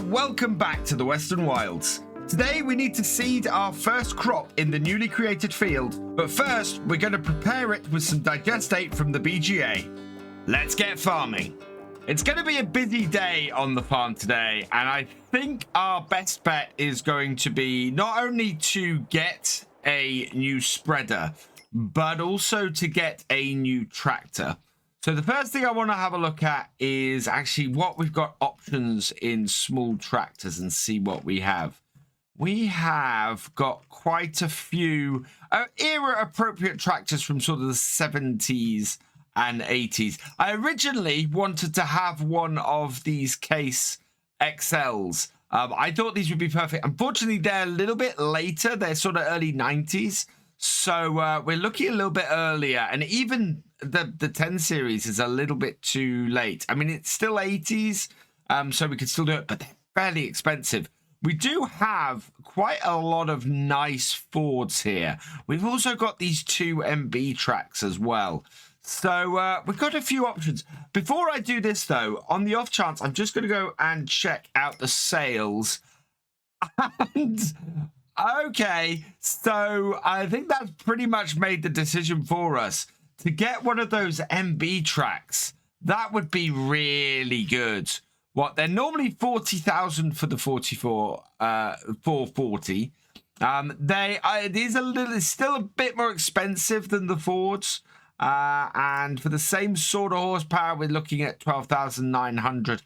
welcome back to the Western Wilds. Today we need to seed our first crop in the newly created field, but first we're going to prepare it with some digestate from the BGA. Let's get farming. It's going to be a busy day on the farm today, and I think our best bet is going to be not only to get a new spreader, but also to get a new tractor. So the first thing I want to have a look at is actually what we've got options in small tractors and see what we have. We have got quite a few era-appropriate tractors from sort of the 70s and 80s. I originally wanted to have one of these Case XLs. I thought these would be perfect. Unfortunately, they're a little bit later. They're sort of early 90s. So we're looking a little bit earlier. And even the 10 series is a little bit too late. I mean, it's still 80s, so we could still do it, but they're fairly expensive. We do have quite a lot of nice Fords here. We've also got these 2 MB tracks as well. So we've got a few options. Before I do this, though, on the off chance, I'm just going to go and check out the sales. And okay, so I think that's pretty much made the decision for us. To get one of those MB tracks, that would be really good. What, they're normally 40,000 for the 44, 440. It's still a bit more expensive than the Fords. And for the same sort of horsepower, we're looking at 12,900.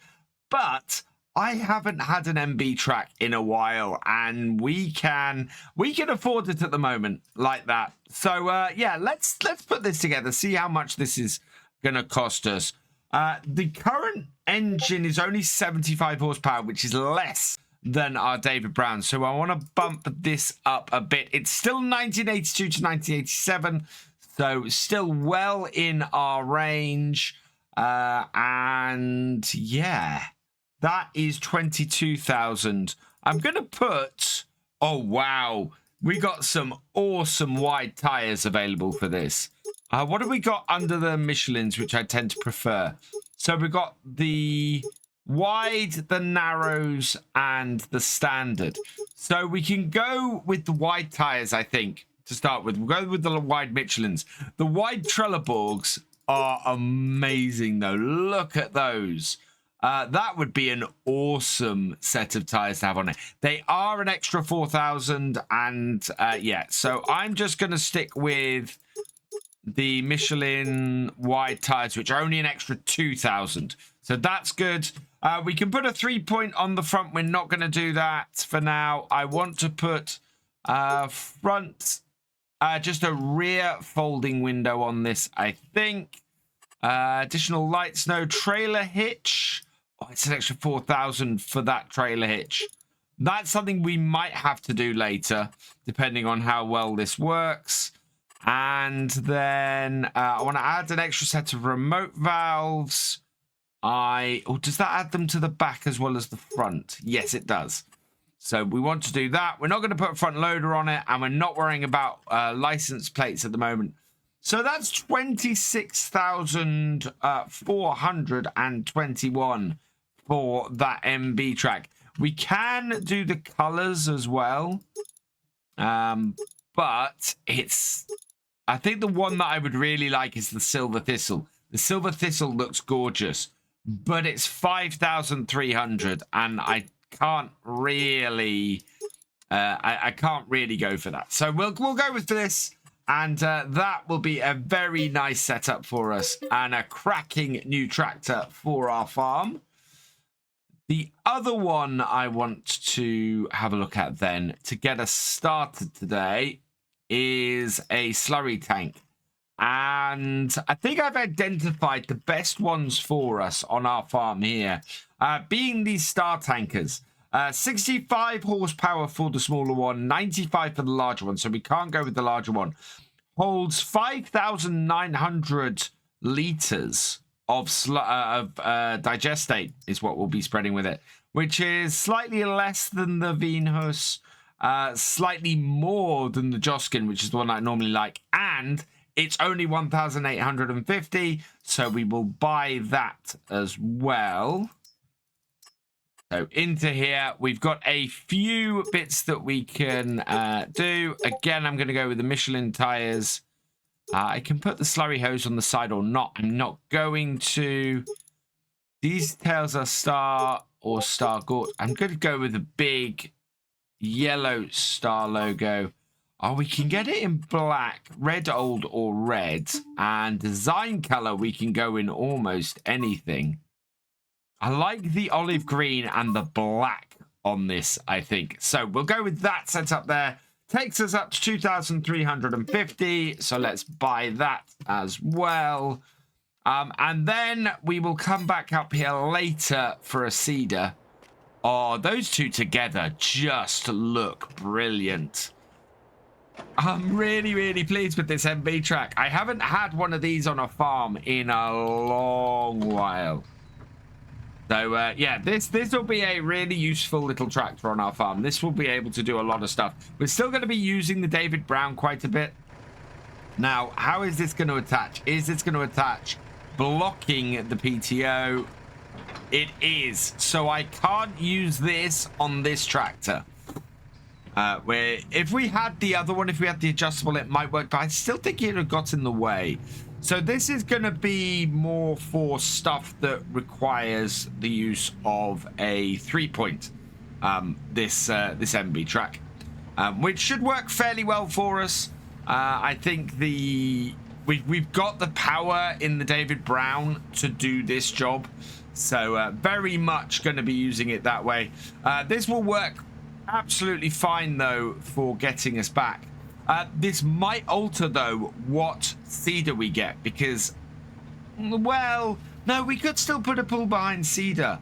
But I haven't had an MB track in a while, and we can afford it at the moment like that. So yeah, let's put this together, see how much this is going to cost us. The current engine is only 75 horsepower, which is less than our David Brown. So I want to bump this up a bit. It's still 1982 to 1987, so still well in our range. And yeah, that is 22,000. I'm going to put, oh, wow. We got some awesome wide tires available for this. What have we got under the Michelins, which I tend to prefer? So we've got the wide, the narrows, and the standard. So we can go with the wide tires, I think, to start with. We'll go with the wide Michelins. The wide Trelleborgs are amazing, though. Look at those. That would be an awesome set of tires to have on it. They are an extra 4,000, and yeah, so I'm just going to stick with the Michelin wide tires, which are only an extra 2,000. So that's good. We can put a 3-point on the front. We're not going to do that for now. I want to put front, just a rear folding window on this, I think. Additional lights, no trailer hitch. Oh, it's an extra 4,000 for that trailer hitch. That's something we might have to do later, depending on how well this works. And then I want to add an extra set of remote valves. Does that add them to the back as well as the front? Yes, it does. So we want to do that. We're not going to put a front loader on it, and we're not worrying about license plates at the moment. So that's 26,421 for that MB track. We can do the colors as well, but I think the one that I would really like is the Silver Thistle. The Silver Thistle looks gorgeous, but it's 5,300, and I can't really, I can't really go for that. So we'll go with this. And that will be a very nice setup for us and a cracking new tractor for our farm. The other one I want to have a look at then to get us started today is a slurry tank. And I think I've identified the best ones for us on our farm here, being these star tankers. 65 horsepower for the smaller one, 95 for the larger one, so we can't go with the larger one. Holds 5,900 litres of digestate is what we'll be spreading with it, which is slightly less than the Venus, slightly more than the Joskin, which is the one I normally like, and it's only 1,850, so we will buy that as well. So into here, we've got a few bits that we can do. Again, I'm going to go with the Michelin tires. I can put the slurry hose on the side or not. I'm not going to. These tails are star or star gort. I'm going to go with the big yellow star logo. Oh, we can get it in black, red old or red. And design color, we can go in almost anything. I like the olive green and the black on this, I think. So we'll go with that setup there. Takes us up to 2,350. So let's buy that as well. And then we will come back up here later for a seeder. Oh, those two together just look brilliant. I'm really, really pleased with this MB track. I haven't had one of these on a farm in a long while. So, yeah, this will be a really useful little tractor on our farm. This will be able to do a lot of stuff. We're still going to be using the David Brown quite a bit. Now, how is this going to attach? Is this going to attach blocking the PTO? It is. So I can't use this on this tractor. Where if we had the other one, if we had the adjustable, it might work. But I still think it would have got in the way. So this is going to be more for stuff that requires the use of a 3-point, this MB track, which should work fairly well for us. I think we've got the power in the David Brown to do this job, so very much going to be using it that way. This will work absolutely fine though for getting us back. This might alter, though, what seeder we get, because, well, no, we could still put a pull behind seeder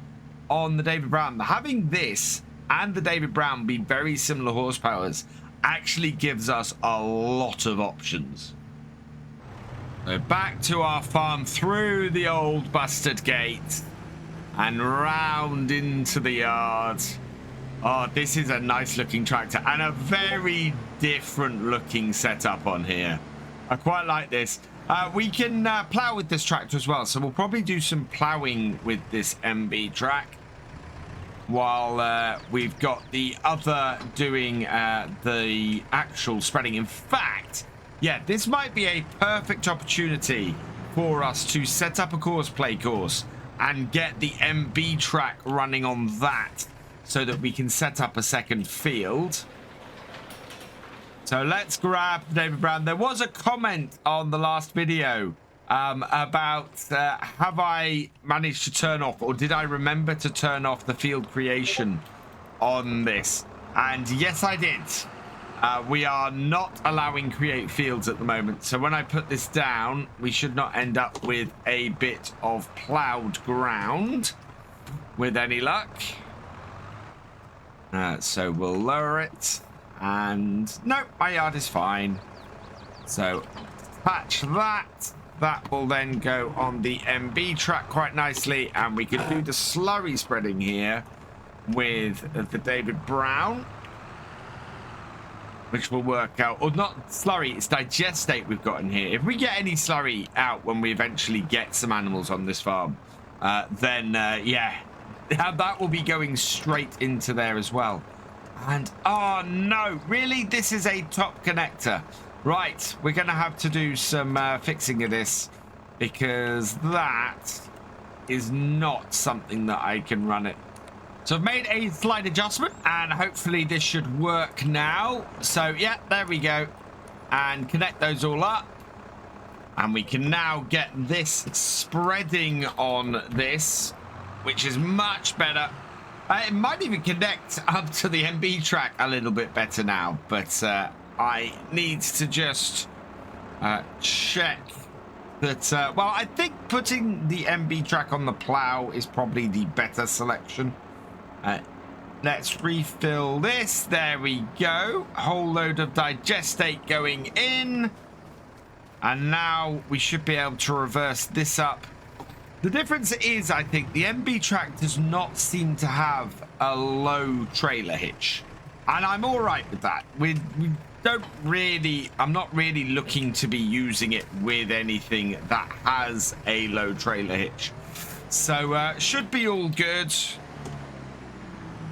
on the David Brown. Having this and the David Brown be very similar horsepowers actually gives us a lot of options. So back to our farm through the old busted gate and round into the yard. Oh, this is a nice looking tractor and a very different looking setup on here. I quite like this. We can plow with this tractor as well, so we'll probably do some plowing with this MB track while we've got the other doing the actual spreading. In fact, yeah, this might be a perfect opportunity for us to set up a play course and get the MB track running on that, so that we can set up a second field. So let's grab David Brown. There was a comment on the last video about have I managed to turn off, or did I remember to turn off the field creation on this? And yes, I did. We are not allowing create fields at the moment. So when I put this down, we should not end up with a bit of plowed ground with any luck. So we'll lower it, and no, my yard is fine. So patch that. That will then go on the MB track quite nicely, and we can do the slurry spreading here with the David Brown, which will work out. Or not slurry, it's digestate we've got in here. If we get any slurry out when we eventually get some animals on this farm, then yeah, that will be going straight into there as well. And oh no, really, this is a top connector. Right, we're gonna have to do some fixing of this, because that is not something that I can run it. So I've made a slight adjustment, and hopefully this should work now. So yeah, there we go, and connect those all up, and we can now get this spreading on this, which is much better. It might even connect up to the MB track a little bit better now, but I need to just check that. Well, I think putting the MB track on the plow is probably the better selection. Let's refill this. There we go. Whole load of digestate going in. And now we should be able to reverse this up. The difference is, I think, the MB track does not seem to have a low trailer hitch. And I'm all right with that. We don't really, I'm not really looking to be using it with anything that has a low trailer hitch. So should be all good.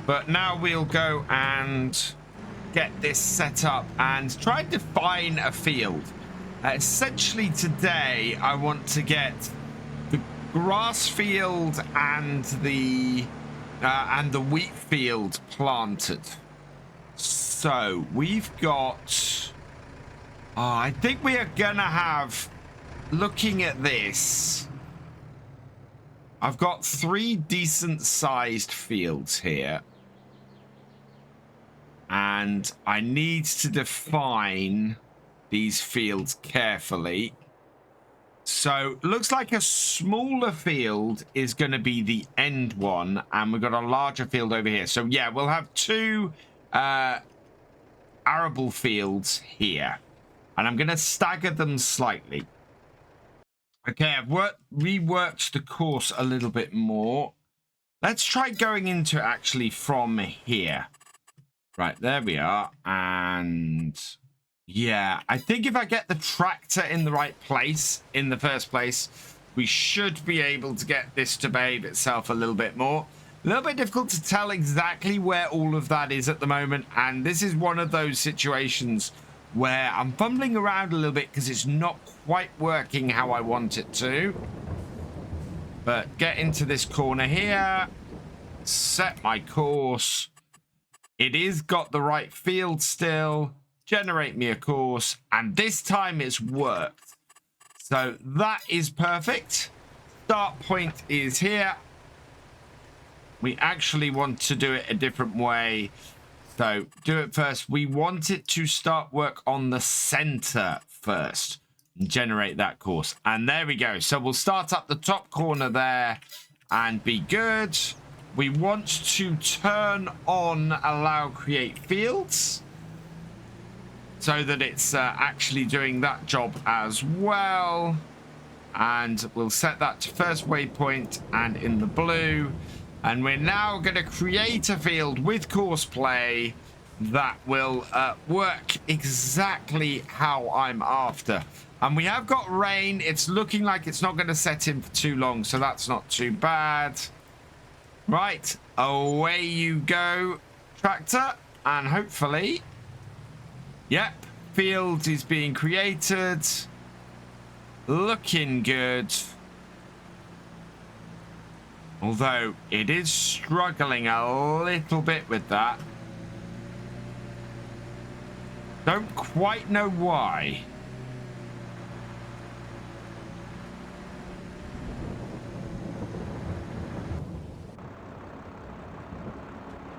But now we'll go and get this set up and try and define a field. Essentially today, I want to get the grass field and the wheat field planted. So we've got... I think we are gonna have... Looking at this, I've got 3 decent sized fields here. And I need to define these fields carefully. So looks like a smaller field is going to be the end one. And we've got a larger field over here. So yeah, we'll have 2 arable fields here. And I'm going to stagger them slightly. Okay, I've reworked the course a little bit more. Let's try going into actually from here. Right, there we are. And yeah, I think if I get the tractor in the right place in the first place, we should be able to get this to behave itself a little bit more. A little bit difficult to tell exactly where all of that is at the moment. And this is one of those situations where I'm fumbling around a little bit because it's not quite working how I want it to. But get into this corner here, set my course. It is got the right field still. Generate me a course, and this time it's worked. So that is perfect. Start point is here. We actually want to do it a different way. So do it first. We want it to start work on the center first and generate that course. And there we go. So we'll start up the top corner there and be good. We want to turn on allow create fields so that it's actually doing that job as well. And we'll set that to first waypoint and in the blue. And we're now going to create a field with course play that will work exactly how I'm after. And we have got rain. It's looking like it's not going to set in for too long, so that's not too bad. Right, away you go, tractor. And hopefully, yep, field is being created. Looking good. Although it is struggling a little bit with that. Don't quite know why.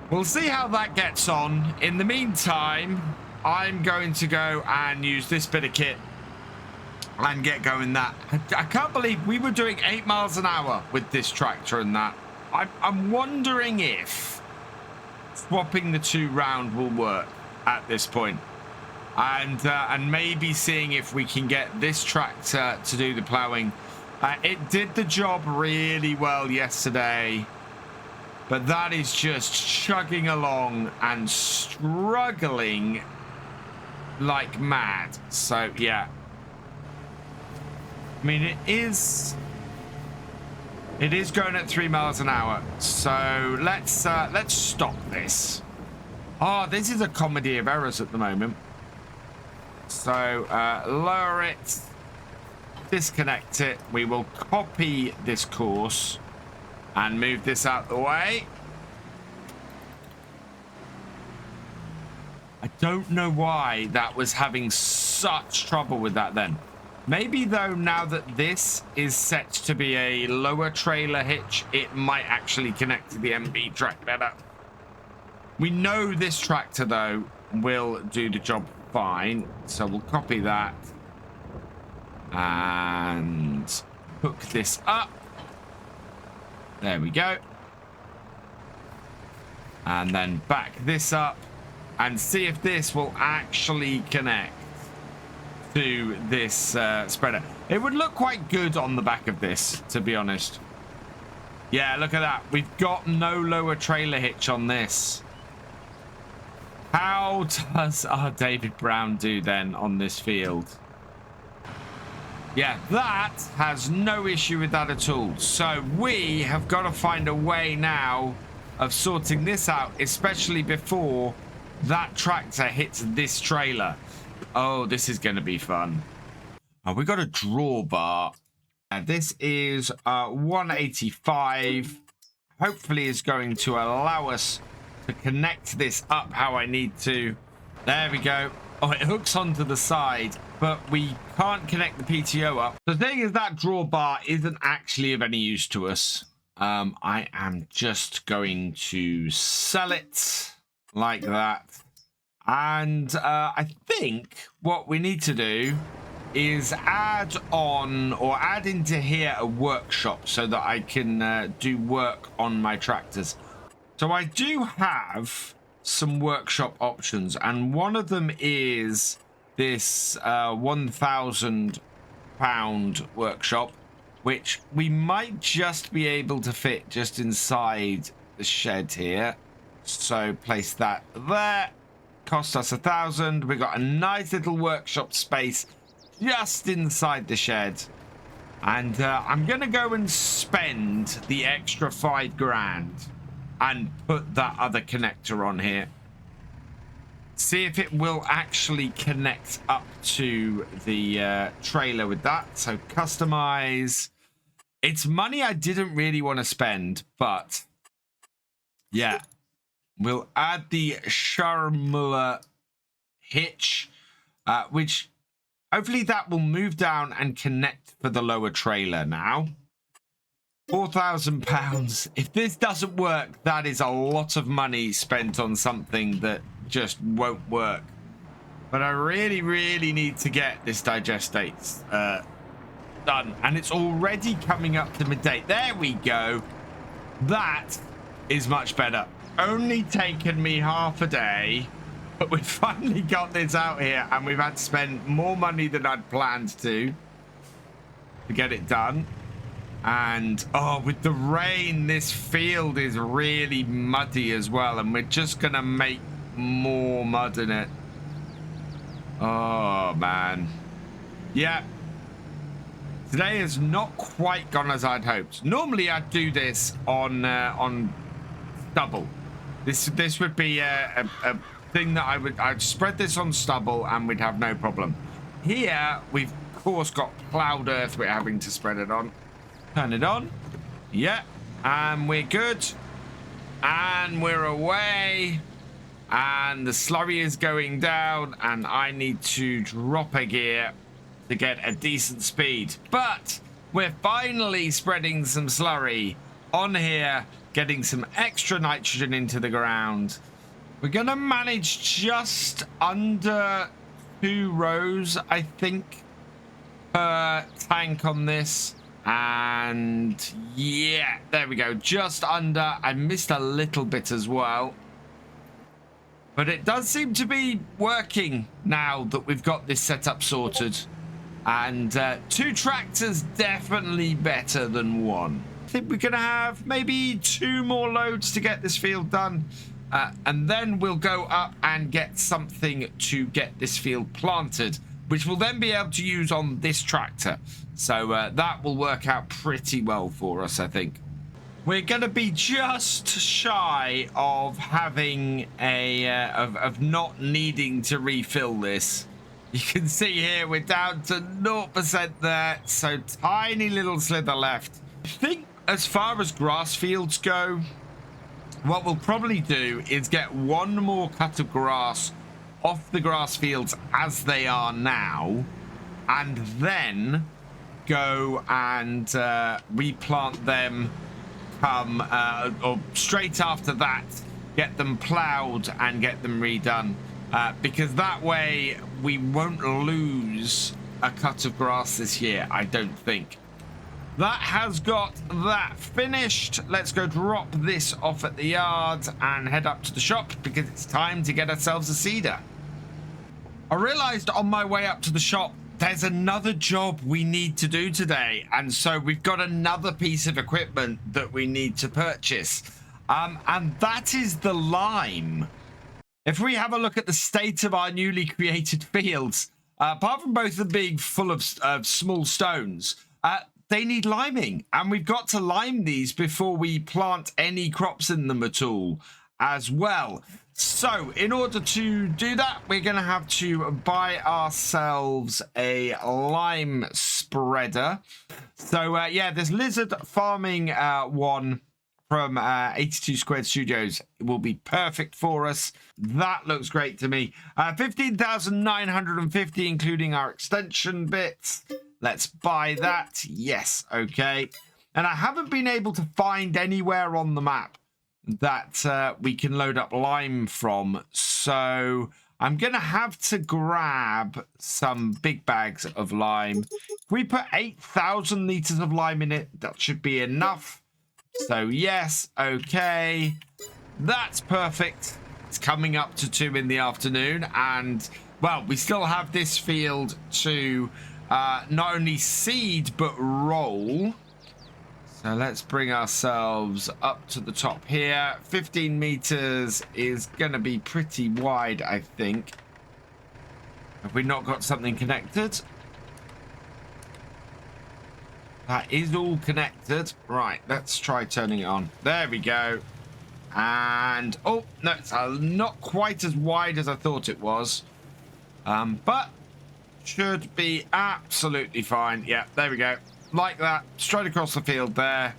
We'll see how that gets on. In the meantime, I'm going to go and use this bit of kit and get going that. I can't believe we were doing 8 miles an hour with this tractor and that. I'm wondering if swapping the 2 round will work at this point. And maybe seeing if we can get this tractor to do the plowing. It did the job really well yesterday. But that is just chugging along and struggling like mad. So, yeah. I mean, it is going at 3 miles an hour. So let's stop this. Oh, this is a comedy of errors at the moment. So lower it, disconnect it. We will copy this course and move this out the way. I don't know why that was having such trouble with that then. Maybe, though, now that this is set to be a lower trailer hitch, it might actually connect to the MB track better. We know this tractor, though, will do the job fine. So we'll copy that and hook this up. There we go. And then back this up and see if this will actually connect to this spreader. It would look quite good on the back of this, to be honest. Yeah, look at that. We've got no lower trailer hitch on this. How does our David Brown do then on this field? Yeah, that has no issue with that at all. So we have got to find a way now of sorting this out, especially before that tractor hits this trailer. Oh, this is going to be fun. Oh, we got a drawbar. And this is 185. Hopefully is going to allow us to connect this up how I need to. There we go. Oh, it hooks onto the side, but we can't connect the PTO up. The thing is that drawbar isn't actually of any use to us. I am just going to sell it like that. And I think what we need to do is add on or add into here a workshop so that I can do work on my tractors. So I do have some workshop options, and one of them is this 1,000 pound workshop, which we might just be able to fit just inside the shed here. So place that there. Cost us 1,000. We got a nice little workshop space just inside the shed, and I'm gonna go and spend the extra 5 grand and put that other connector on here. See if it will actually connect up to the trailer with that. So customize. It's money I didn't really want to spend, but yeah, we'll add the Sharmuller hitch, which hopefully that will move down and connect for the lower trailer now. £4,000. If this doesn't work, that is a lot of money spent on something that just won't work. But I really, really need to get this digestate done. And it's already coming up to midday. There we go. That is much better. Only taken me half a day. But we've finally got this out here, and we've had to spend more money than I'd planned to get it done. And oh, with the rain, this field is really muddy as well, and we're just gonna make more mud in it. Oh man, yeah, today has not quite gone as I'd hoped. Normally I'd do this on stubble. This would be a thing that I'd spread this on stubble and we'd have no problem. Here we've of course got plowed earth we're having to spread it on. Turn it on. Yeah, and we're good, and we're away, and the slurry is going down, and I need to drop a gear to get a decent speed. But we're finally spreading some slurry on here, getting some extra nitrogen into the ground. We're gonna manage just under 2 rows, I think, per tank on this. And yeah, there we go, just under. I missed a little bit as well, but it does seem to be working now that we've got this setup sorted. And 2 tractors definitely better than 1. I think we're gonna have maybe 2 more loads to get this field done, and then we'll go up and get something to get this field planted, which we'll then be able to use on this tractor. So that will work out pretty well for us, I think. We're going to be just shy of having of not needing to refill this. You can see here we're down to 0% there, so tiny little slither left. I think as far as grass fields go, what we'll probably do is get 1 more cut of grass off the grass fields as they are now, and then go and replant them or straight after that, get them plowed and get them redone, because that way we won't lose a cut of grass this year, I don't think. That has got that finished. Let's go drop this off at the yard and head up to the shop, because it's time to get ourselves a seeder. I realized on my way up to the shop there's another job we need to do today, and so we've got another piece of equipment that we need to purchase, and that is the lime. If we have a look at the state of our newly created fields, apart from both of them being full of small stones, they need liming, and we've got to lime these before we plant any crops in them at all as well. So in order to do that, we're going to have to buy ourselves a lime spreader. So yeah, this lizard farming one from 82 Squared Studios will be perfect for us. That looks great to me. 15,950 including our extension bits. Let's buy that. Yes, okay. And I haven't been able to find anywhere on the map that we can load up lime from. So I'm going to have to grab some big bags of lime. If we put 8,000 liters of lime in it, that should be enough. So yes, okay. That's perfect. It's coming up to 2 in the afternoon. And, well, we still have this field to not only seed, but roll. So let's bring ourselves up to the top here. 15 meters is going to be pretty wide, I think. Have we not got something connected? That is all connected. Right, let's try turning it on. There we go. And, oh, no, it's not quite as wide as I thought it was. But should be absolutely fine. Yeah, there we go. Like that, straight across the field there.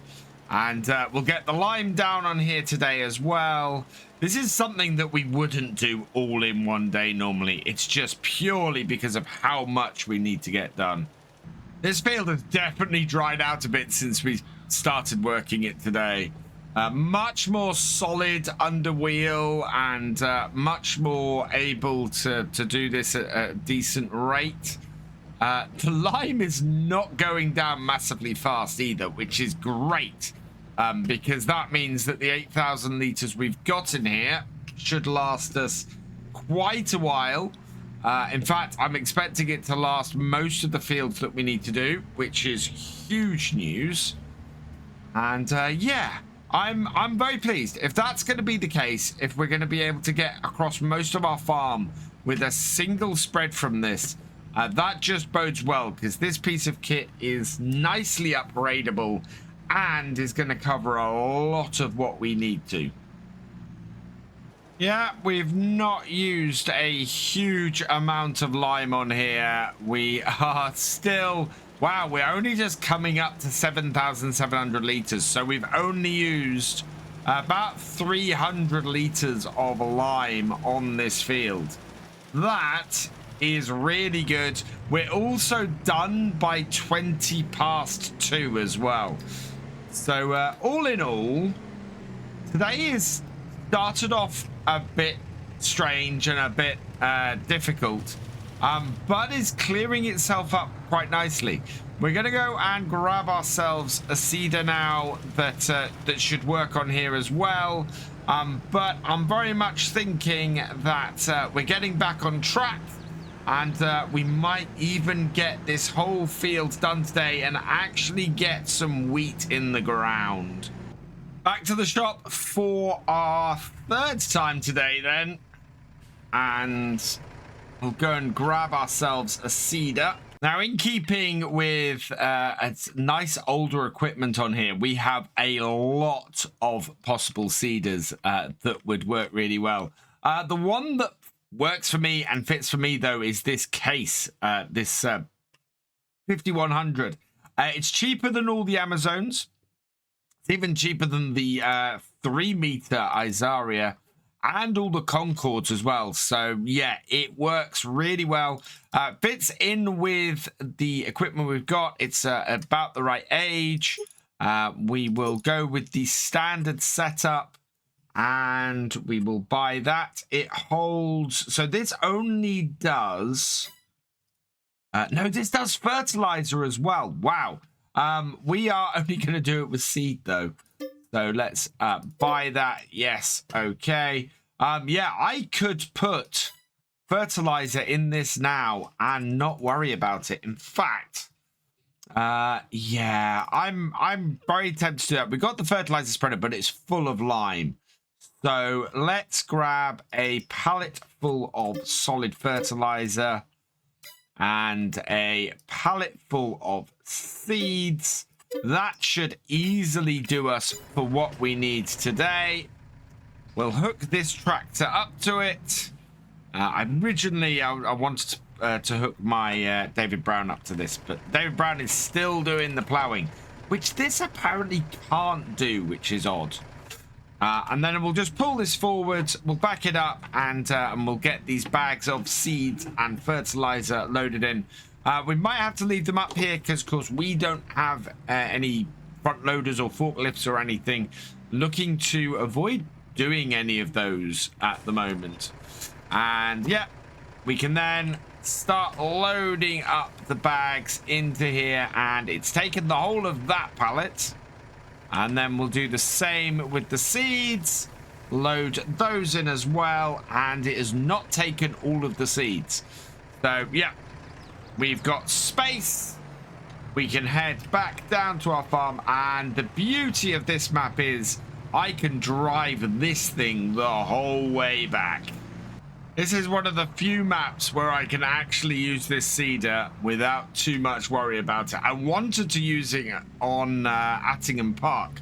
And we'll get the lime down on here today as well. This is something that we wouldn't do all in one day normally. It's just purely because of how much we need to get done. This field has definitely dried out a bit since we started working it today. Much more solid under wheel and much more able to do this at a decent rate. The lime is not going down massively fast either, which is great, because that means that the 8,000 liters we've got in here should last us quite a while. In fact, I'm expecting it to last most of the fields that we need to do, which is huge news. And yeah, I'm very pleased. If that's going to be the case, if we're going to be able to get across most of our farm with a single spread from this, that just bodes well, because this piece of kit is nicely upgradable and is going to cover a lot of what we need to. Yeah, we've not used a huge amount of lime on here. We are still... Wow, we're only just coming up to 7,700 liters. So we've only used about 300 liters of lime on this field. That is really good. We're also done by 20 past 2 as well. So all in all, today is started off a bit strange and a bit difficult, but is clearing itself up quite nicely. We're going to go and grab ourselves a seeder now that that should work on here as well. But I'm very much thinking that we're getting back on track, and we might even get this whole field done today and actually get some wheat in the ground. Back to the shop for our 3rd time today then, and we'll go and grab ourselves a seeder. Now, in keeping with nice older equipment on here, we have a lot of possible seeders that would work really well. The one that works for me and fits for me, though, is this case, this 5100. It's cheaper than all the Amazons. It's even cheaper than the 3-meter Isaria and all the Concords as well. So yeah, it works really well. Fits in with the equipment we've got. It's about the right age. We will go with the standard setup, and we will buy that. It holds, so this only does no, this does fertilizer as well. Wow. We are only going to do it with seed though. So let's buy that. Yes. Okay. Yeah, I could put fertilizer in this now and not worry about it. In fact, yeah, I'm very tempted to do that. We got the fertilizer spreader, but it's full of lime. So let's grab a pallet full of solid fertilizer and a pallet full of seeds. That should easily do us for what we need today. We'll hook this tractor up to it. Originally, I wanted to hook my David Brown up to this, but David Brown is still doing the plowing, which this apparently can't do, which is odd. And then we'll just pull this forward, we'll back it up, and we'll get these bags of seeds and fertilizer loaded in. We might have to leave them up here because, of course, we don't have any front loaders or forklifts or anything. Looking to avoid doing any of those at the moment. And, yeah, we can then start loading up the bags into here, and it's taken the whole of that pallet. And then we'll do the same with the seeds, load those in as well, and it has not taken all of the seeds. So, yeah, we've got space. We can head back down to our farm, and the beauty of this map is I can drive this thing the whole way back. This is one of the few maps where I can actually use this seeder without too much worry about it. I wanted to use it on Attingham Park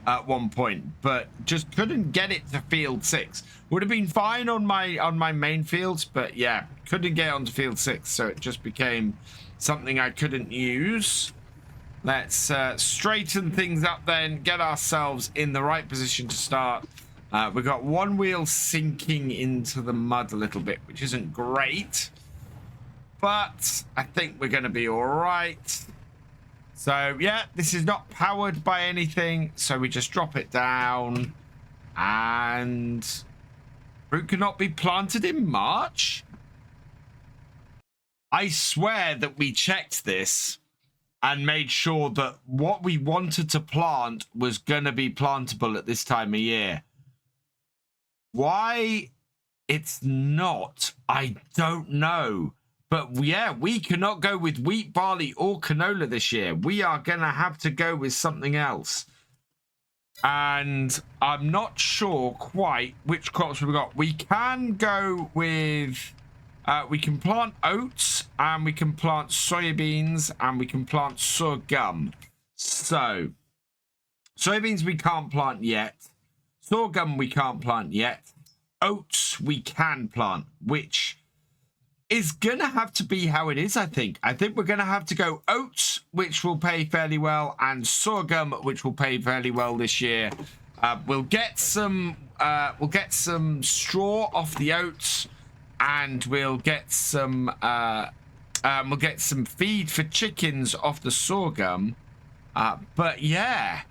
at one point, but just couldn't get it to field 6. Would have been fine on my main fields, but yeah, couldn't get onto field 6, so it just became something I couldn't use. Let's straighten things up then, get ourselves in the right position to start. We've got one wheel sinking into the mud a little bit, which isn't great, but I think we're going to be all right. So, yeah, this is not powered by anything, so we just drop it down, and fruit cannot be planted in March. I swear that we checked this and made sure that what we wanted to plant was going to be plantable at this time of year. Why it's not, I don't know. But yeah, we cannot go with wheat, barley, or canola this year. We are going to have to go with something else. And I'm not sure quite which crops we've got. We can go with... we can plant oats, and we can plant soybeans, and we can plant sorghum. So, soybeans we can't plant yet. Sorghum we can't plant yet. Oats we can plant, which is going to have to be how it is, I think. I think we're going to have to go oats, which will pay fairly well, and sorghum, which will pay fairly well this year. We'll get some straw off the oats, and we'll get some feed for chickens off the sorghum. But yeah,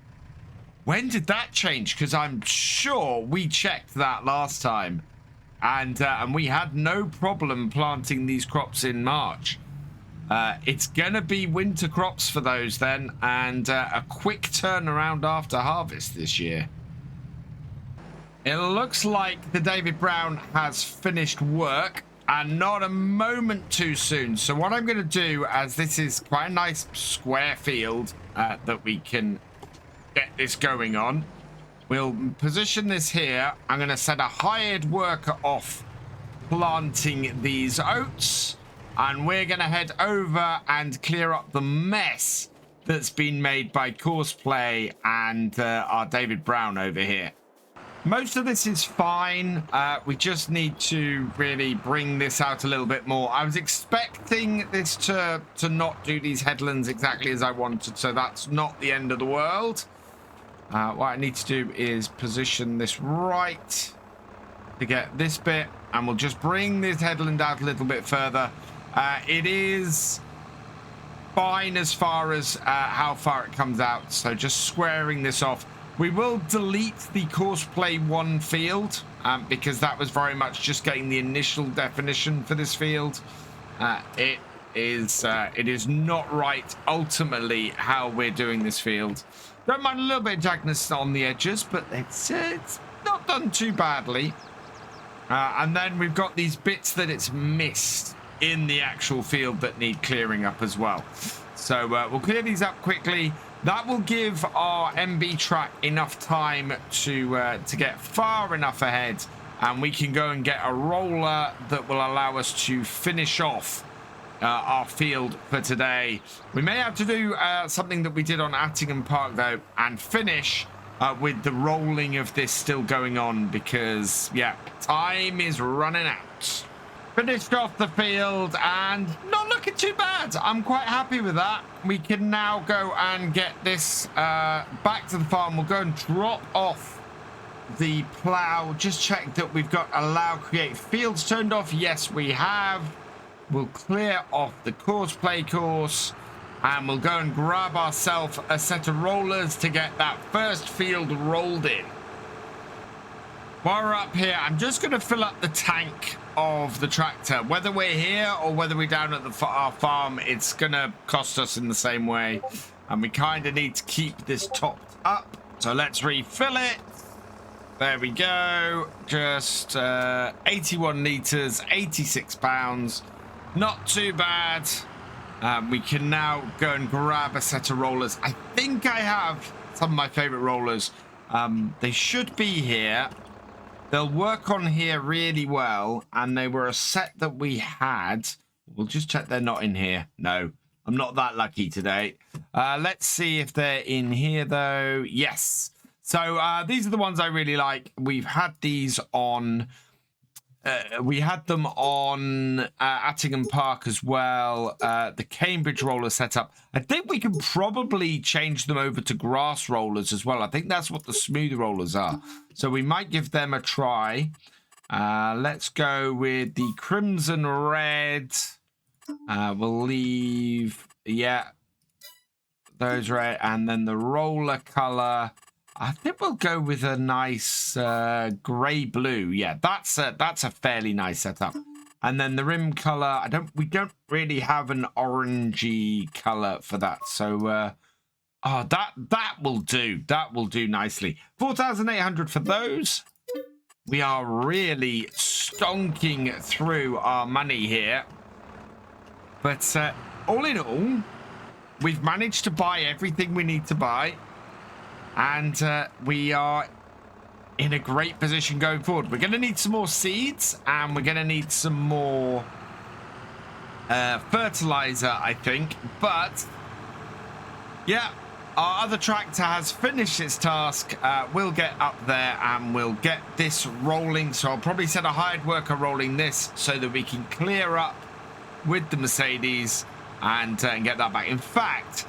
when did that change? Because I'm sure we checked that last time, and we had no problem planting these crops in March. It's gonna be winter crops for those then, and a quick turnaround after harvest this year. It looks like the David Brown has finished work, and not a moment too soon. So what I'm going to do, as this is quite a nice square field that we can get this going on, we'll position this here. I'm going to set a hired worker off planting these oats, and we're going to head over and clear up the mess that's been made by Courseplay and our David Brown over here. Most of this is fine. We just need to really bring this out a little bit more. I was expecting this to not do these headlands exactly as I wanted, so that's not the end of the world. What I need to do is position this right to get this bit, and we'll just bring this headland out a little bit further. It is fine as far as how far it comes out, so just squaring this off. We will delete the Courseplay 1 field because that was very much just getting the initial definition for this field. It is not right ultimately how we're doing this field. Don't mind a little bit of jaggedness on the edges, but it's not done too badly. And then we've got these bits that it's missed in the actual field that need clearing up as well. So we'll clear these up quickly. That will give our MB track enough time to get far enough ahead, and we can go and get a roller that will allow us to finish off our field for today. We may have to do something that we did on Attingham Park, though, and finish with the rolling of this still going on because, yeah, time is running out. Finished off the field and not looking too bad. I'm quite happy with that. We can now go and get this back to the farm. We'll go and drop off the plow. Just check that we've got allow create fields turned off. Yes, we have. We'll clear off the play course, and we'll go and grab ourselves a set of rollers to get that first field rolled in. While we're up here, I'm just going to fill up the tank of the tractor. Whether we're here or whether we're down at our farm, it's going to cost us in the same way. And we kind of need to keep this topped up. So let's refill it. There we go. Just 81 litres, 86 pounds. Not too bad. We can now go and grab a set of rollers. I think I have some of my favourite rollers. They should be here. They'll work on here really well, and they were a set that we had. We'll just check they're not in here. No, I'm not that lucky today. Let's see if they're in here, though. Yes. So these are the ones I really like. We've had these on... we had them on Attingham Park as well. The Cambridge roller setup. I think we can probably change them over to grass rollers as well. I think that's what the smooth rollers are. So we might give them a try. Let's go with the crimson red. We'll leave, yeah, those red, and then the roller color. I think we'll go with a nice grey blue. Yeah, that's a fairly nice setup. And then the rim color, we don't really have an orangey color for that. So that will do. That will do nicely. 4,800 for those. We are really stonking through our money here. But all in all, we've managed to buy everything we need to buy. And we are in a great position going forward. We're going to need some more seeds, and we're going to need some more fertilizer, I think. But, yeah, our other tractor has finished its task. We'll get up there and we'll get this rolling. So I'll probably set a hired worker rolling this so that we can clear up with the Mercedes and get that back. In fact...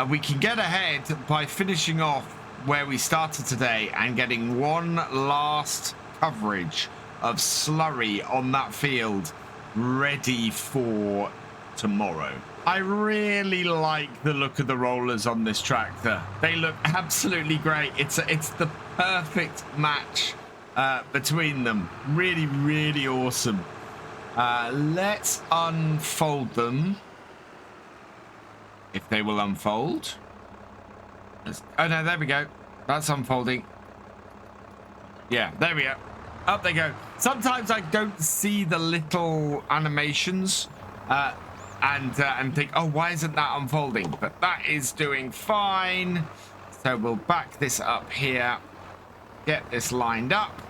we can get ahead by finishing off where we started today and getting one last coverage of slurry on that field ready for tomorrow. I really like the look of the rollers on this tractor. They look absolutely great. It's the perfect match between them. Really, really awesome. Let's unfold them. If they will unfold. Oh, no, there we go. That's unfolding. Yeah, there we go. Up they go. Sometimes I don't see the little animations and think, oh, why isn't that unfolding? But that is doing fine. So we'll back this up here. Get this lined up.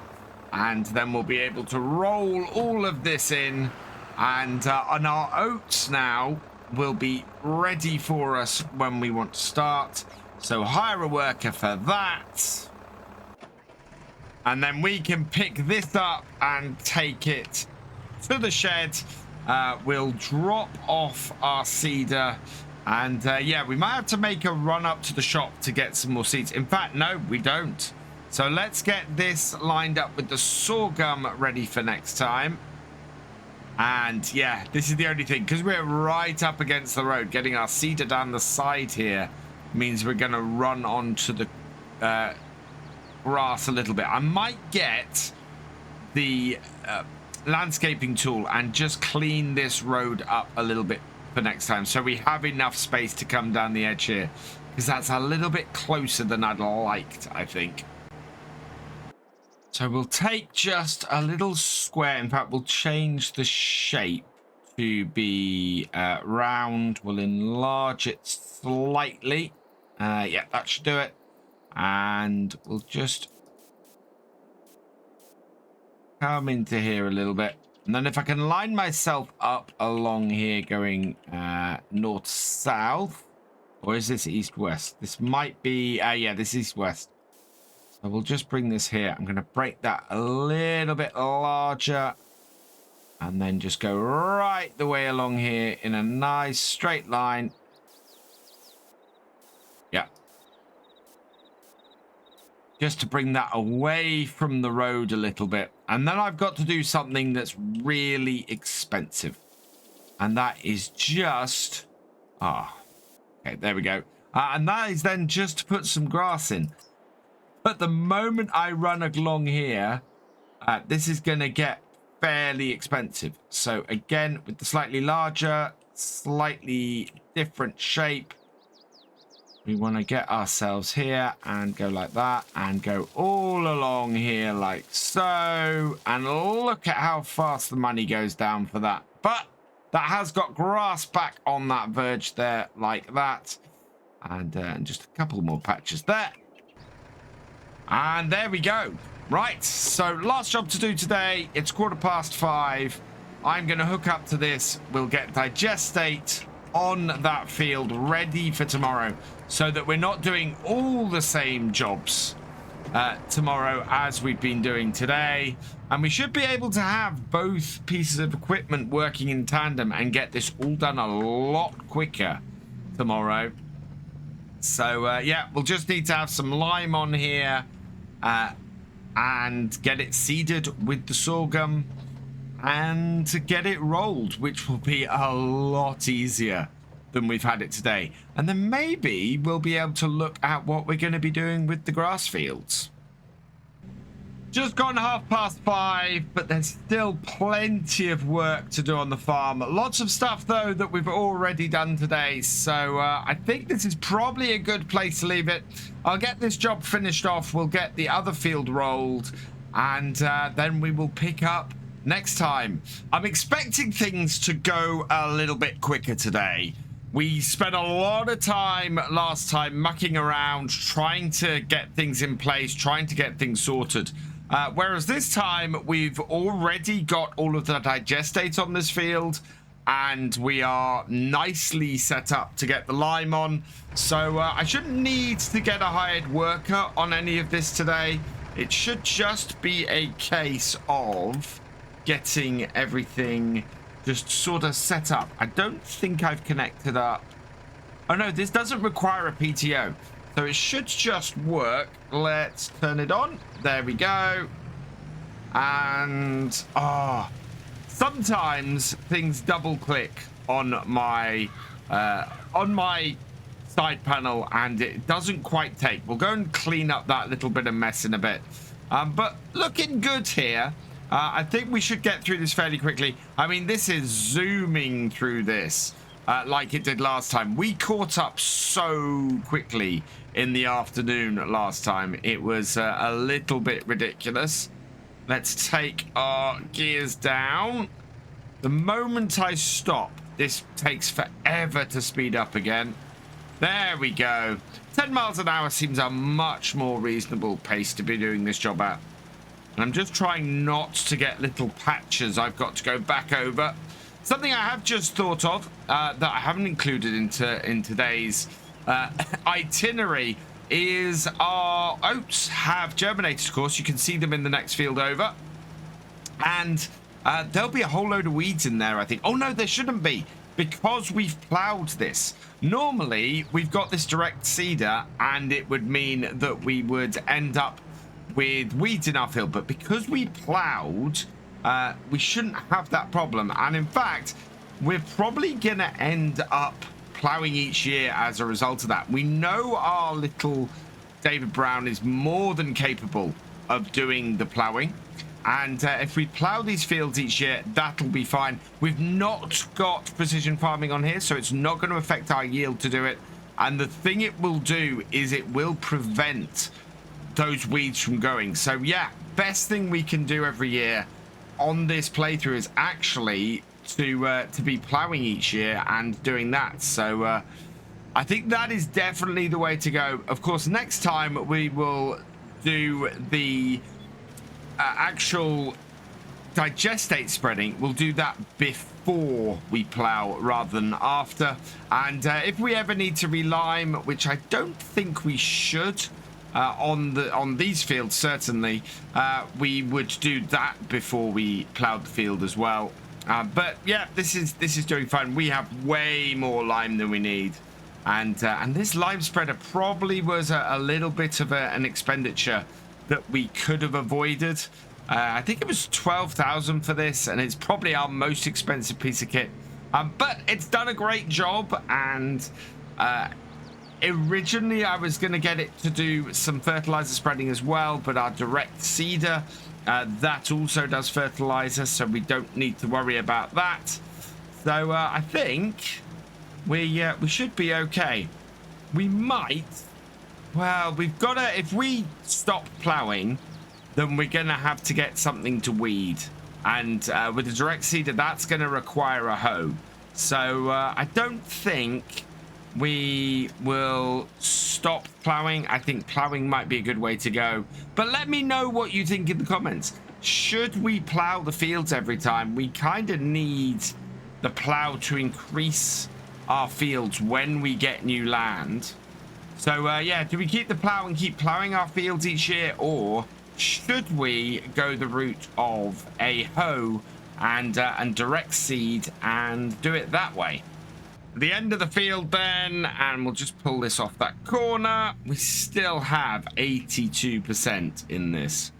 And then we'll be able to roll all of this in. And on our oats now... will be ready for us when we want to start. So hire a worker for that. And then we can pick this up and take it to the shed. We'll drop off our seeder. And yeah, we might have to make a run up to the shop to get some more seeds. In fact, no, we don't. So let's get this lined up with the sorghum ready for next time. And yeah, this is the only thing, because we're right up against the road. Getting our seeder down the side here means we're going to run onto the grass a little bit. I might get the landscaping tool and just clean this road up a little bit for next time, so we have enough space to come down the edge here, because that's a little bit closer than I'd liked, I think. So we'll take just a little square. In fact, we'll change the shape to be round. We'll enlarge it slightly. Yeah, that should do it. And we'll just come into here a little bit. And then if I can line myself up along here going north-south, or is this east-west? This might be, yeah, this is east-west. So we'll just bring this here. I'm going to break that a little bit larger. And then just go right the way along here in a nice straight line. Yeah. Just to bring that away from the road a little bit. And then I've got to do something that's really expensive. And that is just... okay, there we go. And that is then just to put some grass in. But the moment I run along here, this is going to get fairly expensive. So again, with the slightly larger, slightly different shape, we want to get ourselves here and go like that and go all along here like so. And look at how fast the money goes down for that. But that has got grass back on that verge there like that. And just a couple more patches there. And there we go. Right, so last job to do today. It's 5:15. I'm going to hook up to this. We'll get digestate on that field ready for tomorrow so that we're not doing all the same jobs tomorrow as we've been doing today. And we should be able to have both pieces of equipment working in tandem and get this all done a lot quicker tomorrow. So, yeah, we'll just need to have some lime on here and get it seeded with the sorghum and to get it rolled, which will be a lot easier than we've had it today. And then maybe we'll be able to look at what we're going to be doing with the grass fields. Just gone 5:30, but there's still plenty of work to do on the farm. Lots of stuff, though, that we've already done today. So I think this is probably a good place to leave it. I'll get this job finished off. We'll get the other field rolled. And then we will pick up next time. I'm expecting things to go a little bit quicker today. We spent a lot of time last time mucking around, trying to get things in place, trying to get things sorted. Whereas this time, we've already got all of the digestate on this field, and we are nicely set up to get the lime on. So I shouldn't need to get a hired worker on any of this today. It should just be a case of getting everything just sort of set up. I don't think I've connected up. Oh, no, this doesn't require a PTO. So it should just work. Let's turn it on. There we go. And sometimes things double click on my side panel and it doesn't quite take. We'll go and clean up that little bit of mess in a bit. But looking good here. I think we should get through this fairly quickly. I mean, this is zooming through this. Like it did last time. We caught up so quickly in the afternoon last time. It was a little bit ridiculous. Let's take our gears down. The moment I stop, this takes forever to speed up again. There we go. 10 miles an hour seems a much more reasonable pace to be doing this job at. And I'm just trying not to get little patches I've got to go back over. Something I have just thought of that I haven't included in today's itinerary is our oats have germinated, of course. You can see them in the next field over. And there'll be a whole load of weeds in there, I think. Oh, no, there shouldn't be, because we've ploughed this. Normally, we've got this direct seeder, and it would mean that we would end up with weeds in our field. But because we ploughed... we shouldn't have that problem. And in fact, we're probably gonna end up plowing each year as a result of that. We know our little David Brown is more than capable of doing the plowing, and if we plow these fields each year, that'll be fine. We've not got precision farming on here, so it's not going to affect our yield to do it. And the thing it will do is it will prevent those weeds from going. So yeah, best thing we can do every year on this playthrough is actually to be plowing each year and doing that. So I think that is definitely the way to go. Of course, next time we will do the actual digestate spreading, we'll do that before we plow rather than after. And if we ever need to relime, which I don't think we should on these fields, certainly, we would do that before we plowed the field as well. But yeah, this is doing fine. We have way more lime than we need. And this lime spreader probably was a little bit of an expenditure that we could have avoided. I think it was 12,000 for this, and it's probably our most expensive piece of kit. But it's done a great job, and originally I was going to get it to do some fertilizer spreading as well, but our direct seeder, that also does fertilizer, so we don't need to worry about that. So I think we should be okay. We might, well, we've got to, if we stop plowing, then we're going to have to get something to weed. And with the direct seeder, that's going to require a hoe. So I don't think we will stop plowing. I think plowing might be a good way to go. But let me know what you think in the comments. Should we plow the fields every time? We kind of need the plow to increase our fields when we get new land. So yeah, do we keep the plow and keep plowing our fields each year, or should we go the route of a hoe and direct seed and do it that way? The end of the field then, and we'll just pull this off that corner. We still have 82% in this.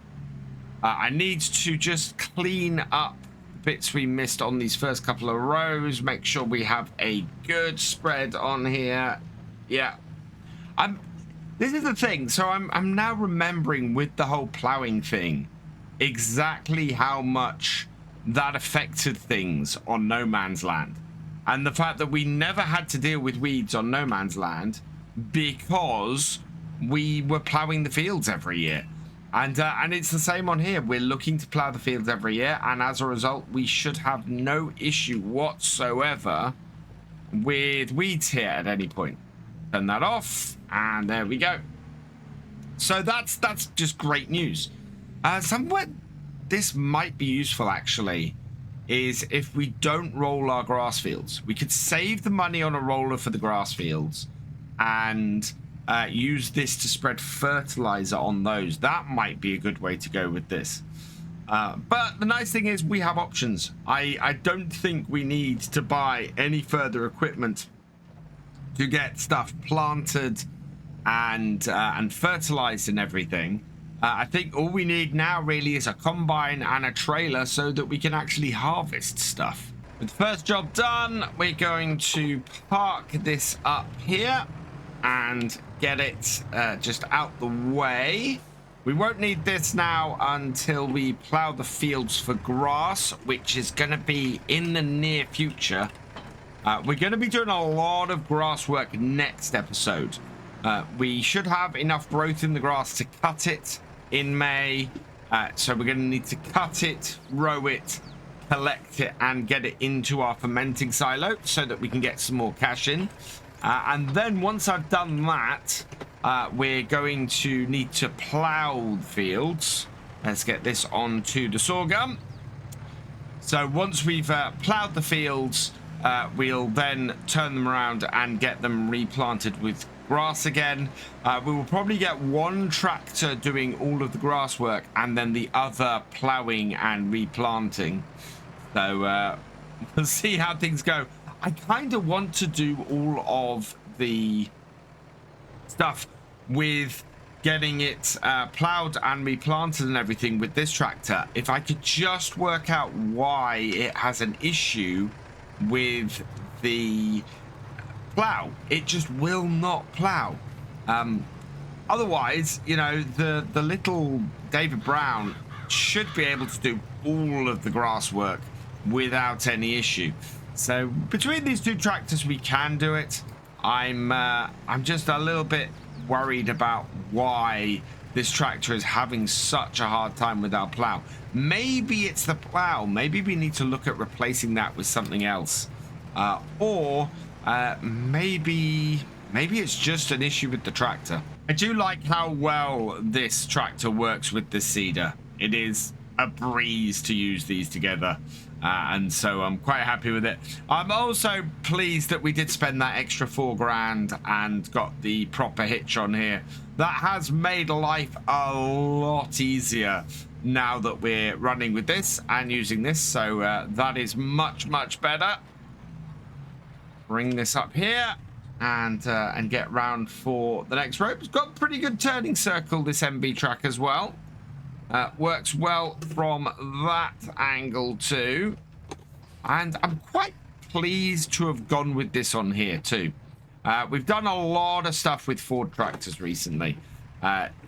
I need to just clean up bits we missed on these first couple of rows, make sure we have a good spread on here. Yeah, this is the thing. So I'm now remembering with the whole plowing thing exactly how much that affected things on No Man's Land, and the fact that we never had to deal with weeds on No Man's Land because we were plowing the fields every year. And it's the same on here. We're looking to plow the fields every year, and as a result, we should have no issue whatsoever with weeds here at any point. Turn that off, and there we go. So that's just great news. Somewhere this might be useful, actually, is if we don't roll our grass fields. We could save the money on a roller for the grass fields and use this to spread fertilizer on those. That might be a good way to go with this. But the nice thing is we have options. I don't think we need to buy any further equipment to get stuff planted and fertilized and everything. I think all we need now really is a combine and a trailer so that we can actually harvest stuff. With the first job done, we're going to park this up here and get it just out the way. We won't need this now until we plow the fields for grass, which is going to be in the near future. We're going to be doing a lot of grass work next episode. We should have enough growth in the grass to cut it in May. So we're going to need to cut it, row it, collect it, and get it into our fermenting silo so that we can get some more cash in. And then once I've done that, we're going to need to plow the fields. Let's get this onto the sorghum. So once we've plowed the fields, we'll then turn them around and get them replanted with grass again. We will probably get one tractor doing all of the grass work and then the other plowing and replanting. So we'll see how things go. I kind of want to do all of the stuff with getting it plowed and replanted and everything with this tractor. If I could just work out why it has an issue with the plow. It just will not plow. Otherwise, you know, the little David Brown should be able to do all of the grass work without any issue. So between these two tractors, we can do it. I'm just a little bit worried about why this tractor is having such a hard time with our plow. Maybe it's the plow. Maybe we need to look at replacing that with something else. Or maybe it's just an issue with the tractor. I do like how well this tractor works with the seeder. It is a breeze to use these together. And so I'm quite happy with it. I'm also pleased that we did spend that extra $4,000 and got the proper hitch on here. That has made life a lot easier now that we're running with this and using this. So that is much, much better. Bring this up here and get round for the next rope. It's got a pretty good turning circle, this MB track as well. Works well from that angle too. And I'm quite pleased to have gone with this on here too. We've done a lot of stuff with Ford tractors recently.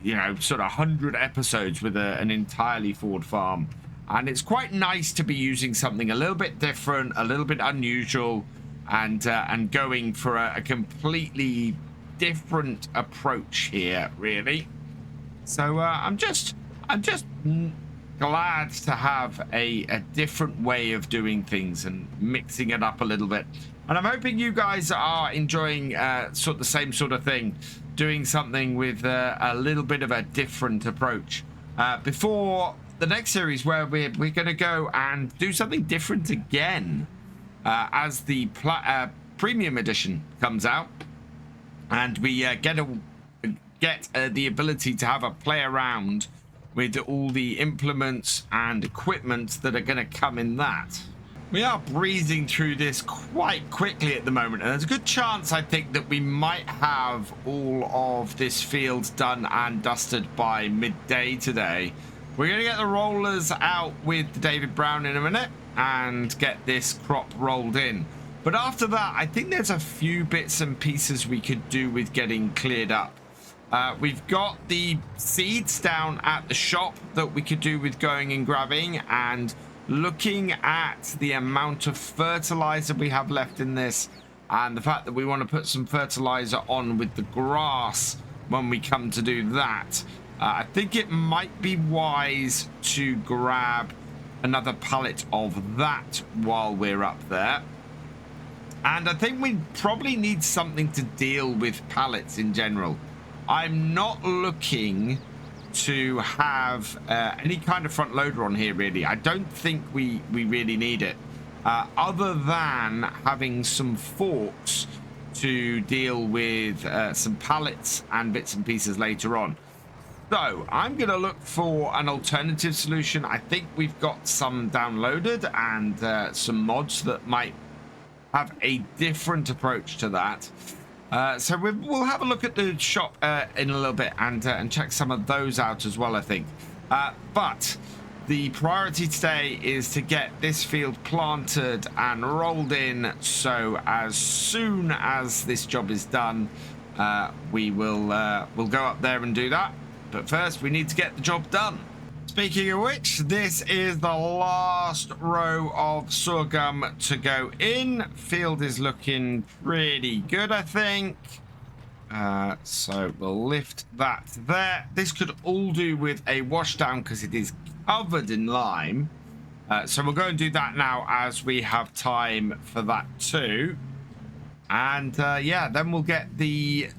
You know, sort of 100 episodes with an entirely Ford farm. And it's quite nice to be using something a little bit different, a little bit unusual, and going for a completely different approach here, really. So I'm just glad to have a different way of doing things and mixing it up a little bit. And I'm hoping you guys are enjoying the same sort of thing, doing something with a little bit of a different approach. Before the next series, where we're going to go and do something different again as the premium edition comes out, and we get the ability to have a play around with all the implements and equipment that are going to come in that. We are breezing through this quite quickly at the moment, and there's a good chance, I think, that we might have all of this field done and dusted by midday today. We're going to get the rollers out with the David Brown in a minute and get this crop rolled in. But after that, I think there's a few bits and pieces we could do with getting cleared up. We've got the seeds down at the shop that we could do with going and grabbing, and looking at the amount of fertilizer we have left in this, and the fact that we want to put some fertilizer on with the grass when we come to do that. I think it might be wise to grab another pallet of that while we're up there. And I think we probably need something to deal with pallets in general. I'm not looking to have any kind of front loader on here, really. I don't think we really need it, other than having some forks to deal with some pallets and bits and pieces later on. So I'm going to look for an alternative solution. I think we've got some downloaded and some mods that might have a different approach to that. So we'll have a look at the shop in a little bit and check some of those out as well, I think. But the priority today is to get this field planted and rolled in, so as soon as this job is done, we'll go up there and do that. But first, we need to get the job done. Speaking of which, this is the last row of sorghum to go in. Field is looking pretty good, I think. So we'll lift that there. This could all do with a wash down because it is covered in lime. So we'll go and do that now as we have time for that too. And yeah, then we'll get the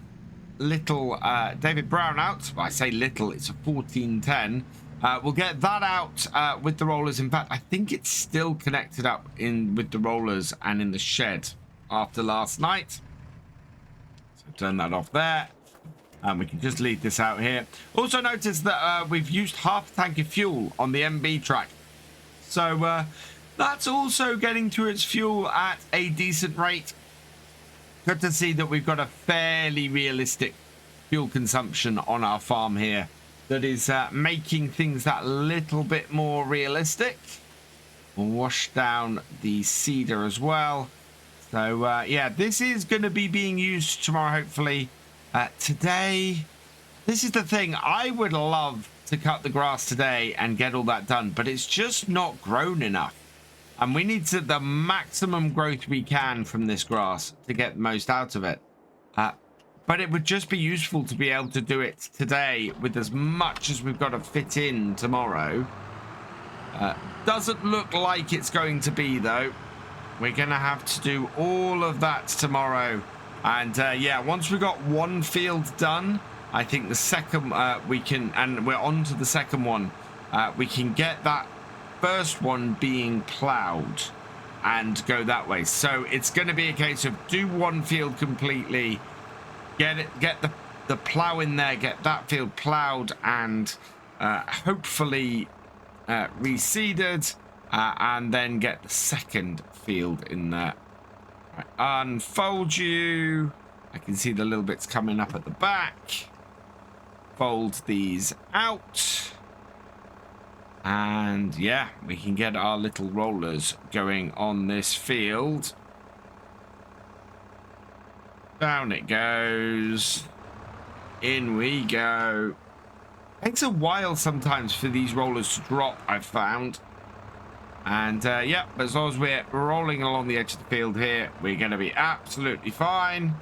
little David Brown out. Well, I say little, it's a 1410. We'll get that out with the rollers. In fact, I think it's still connected up with the rollers and in the shed after last night. So turn that off there. And we can just leave this out here. Also notice that we've used half a tank of fuel on the MB track. So that's also getting to its fuel at a decent rate. Good to see that we've got a fairly realistic fuel consumption on our farm here. That is making things that little bit more realistic. We'll wash down the cedar as well. So yeah, this is going to be being used tomorrow, hopefully. Today, this is the thing. I would love to cut the grass today and get all that done, but it's just not grown enough. And we need the maximum growth we can from this grass to get the most out of it. But it would just be useful to be able to do it today with as much as we've got to fit in tomorrow. Doesn't look like it's going to be, though. We're going to have to do all of that tomorrow. And yeah, once we've got one field done, I think the second we can, and we're on to the second one. we can get that first one being plowed and go that way. So it's going to be a case of do one field completely, get the plow in there, get that field plowed and hopefully reseeded, and then get the second field in there. Right, unfold you. I can see the little bits coming up at the back. Fold these out. And yeah, we can get our little rollers going on this field. Down it goes. In we go. Takes a while sometimes for these rollers to drop, I've found. And yeah, as long as we're rolling along the edge of the field here, we're going to be absolutely fine.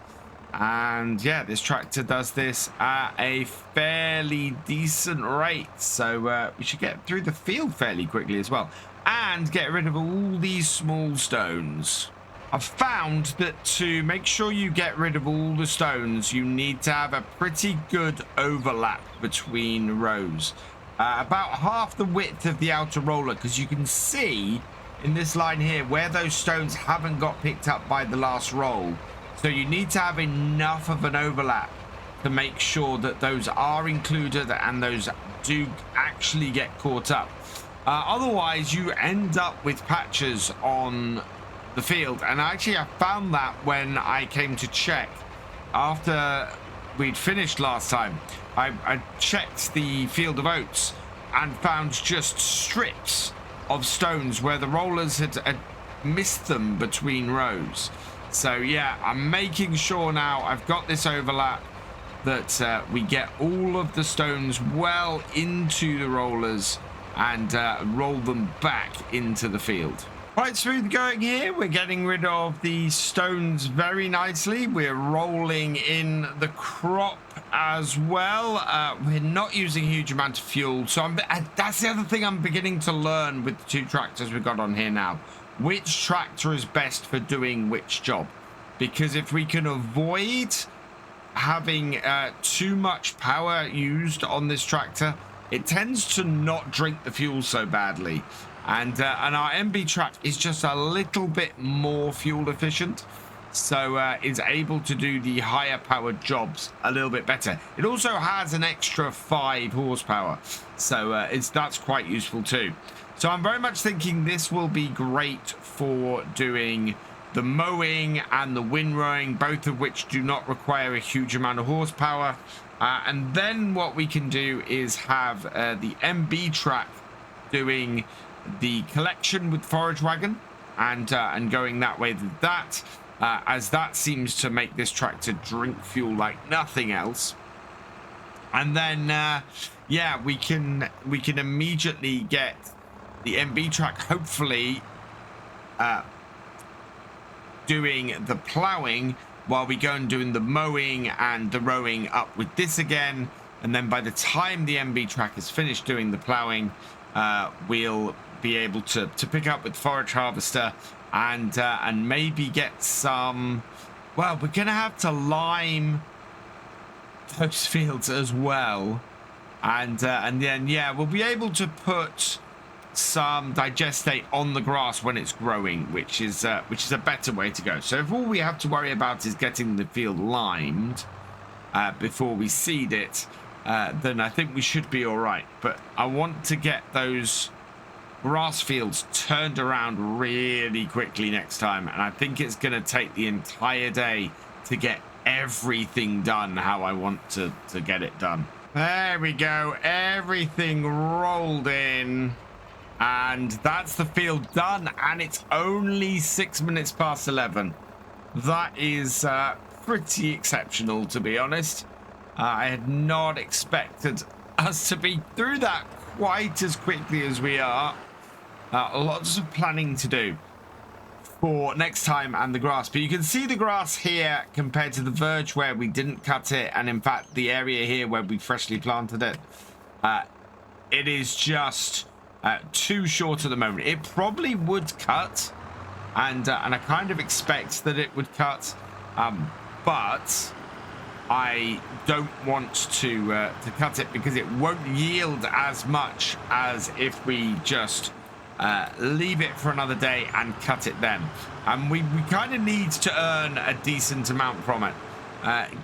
And yeah, this tractor does this at a fairly decent rate. So we should get through the field fairly quickly as well. And get rid of all these small stones. I've found that to make sure you get rid of all the stones, you need to have a pretty good overlap between rows. About half the width of the outer roller, because you can see in this line here where those stones haven't got picked up by the last roll. So you need to have enough of an overlap to make sure that those are included and those do actually get caught up. Otherwise, you end up with patches on the field. And actually, I found that when I came to check after we'd finished last time. I checked the field of oats and found just strips of stones where the rollers had missed them between rows. So yeah, I'm making sure now I've got this overlap that we get all of the stones well into the rollers and roll them back into the field. Quite smooth going here. We're getting rid of the stones very nicely. We're rolling in the crop as well. We're not using a huge amount of fuel. So that's the other thing I'm beginning to learn with the two tractors we've got on here now. Which tractor is best for doing which job? Because if we can avoid having too much power used on this tractor, it tends to not drink the fuel so badly. And our MB track is just a little bit more fuel efficient, so is able to do the higher powered jobs a little bit better. It also has an extra 5 horsepower, so that's quite useful too. So I'm very much thinking this will be great for doing the mowing and the windrowing, both of which do not require a huge amount of horsepower. And then what we can do is have the MB track doing the collection with forage wagon and going that way with that, as that seems to make this tractor drink fuel like nothing else. And then yeah, we can immediately get the MB track hopefully doing the plowing while we go and doing the mowing and the rowing up with this again. And then by the time the MB track is finished doing the plowing, we'll be able to pick up with forage harvester and maybe get some. Well, we're gonna have to lime those fields as well, and then yeah, we'll be able to put some digestate on the grass when it's growing, which is a better way to go. So if all we have to worry about is getting the field limed before we seed it, then I think we should be all right. But I want to get those grass fields turned around really quickly next time, and I think it's going to take the entire day to get everything done how I want to get it done. There we go, everything rolled in, and that's the field done, and it's only 6 minutes past 11. That is pretty exceptional, to be honest. I had not expected us to be through that quite as quickly as we are. Lots of planning to do for next time and the grass, but you can see the grass here compared to the verge where we didn't cut it, and in fact the area here where we freshly planted it, it is just too short at the moment. It probably would cut, and I kind of expect that it would cut, but I don't want to cut it because it won't yield as much as if we just leave it for another day and cut it then. And we kind of need to earn a decent amount from it.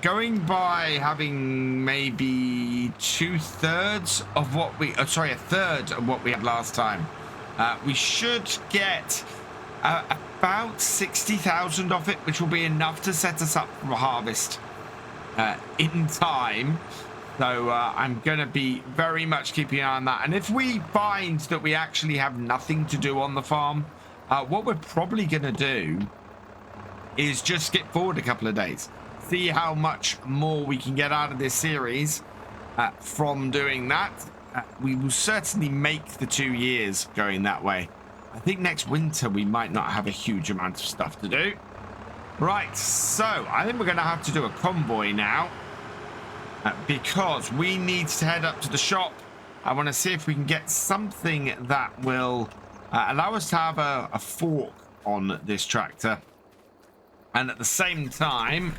Going by having maybe 2/3 of what we, sorry, 1/3 of what we had last time, we should get about 60,000 off it, which will be enough to set us up for a harvest in time. So I'm going to be very much keeping an eye on that. And if we find that we actually have nothing to do on the farm, what we're probably going to do is just skip forward a couple of days. See how much more we can get out of this series from doing that. We will certainly make the 2 years going that way. I think next winter we might not have a huge amount of stuff to do. Right, so I think we're going to have to do a convoy now because we need to head up to the shop. I want to see if we can get something that will allow us to have a fork on this tractor. And at the same time,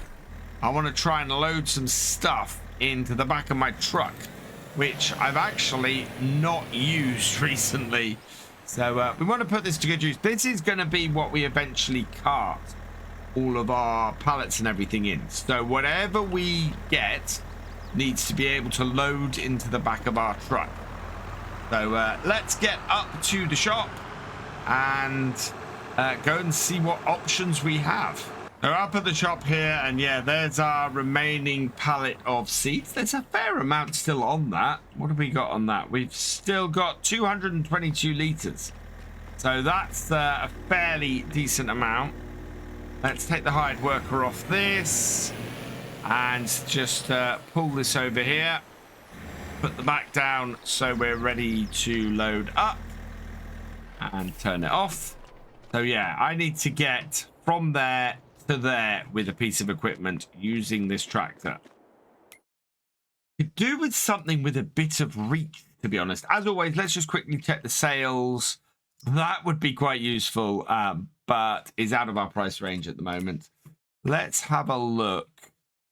I want to try and load some stuff into the back of my truck, which I've actually not used recently. So we want to put this to good use. This is going to be what we eventually cart all of our pallets and everything in. So whatever we get needs to be able to load into the back of our truck. So let's get up to the shop and go and see what options we have. They're up at the shop here, and yeah, there's our remaining pallet of seeds. There's a fair amount still on that. What have we got on that? We've still got 222 litres. So that's a fairly decent amount. Let's take the hired worker off this and just pull this over here. Put the back down so we're ready to load up and turn it off. So yeah, I need to get from there to there with a piece of equipment using this tractor. Could do with something with a bit of reach, to be honest. As always, let's just quickly check the sales. That would be quite useful, but is out of our price range at the moment. Let's have a look.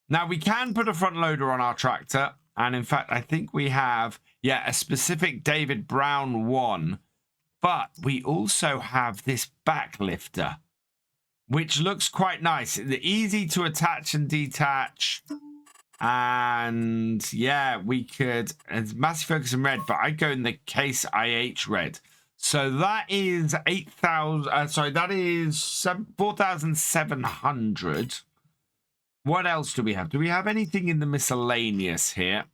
Now, we can put a front loader on our tractor, and in fact, I think we have, yeah, a specific David Brown one, but we also have this back lifter, which looks quite nice. Easy to attach and detach. And yeah, we could, it's massive focus in red, but I'd go in the Case IH red. So that is 8,000, sorry, that is 4,700. What else do we have? Do we have anything in the miscellaneous here?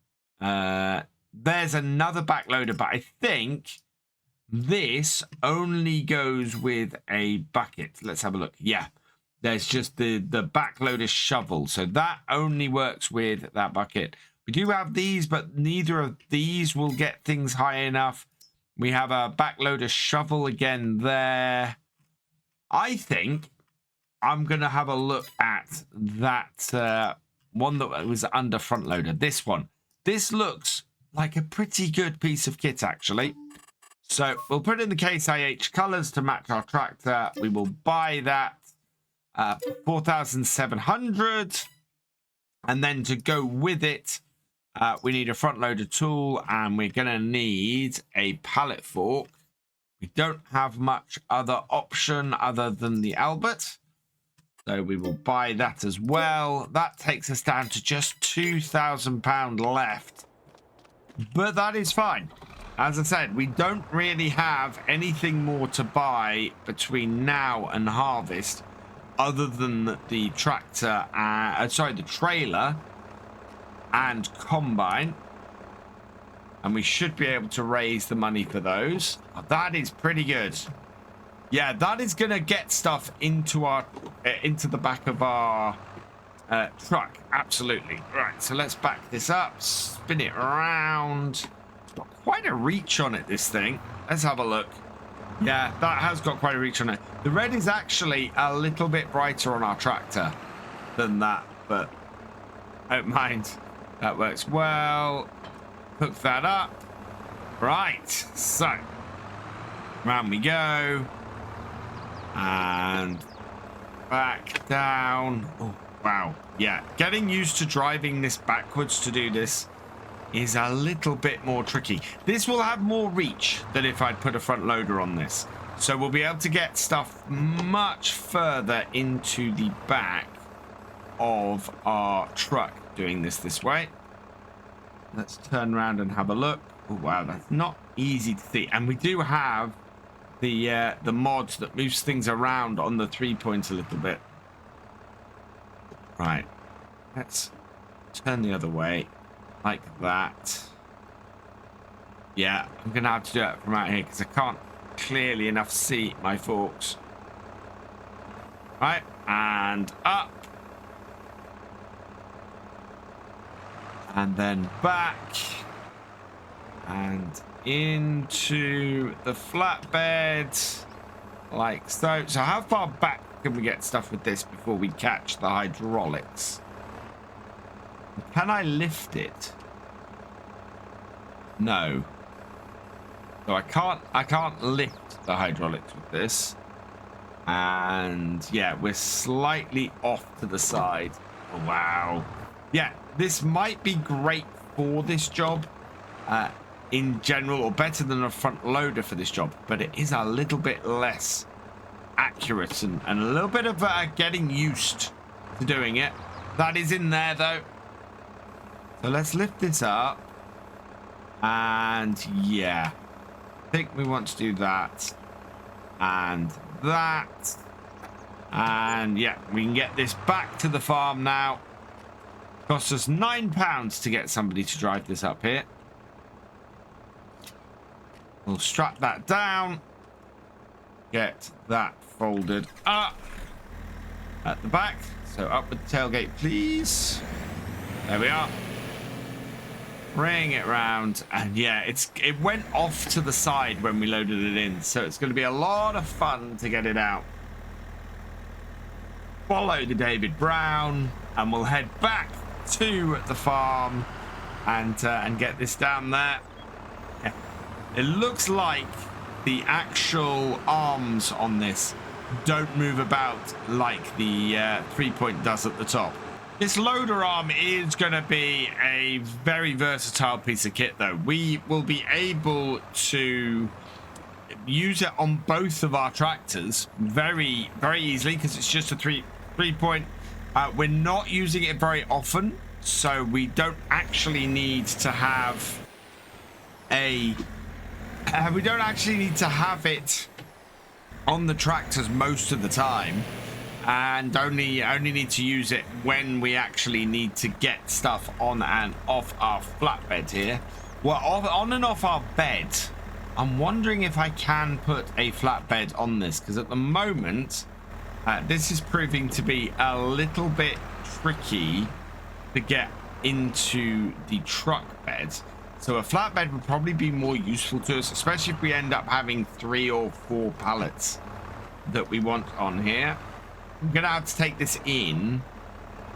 There's another backloader, but I think this only goes with a bucket. Let's have a look. Yeah, there's just the backloader shovel. So that only works with that bucket. We do have these, but neither of these will get things high enough. We have a backloader shovel again there. I think I'm going to have a look at that one that was under front loader. This one. This looks like a pretty good piece of kit, actually. So we'll put in the Case IH colors to match our tractor. We will buy that 4,700. And then to go with it, we need a front loader tool, and we're going to need a pallet fork. We don't have much other option other than the Albert. So we will buy that as well. That takes us down to just £2,000 left. But that is fine. As I said, we don't really have anything more to buy between now and harvest other than the tractor, the trailer and combine. And we should be able to raise the money for those. Oh, that is pretty good. Yeah, that is going to get stuff into our into the back of our truck. Absolutely. Right, so let's back this up, spin it around. It's got quite a reach on it, this thing. Let's have a look. Yeah, that has got quite a reach on it. The red is actually a little bit brighter on our tractor than that, but I don't mind. That works well. Hook that up. Right, so round we go. And back down. Oh, Wow. Yeah, getting used to driving this backwards to do this is a little bit more tricky. This will have more reach than if I'd put a front loader on this. So we'll be able to get stuff much further into the back of our truck doing this way. Let's turn around and have a look. Oh, wow, that's not easy to see. And we do have the mod that moves things around on the 3-point a little bit. Right, let's turn the other way like that. Yeah, I'm gonna have to do it from out here because I can't clearly enough see my forks. Right, and up. And then back. And into the flatbed. Like so. So how far back can we get stuff with this before we catch the hydraulics? Can I lift it? No. So I can't lift the hydraulics with this. And yeah, we're slightly off to the side. Oh, wow. Yeah, this might be great for this job in general, or better than a front loader for this job, but it is a little bit less accurate and a little bit of getting used to doing it. That is in there though. So let's lift this up. And yeah, I think we want to do that and that. And yeah, we can get this back to the farm now. Cost us £9 to get somebody to drive this up here. We'll strap that down. Get that folded up at the back. So up with the tailgate, please. There we are. Bring it round. And yeah, it went off to the side when we loaded it in. So it's going to be a lot of fun to get it out. Follow the David Brown. And we'll head back to the farm and get this down there. Yeah. It looks like the actual arms on this don't move about like the 3-point does at the top. This loader arm is going to be a very versatile piece of kit though. We will be able to use it on both of our tractors very, very easily because it's just a three-point. We're not using it very often, so we don't actually need to have a we don't actually need to have it on the tractors most of the time, and only need to use it when we actually need to get stuff on and off our flatbed here. Well, on and off our bed. I'm wondering if I can put a flatbed on this, because at the moment this is proving to be a little bit tricky to get into the truck bed. So a flatbed would probably be more useful to us, especially if we end up having 3 or 4 pallets that we want on here. I'm going to have to take this in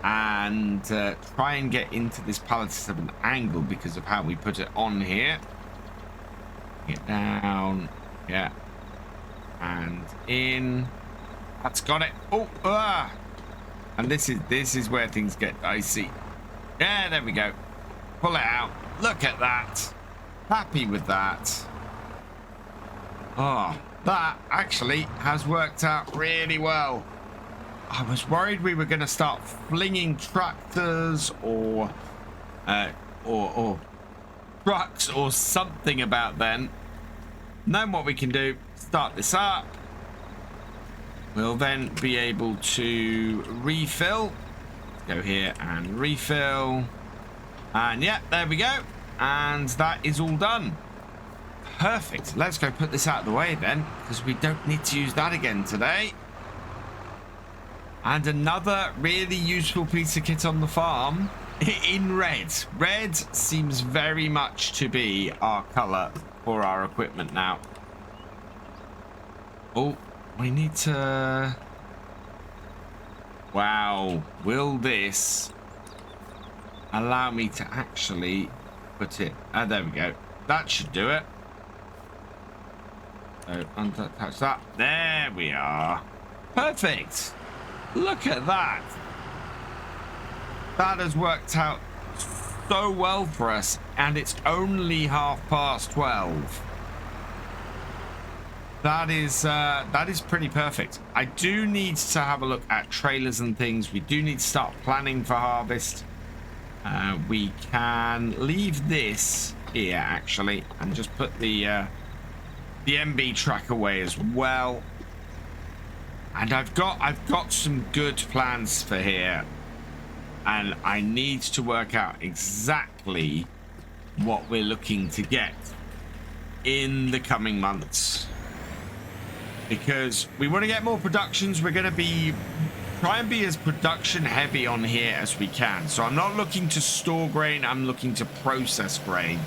and try and get into this pallet at an angle because of how we put it on here. Get down. Yeah. And in. That's got it. Oh, and this is where things get dicey. Yeah, there we go. Pull it out. Look at that. Happy with that. Oh, that actually has worked out really well. I was worried we were going to start flinging tractors or trucks or something about then. And then what we can do, start this up. We'll then be able to refill. Go here and refill. And yeah, there we go. And that is all done. Perfect. Let's go put this out of the way then, because we don't need to use that again today. And another really useful piece of kit on the farm in red. Red seems very much to be our color for our equipment now. Oh, we need to... Wow. Will this allow me to actually put it... there we go. That should do it. So, untouch that. There we are. Perfect. Look at that. That has worked out so well for us, and it's only 12:30. That is pretty perfect. I do need to have a look at trailers and things. We do need to start planning for harvest. We can leave this here actually, and just put the MB track away as well. And I've got some good plans for here, and I need to work out exactly what we're looking to get in the coming months, because we want to get more productions. We're going to try and be as production heavy on here as we can. So I'm not looking to store grain, I'm looking to process grain.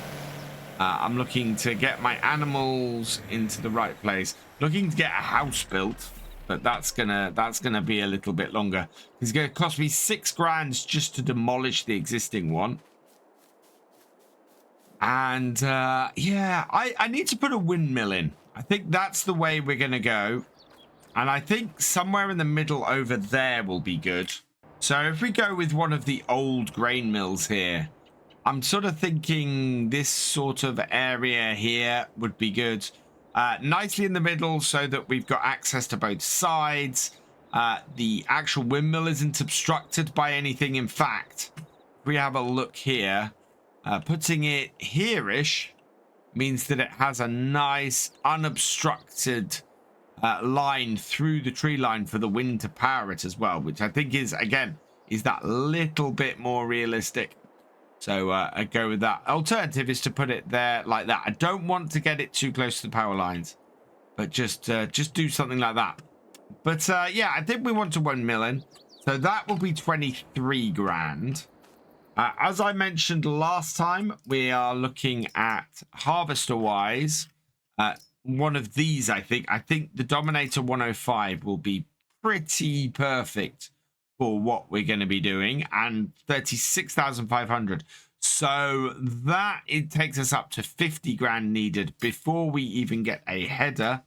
I'm looking to get my animals into the right place, looking to get a house built, but that's gonna be a little bit longer. It's gonna cost me $6,000 just to demolish the existing one. And yeah, I need to put a windmill in. I think that's the way we're gonna go. And I think somewhere in the middle over there will be good. So if we go with one of the old grain mills here, I'm sort of thinking this sort of area here would be good. Nicely in the middle so that we've got access to both sides. The actual windmill isn't obstructed by anything. In fact, if we have a look here, putting it here-ish means that it has a nice unobstructed line through the tree line for the wind to power it as well, which I think is, again, is that little bit more realistic. So I go with that. Alternative is to put it there like that. I don't want to get it too close to the power lines, but just do something like that. But yeah, I think we want to 1 million. So that will be 23,000. As I mentioned last time, we are looking at harvester wise. One of these, I think the Dominator 105 will be pretty perfect for what we're going to be doing, and 36,500. So that it takes us up to 50,000 needed before we even get a header,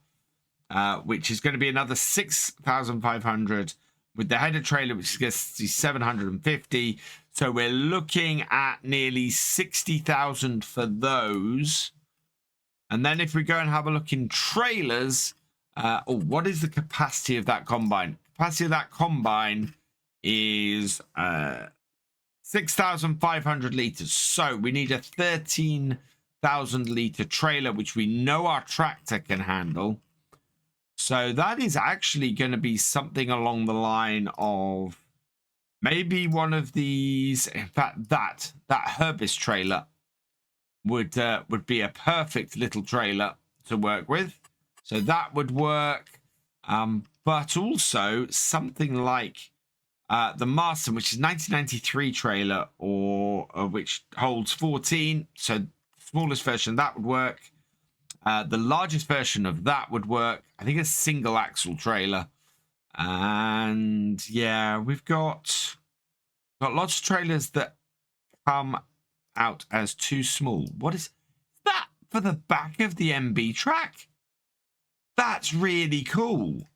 which is going to be another 6,500 with the header trailer, which is 750. So we're looking at nearly 60,000 for those. And then if we go and have a look in trailers, what is the capacity of that combine? Capacity of that combine is 6,500 liters. So we need a 13,000 liter trailer, which we know our tractor can handle. So that is actually going to be something along the line of maybe one of these. In fact, that Herbist trailer would be a perfect little trailer to work with. So that would work. But also something like the Marston, which is 1993 trailer, or which holds 14. So smallest version, that would work. The largest version of that would work. I think a single axle trailer. And yeah, we've got lots of trailers that come out as too small. What is that for the back of the MB track? That's really cool.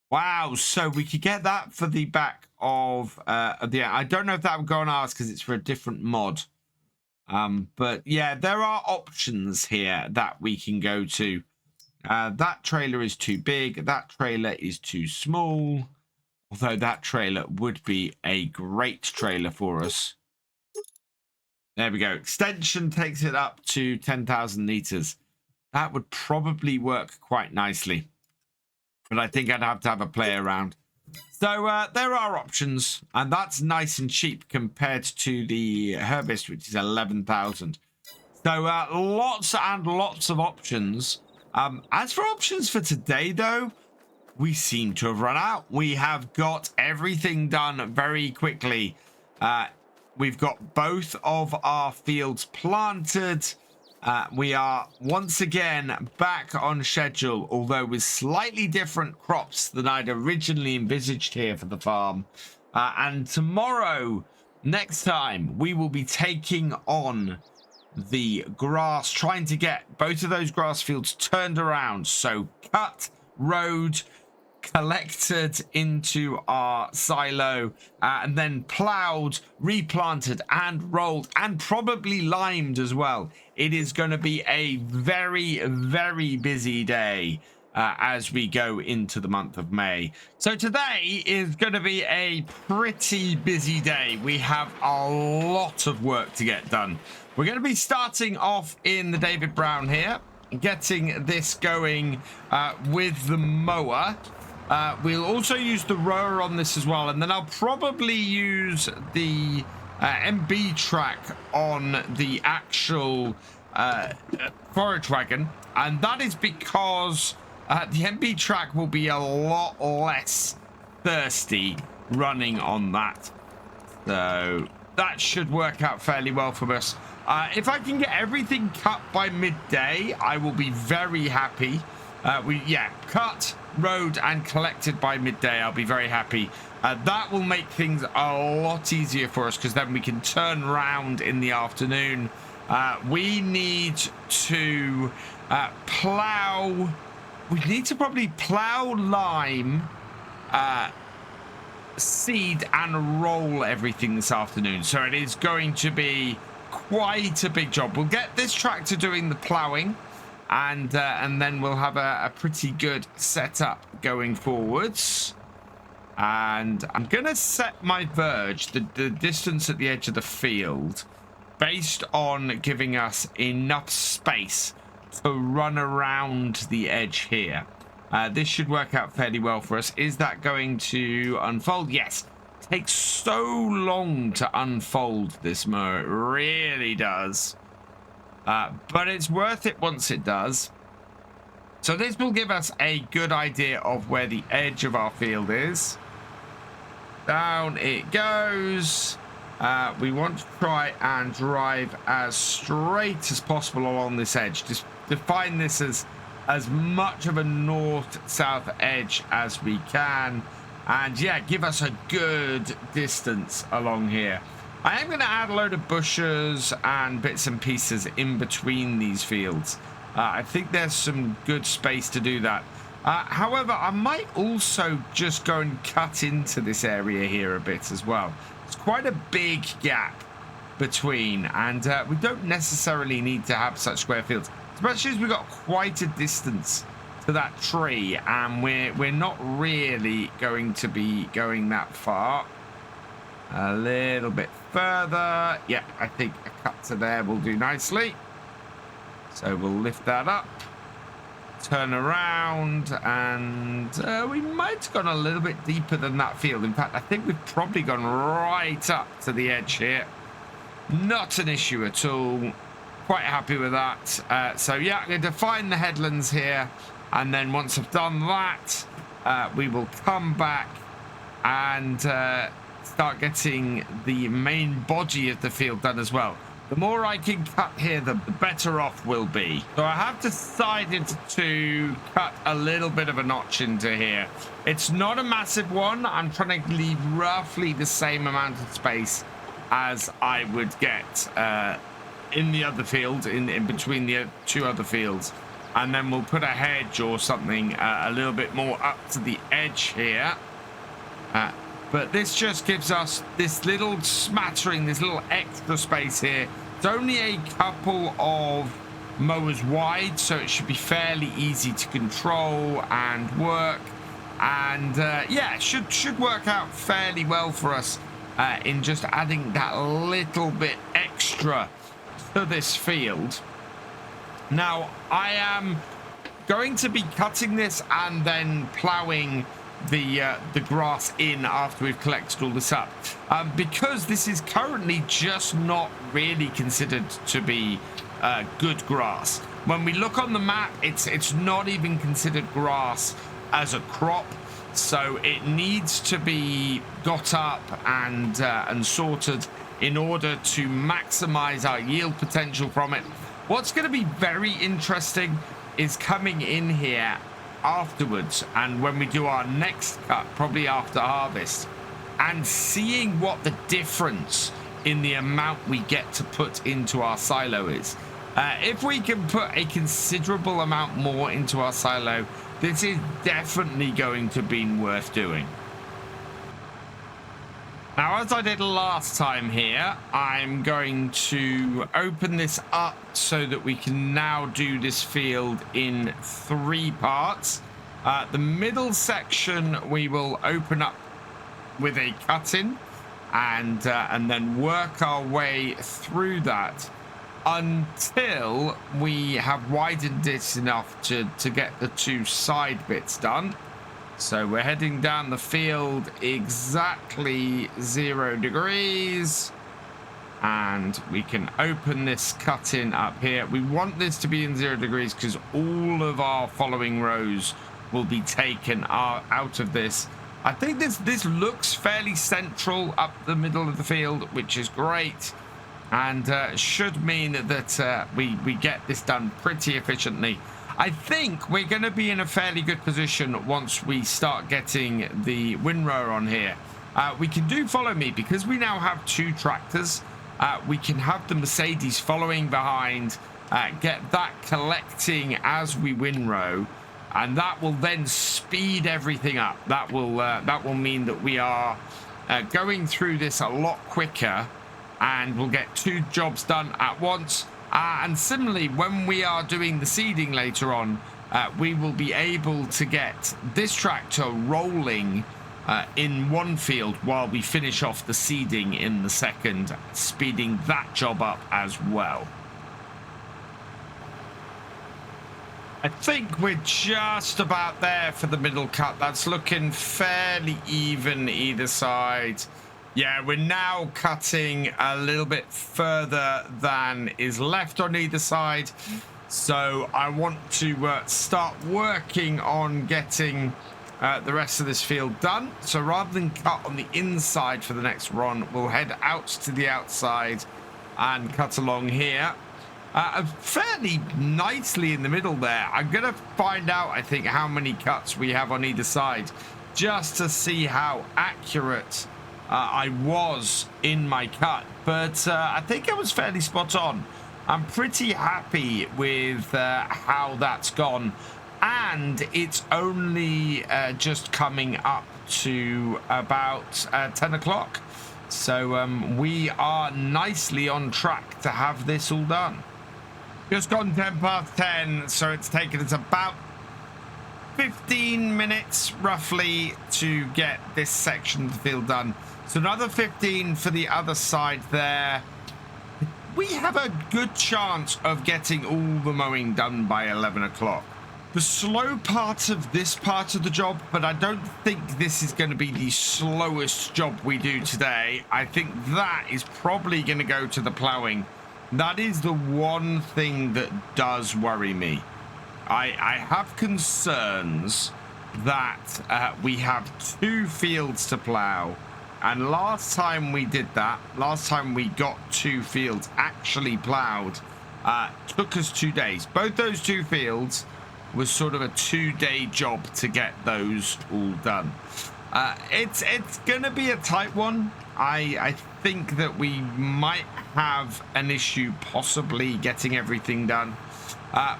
Wow, so we could get that for the back of the... I don't know if that would go on ours because it's for a different mod. But yeah, there are options here that we can go to. That trailer is too big. That trailer is too small. Although that trailer would be a great trailer for us. There we go. Extension takes it up to 10,000 liters. That would probably work quite nicely. But I think I'd have to have a play around. So there are options. And that's nice and cheap compared to the Herbist, which is 11,000. So lots and lots of options. As for options for today, though, we seem to have run out. We have got everything done very quickly. We've got both of our fields planted. We are once again back on schedule, although with slightly different crops than I'd originally envisaged here for the farm. And tomorrow, next time, we will be taking on the grass, trying to get both of those grass fields turned around. So cut, road, collected into our silo and then plowed, replanted and rolled and probably limed as well. It is going to be a very, very busy day as we go into the month of May. So today is going to be a pretty busy day. We have a lot of work to get done. We're going to be starting off in the David Brown here, getting this going with the mower. We'll also use the rower on this as well, and then I'll probably use the MB track on the actual forage wagon, and that is because the MB track will be a lot less thirsty running on that, so that should work out fairly well for us. If I can get everything cut by midday, I will be very happy. Cut, rode and collected by midday, I'll be very happy. That will make things a lot easier for us, because then we can turn around in the afternoon. We need to plow. We need to probably plow, lime, seed and roll everything this afternoon. So it is going to be quite a big job. We'll get this tractor doing the plowing, and then we'll have a pretty good setup going forwards. And I'm gonna set my verge, the distance at the edge of the field, based on giving us enough space to run around the edge here. This should work out fairly well for us. Is that going to unfold? Yes. It takes so long to unfold this mower. It really does. But it's worth it once it does. So this will give us a good idea of where the edge of our field is. Down it goes. We want to try and drive as straight as possible along this edge. Just define this as much of a north-south edge as we can. And yeah, give us a good distance along here. I am going to add a load of bushes and bits and pieces in between these fields. I think there's some good space to do that. However, I might also just go and cut into this area here a bit as well. It's quite a big gap between, and we don't necessarily need to have such square fields, especially as we've got quite a distance to that tree, and we're not really going to be going that far. A little bit further. Yeah, I think a cut to there will do nicely. So we'll lift that up, turn around, and we might have gone a little bit deeper than that field. In fact, I think we've probably gone right up to the edge here. Not an issue at all. Quite happy with that. So yeah, I'm going to define the headlands here, and then once I've done that, we will come back and start getting the main body of the field done as well. The more I can cut here, the better off we'll be. So I have decided to cut a little bit of a notch into here. It's not a massive one. I'm trying to leave roughly the same amount of space as I would get in the other field, in between the two other fields. And then we'll put a hedge or something a little bit more up to the edge here. But this just gives us this little smattering, this little extra space here. It's only a couple of mowers wide, so it should be fairly easy to control and work. And yeah, it should work out fairly well for us in just adding that little bit extra to this field. Now, I am going to be cutting this and then plowing the grass in after we've collected all this up, because this is currently just not really considered to be good grass. When we look on the map, it's not even considered grass as a crop, so it needs to be got up and sorted in order to maximize our yield potential from it. What's going to be very interesting is coming in here afterwards, and when we do our next cut, probably after harvest, and seeing what the difference in the amount we get to put into our silo is. If we can put a considerable amount more into our silo, this is definitely going to be worth doing. Now, as I did last time here, I'm going to open this up so that we can now do this field in 3 parts. The middle section we will open up with a cut-in and then work our way through that until we have widened it enough to get the 2 side bits done. So we're heading down the field exactly 0 degrees, and we can open this cut-in up here. We want this to be in 0 degrees because all of our following rows will be taken out of this. I think this looks fairly central up the middle of the field, which is great, and should mean that we get this done pretty efficiently. I think we're going to be in a fairly good position once we start getting the windrower on here. We can do follow me because we now have 2 tractors. We can have the Mercedes following behind, get that collecting as we windrow, and that will then speed everything up. That will mean that we are going through this a lot quicker, and we'll get 2 jobs done at once. And similarly, when we are doing the seeding later on, we will be able to get this tractor rolling in one field while we finish off the seeding in the second, speeding that job up as well. I think we're just about there for the middle cut. That's looking fairly even either side. Yeah, we're now cutting a little bit further than is left on either side. So I want to start working on getting the rest of this field done. So rather than cut on the inside for the next run, we'll head out to the outside and cut along here. Fairly nicely in the middle there. I'm going to find out, I think, how many cuts we have on either side, just to see how accurate I was in my cut, but I think I was fairly spot on. I'm pretty happy with how that's gone, and it's only just coming up to about 10 o'clock, so we are nicely on track to have this all done. Just gone 10 past 10, so it's taken us about 15 minutes roughly to get this section of the field done. So another 15 for the other side there. We have a good chance of getting all the mowing done by 11 o'clock. The slow part of this part of the job, but I don't think this is going to be the slowest job we do today. I think that is probably going to go to the plowing. That is the one thing that does worry me. I have concerns that we have 2 fields to plow. And last time we did that, last time we got 2 fields actually plowed, took us 2 days. Both those 2 fields was sort of a 2-day job to get those all done. It's going to be a tight one. I think that we might have an issue possibly getting everything done.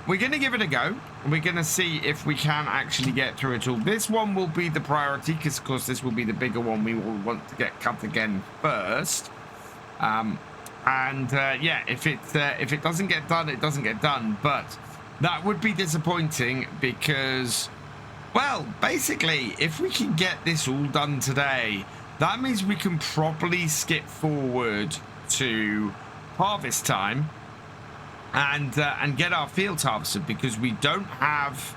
We're going to give it a go. We're going to see if we can actually get through it all. This one will be the priority because, of course, this will be the bigger one. We will want to get cut again first. Yeah, if it doesn't get done, it doesn't get done. But that would be disappointing because, well, basically, if we can get this all done today, that means we can probably skip forward to harvest time and get our fields harvested, because we don't have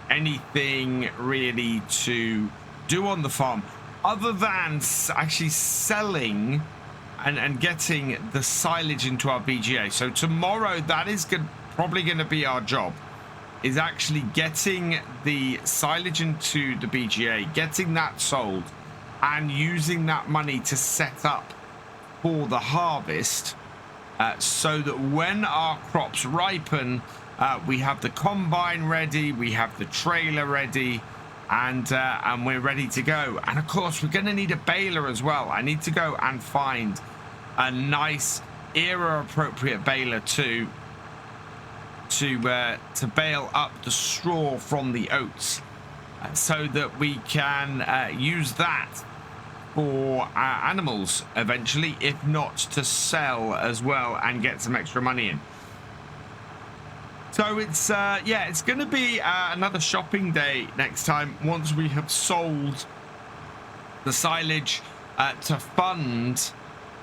anything really to do on the farm other than actually selling and getting the silage into our BGA. So tomorrow, that is probably going to be our job, is actually getting the silage into the BGA, getting that sold, and using that money to set up for the harvest. So that when our crops ripen, we have the combine ready, we have the trailer ready, and we're ready to go. And of course, we're going to need a baler as well. I need to go and find a nice era-appropriate baler to to bale up the straw from the oats so that we can use that for animals eventually, if not to sell as well and get some extra money in. So it's yeah, it's going to be another shopping day next time once we have sold the silage to fund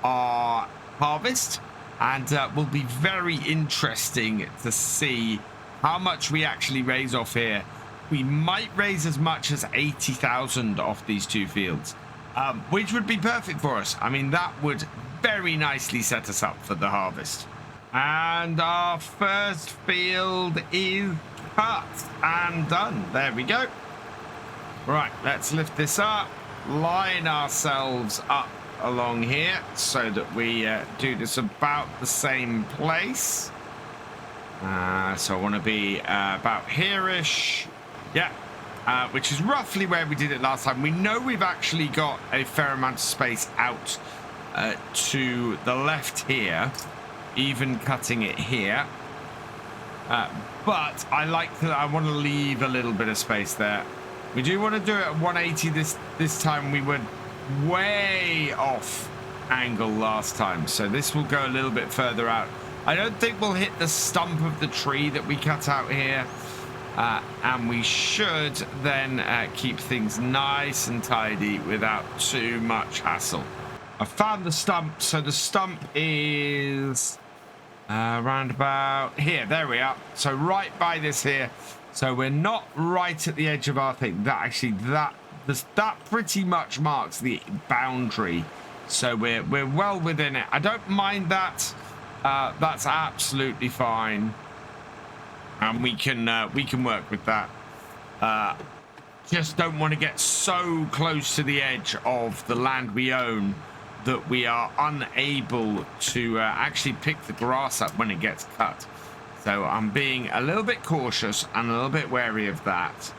our harvest, and will be very interesting to see how much we actually raise off here. We might raise as much as 80,000 off these two fields, which would be perfect for us. I mean, that would very nicely set us up for the harvest. And our first field is cut and done. There we go. Right, let's lift this up, line ourselves up along here so that we do this about the same place. So I want to be about here-ish. Yeah, which is roughly where we did it last time. We know we've actually got a fair amount of space out to the left here, even cutting it here. But I want to leave a little bit of space there. We do want to do it at 180 this time. We were way off angle last time, so this will go a little bit further out. I don't think we'll hit the stump of the tree that we cut out here, and we should then keep things nice and tidy without too much hassle. I found the stump, so the stump is around about here. There we are. So right by this here. So we're not right at the edge of our thing. That pretty much marks the boundary. So we're well within it. I don't mind that. That's absolutely fine, and we can work with that. Just don't want to get so close to the edge of the land we own that we are unable to actually pick the grass up when it gets cut. So I'm being a little bit cautious and a little bit wary of that.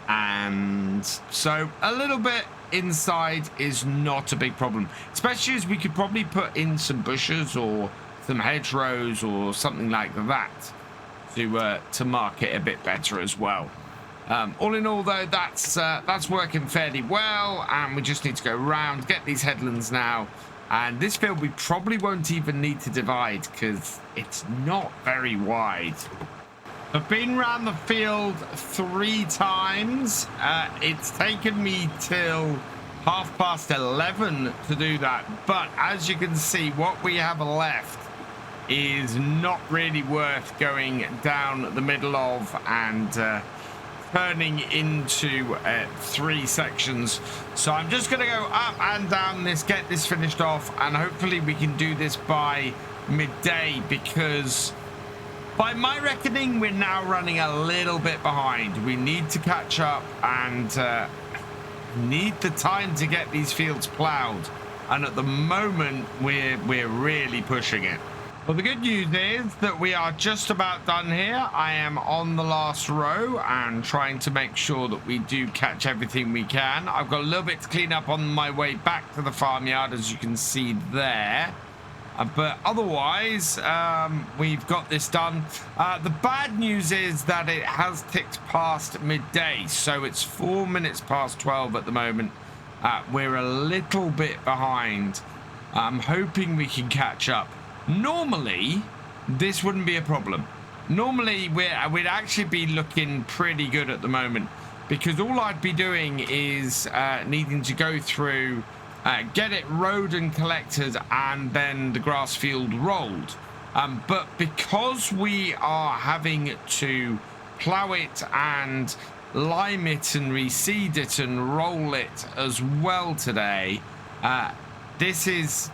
And so a little bit inside is not a big problem, especially as we could probably put in some bushes or some hedgerows or something like that to mark it a bit better as well. All in all, though, that's working fairly well, and we just need to go around, get these headlands now, and this field we probably won't even need to divide because it's not very wide. I've been around the field 3 times. It's taken me till 11:30 to do that, but as you can see, what we have left is not really worth going down the middle of and turning into 3 sections. So I'm just going to go up and down this, get this finished off, and hopefully we can do this by midday, because by my reckoning we're now running a little bit behind. We need to catch up and need the time to get these fields plowed, and at the moment we're really pushing it. Well, the good news is that we are just about done here. I am on the last row and trying to make sure that we do catch everything we can. I've got a little bit to clean up on my way back to the farmyard, as you can see there. But otherwise, we've got this done. The bad news is that it has ticked past midday, so it's 4 minutes past 12 at the moment. We're a little bit behind. I'm hoping we can catch up. Normally, this wouldn't be a problem. Normally, we'd actually be looking pretty good at the moment, because all I'd be doing is needing to go through, get it rowed and collected, and then the grass field rolled. But because we are having to plow it and lime it and reseed it and roll it as well today, this is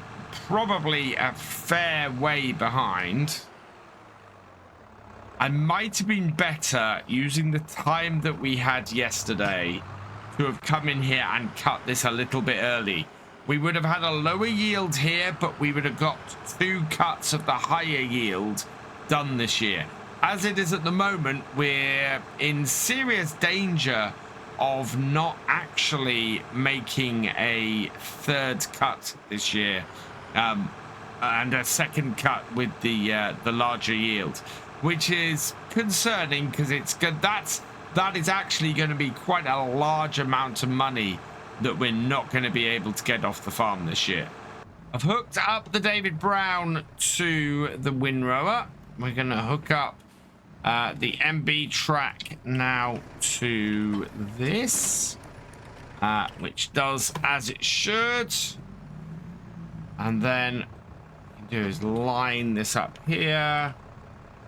probably a fair way behind. I might have been better using the time that we had yesterday to have come in here and cut this a little bit early. We would have had a lower yield here, but we would have got 2 cuts of the higher yield done this year. As it is at the moment, we're in serious danger of not actually making a 3rd cut this year. And a 2nd cut with the larger yield. which is concerning because it's good. That is actually going to be quite a large amount of money that we're not going to be able to get off the farm this year. I've hooked up the David Brown to the windrower. We're going to hook up the MB track now to this, which does as it should. And then what we can do is line this up here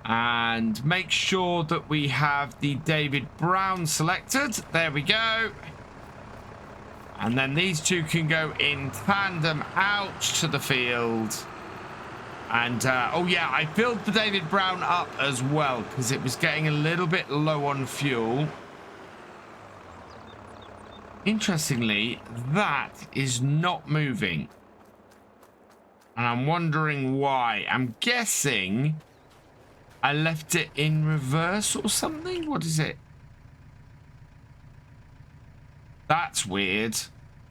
and make sure that we have the David Brown selected. There we go. And then these two can go in tandem out to the field. And, oh yeah, I filled the David Brown up as well because it was getting a little bit low on fuel. Interestingly, that is not moving. And I'm wondering why. I'm guessing I left it in reverse or something. What is it? That's weird.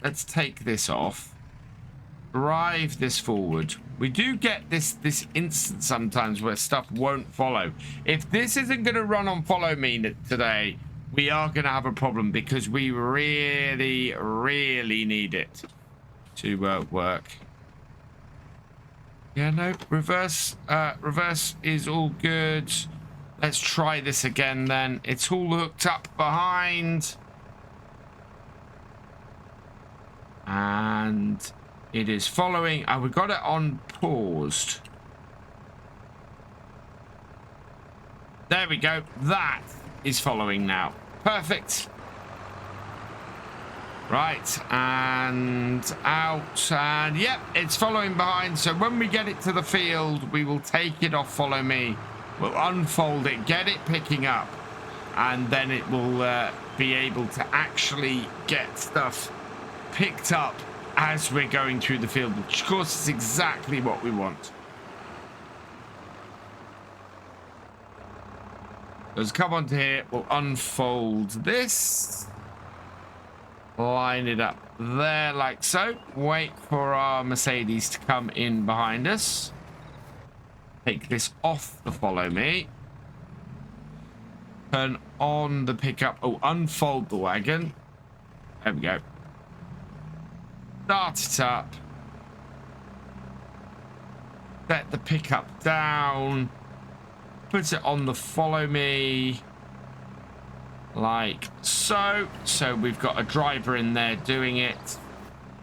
Let's take this off. Drive this forward. We do get this instance sometimes where stuff won't follow. If this isn't going to run on follow me today, we are going to have a problem because we really, really need it to work. Yeah, no, reverse is all good. Let's try this again then. It's all hooked up behind. And it is following. Oh, we got it on paused. There we go. That is following now. Perfect. Right, and out, and yep, it's following behind. So when we get it to the field, we will take it off follow me. We'll unfold it, get it picking up, and then it will be able to actually get stuff picked up as we're going through the field, which of course is exactly what we want. Let's come onto here. We'll unfold this. Line it up there like so. Wait for our Mercedes to come in behind us. Take this off the follow me. Turn on the pickup. Oh, unfold the wagon. There we go. Start it up. Set the pickup down. Put it on the follow me. Like so. So we've got a driver in there doing it.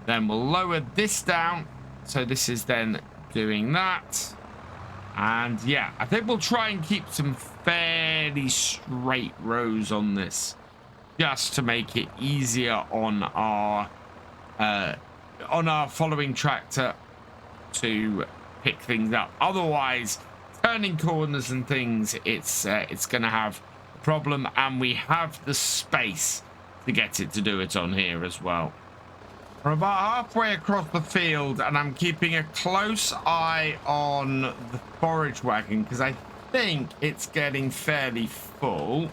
Then we'll lower this down. So this is then doing that. And yeah, I think we'll try and keep some fairly straight rows on this, just to make it easier on our following tractor to pick things up. Otherwise, turning corners and things, it's gonna have problem, and we have the space to get it to do it on here as well. We're about halfway across the field, and I'm keeping a close eye on the forage wagon because I think it's getting fairly full.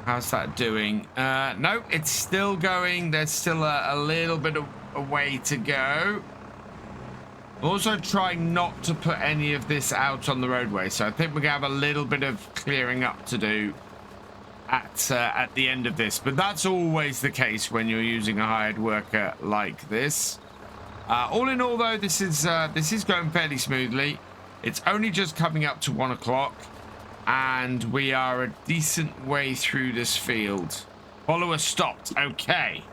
How's that doing? No, it's still going. There's still a little bit of a way to go. Also trying not to put any of this out on the roadway, so I think we're gonna have a little bit of clearing up to do at the end of this, but that's always the case when you're using a hired worker like this. All in all, though, this is going fairly smoothly. It's only just coming up to 1 o'clock, and we are a decent way through this field. Follower stopped. Okay,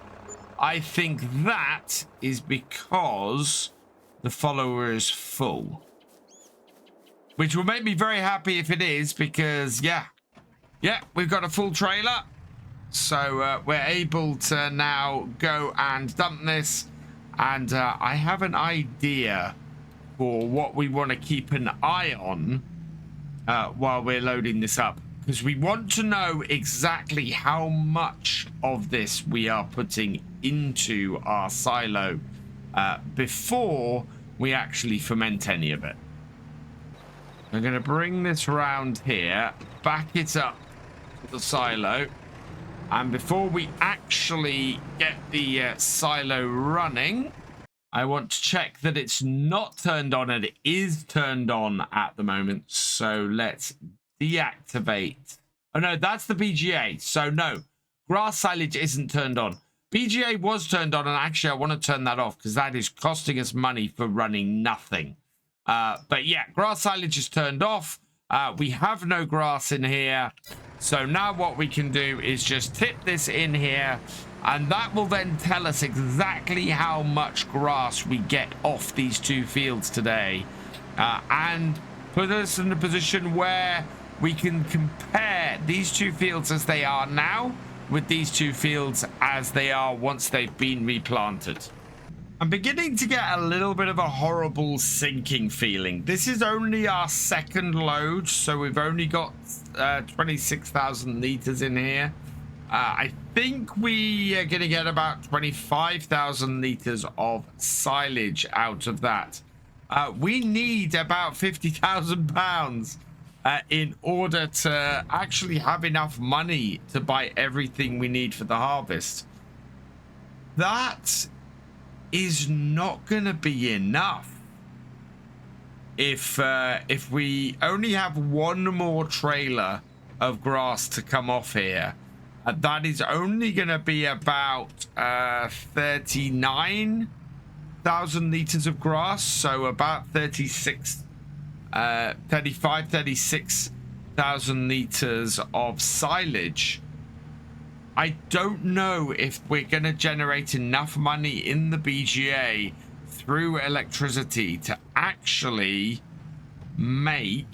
I think that is because the follower is full, which will make me very happy if it is, because yeah, we've got a full trailer, so we're able to now go and dump this. And I have an idea for what we want to keep an eye on while we're loading this up, because we want to know exactly how much of this we are putting into our silo before we actually ferment any of it. I'm going to bring this round here, back it up to the silo, and before we actually get the silo running, I want to check that it's not turned on, and it is turned on at the moment. So let's deactivate. Oh no, that's the BGA. So no, grass silage isn't turned on. BGA was turned on, and actually I want to turn that off because that is costing us money for running nothing. But yeah, grass silage is turned off. We have no grass in here. So now what we can do is just tip this in here, and that will then tell us exactly how much grass we get off these two fields today, and put us in a position where we can compare these two fields as they are now with these two fields as they are once they've been replanted. I'm beginning to get a little bit of a horrible sinking feeling. This is only our second load, so we've only got 26,000 liters in here. I think we are going to get about 25,000 liters of silage out of that. We need about 50,000 pounds in order to actually have enough money to buy everything we need for the harvest. That is not going to be enough. If we only have one more trailer of grass to come off here, that is only going to be about 39,000 liters of grass, so about 36,000 liters of silage. I don't know if we're going to generate enough money in the BGA through electricity to actually make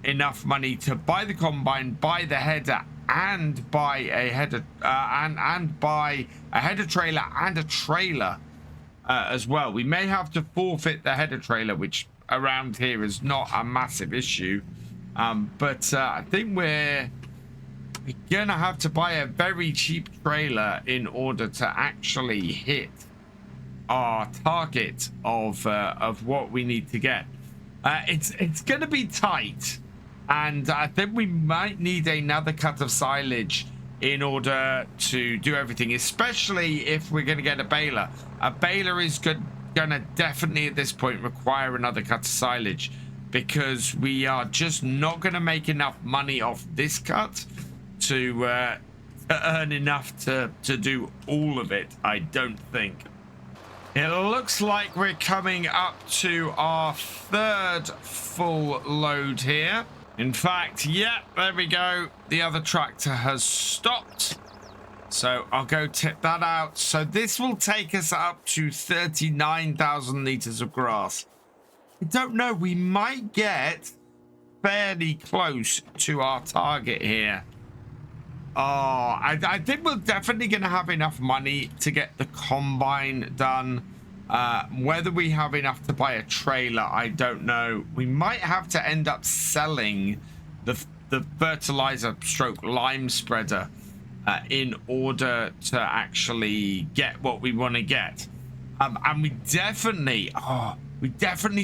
enough money to buy the combine, buy the header, and buy a header and buy a header trailer and a trailer as well. We may have to forfeit the header trailer, which around here is not a massive issue, but I think we're gonna have to buy a very cheap trailer in order to actually hit our target of what we need to get. It's gonna be tight, and I think we might need another cut of silage in order to do everything, especially if we're gonna get a baler. A baler is gonna definitely at this point require another cut of silage, because we are just not gonna make enough money off this cut to earn enough to do all of it, I don't think. It looks like we're coming up to our third full load here. In fact, yeah, there we go. The other tractor has stopped. So I'll go tip that out. So this will take us up to 39,000 liters of grass. I don't know, we might get fairly close to our target here. Oh, I think we're definitely going to have enough money to get the combine done. Whether we have enough to buy a trailer, I don't know. We might have to end up selling the fertilizer stroke lime spreader in order to actually get what we want to get. And we definitely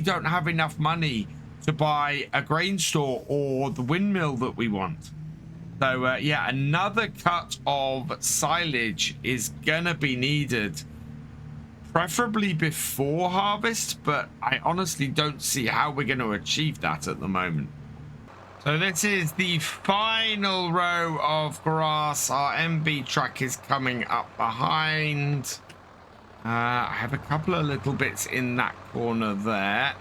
don't have enough money to buy a grain store or the windmill that we want. So yeah, another cut of silage is gonna be needed, preferably before harvest, but I honestly don't see how we're going to achieve that at the moment. So this is the final row of grass. Our MB truck is coming up behind. I have a couple of little bits in that corner there.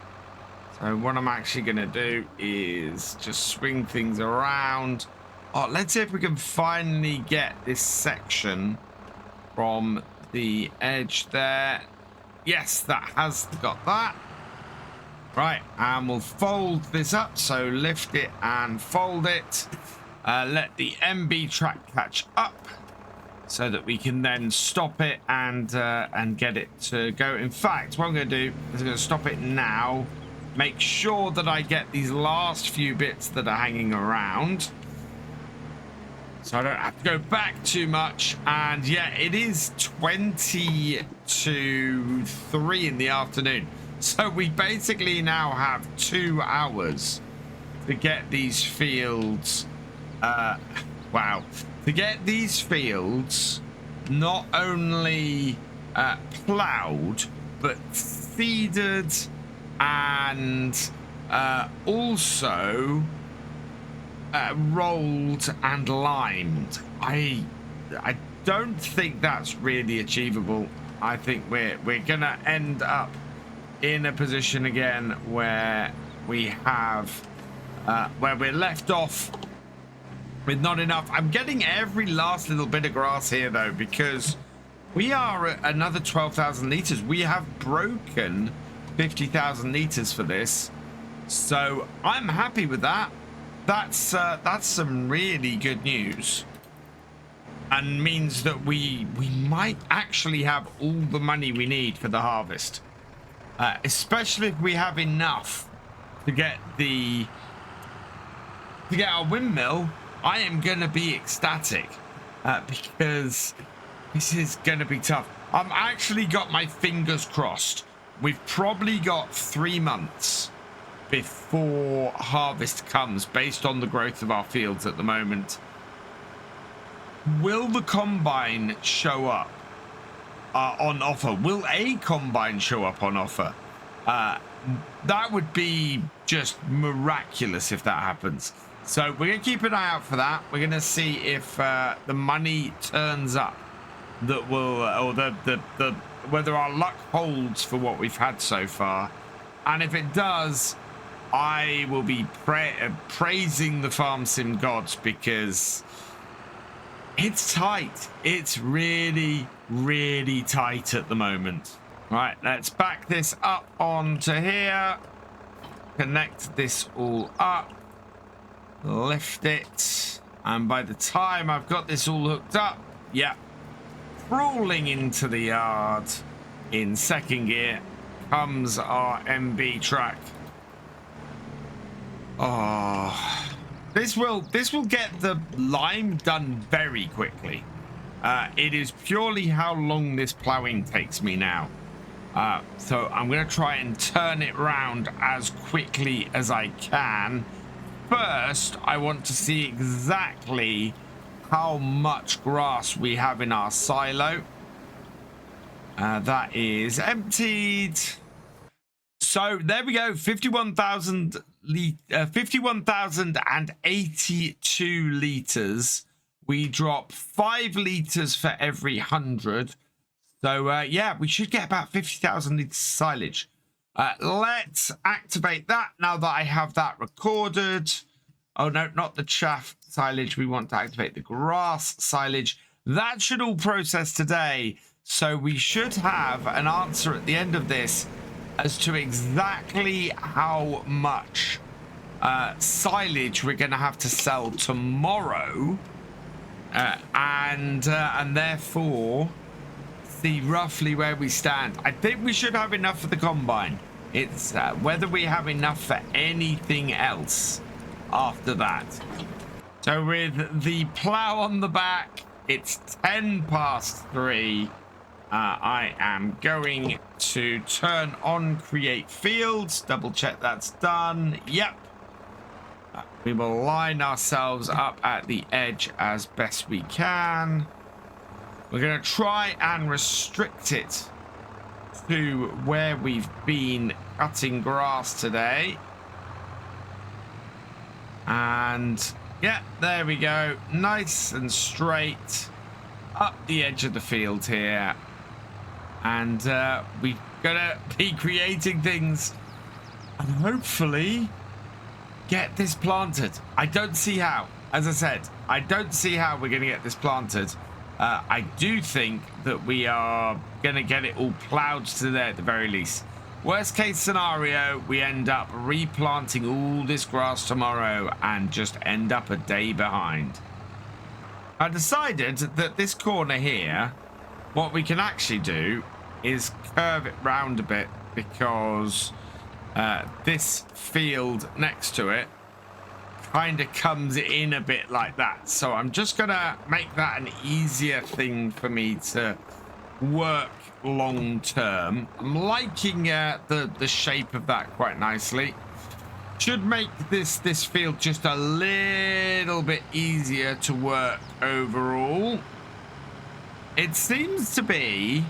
So what I'm actually going to do is just swing things around. Oh, let's see if we can finally get this section from the edge there. Yes, that has got that. Right, and we'll fold this up. So lift it and fold it. Let the MB track catch up so that we can then stop it and get it to go. In fact, what I'm going to do is I'm going to stop it now. Make sure that I get these last few bits that are hanging around, so I don't have to go back too much. And yeah, it is 20 to 3 in the afternoon. So we basically now have 2 hours to get these fields. Wow. To get these fields not only plowed, but seeded and also rolled and limed. I don't think that's really achievable. I think we're gonna end up in a position again where we have where we're left off with not enough. I'm getting every last little bit of grass here though, because we are at another 12,000 liters. We have broken 50,000 liters for this, so I'm happy with that. That's some really good news, and means that we might actually have all the money we need for the harvest, especially if we have enough to get our windmill. I am gonna be ecstatic because this is gonna be tough. I've actually got my fingers crossed. We've probably got 3 months before harvest comes based on the growth of our fields at the moment. Will the combine show up on offer? Will a combine show up on offer? That would be just miraculous if that happens. So we're gonna keep an eye out for that. We're gonna see if the money turns up that will, or the whether our luck holds for what we've had so far. And if it does, I will be praising the farm sim gods, because it's tight. It's really, really tight at the moment. Right, let's back this up onto here. Connect this all up. Lift it. And by the time I've got this all hooked up, yeah, crawling into the yard in second gear comes our MB truck. Oh, this will get the lime done very quickly. It is purely how long this plowing takes me now. So I'm going to try and turn it round as quickly as I can. First, I want to see exactly how much grass we have in our silo. That is emptied. So there we go, 51,082 liters. We drop 5 liters for every 100. So yeah, we should get about 50,000 liters silage. Let's activate that now that I have that recorded. Oh no, not the chaff silage. We want to activate the grass silage. That should all process today. So we should have an answer at the end of this as to exactly how much silage we're going to have to sell tomorrow, and therefore see roughly where we stand. I think we should have enough for the combine. It's whether we have enough for anything else after that. So with the plow on the back, it's 3:10. I am going to turn on create fields, double check that's done. Yep. We will line ourselves up at the edge as best we can. We're going to try and restrict it to where we've been cutting grass today. And yeah, there we go. Nice and straight up the edge of the field here. And we're gonna be creating things and hopefully get this planted. I don't see how. As I said, I don't see how we're gonna get this planted. I do think that we are gonna get it all plowed today at the very least. Worst case scenario, we end up replanting all this grass tomorrow and just end up a day behind. I decided that this corner here, what we can actually do is curve it round a bit, because this field next to it kind of comes in a bit like that. So I'm just gonna make that an easier thing for me to work long term. I'm liking the shape of that quite nicely. Should make this field just a little bit easier to work overall. It seems to be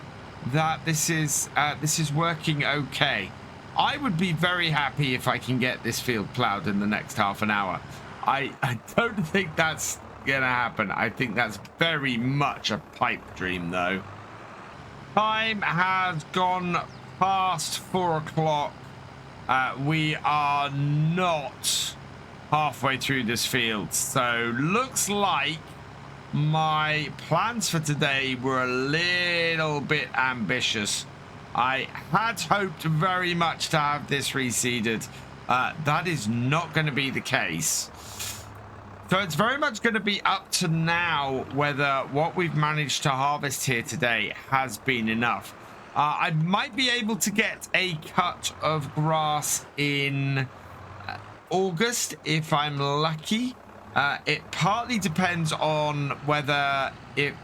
that this is working okay. I would be very happy if I can get this field plowed in the next half an hour. I don't think that's gonna happen. I think that's very much a pipe dream, though. Time has gone past 4 o'clock. We are not halfway through this field, so looks like my plans for today were a little bit ambitious. I had hoped very much to have this reseeded. That is not going to be the case. So it's very much going to be up to now whether what we've managed to harvest here today has been enough. I might be able to get a cut of grass in August if I'm lucky. It partly depends on whether if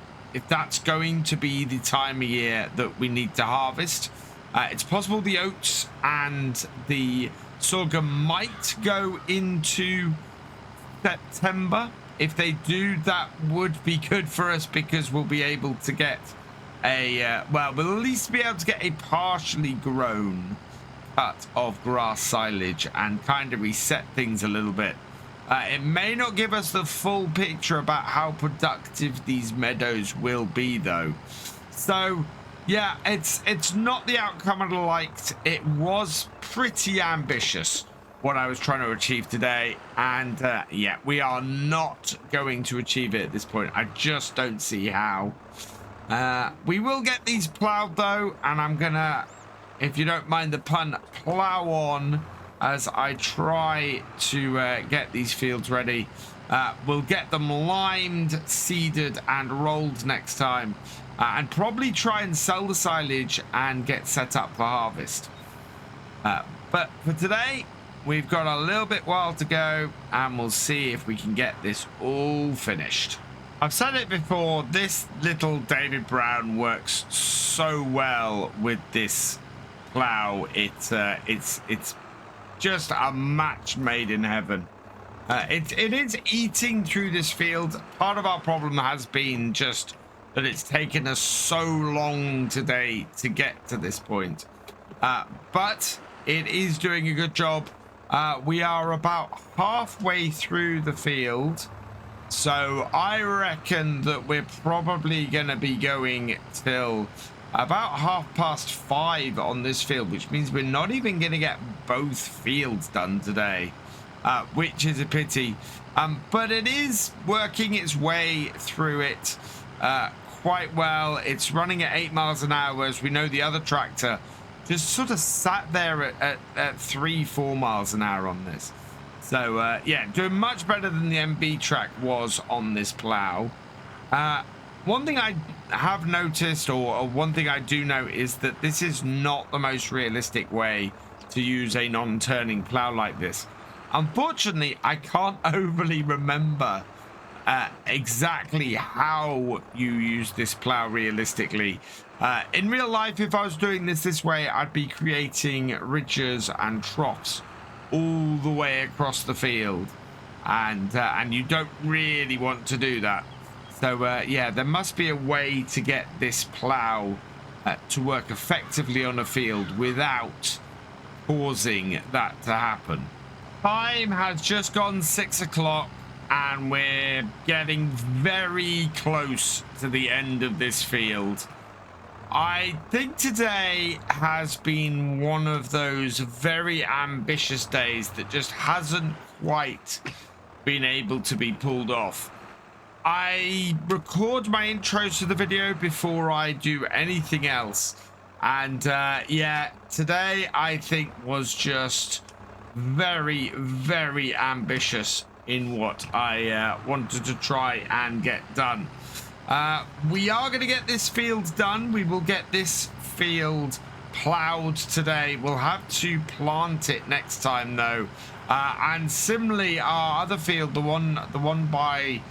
that's going to be the time of year that we need to harvest. It's possible the oats and the sorghum might go into September. If they do, that would be good for us because we'll be able to get a well, we'll at least be able to get a partially grown cut of grass silage and kind of reset things a little bit. It may not give us the full picture about how productive these meadows will be, though. So yeah, it's not the outcome I liked. It was pretty ambitious what I was trying to achieve today, and yeah, we are not going to achieve it at this point. I just don't see how. We will get these plowed though, and I'm gonna, if you don't mind the pun, plow on as I try to get these fields ready. We'll get them limed, seeded and rolled next time, and probably try and sell the silage and get set up for harvest. But for today, we've got a little bit while to go, and we'll see if we can get this all finished. I've said it before, this little David Brown works so well with this plow. It's just a match made in heaven. It is eating through this field. Part of our problem has been just that it's taken us so long today to get to this point. But it is doing a good job. We are about halfway through the field, so I reckon that we're probably going to be going till about 5:30 on this field, which means we're not even going to get both fields done today, which is a pity. But it is working its way through it quite well. It's running at 8 miles an hour, whereas we know the other tractor just sort of sat there at 3-4 miles an hour on this. So yeah, doing much better than the MB track was on this plow. One thing I have noticed, or one thing I do know, is that this is not the most realistic way to use a non-turning plow like this. Unfortunately, I can't overly remember exactly how you use this plow realistically. In real life, if I was doing this way, I'd be creating ridges and troughs all the way across the field, and you don't really want to do that. So yeah, there must be a way to get this plow to work effectively on a field without causing that to happen. Time has just gone 6 o'clock, and we're getting very close to the end of this field. I think today has been one of those very ambitious days that just hasn't quite been able to be pulled off. I record my intros to the video before I do anything else, and yeah, today I think was just very, very ambitious in what I wanted to try and get done. We are going to get this field done. We will get this field plowed today. We'll have to plant it next time though, and similarly our other field, the one by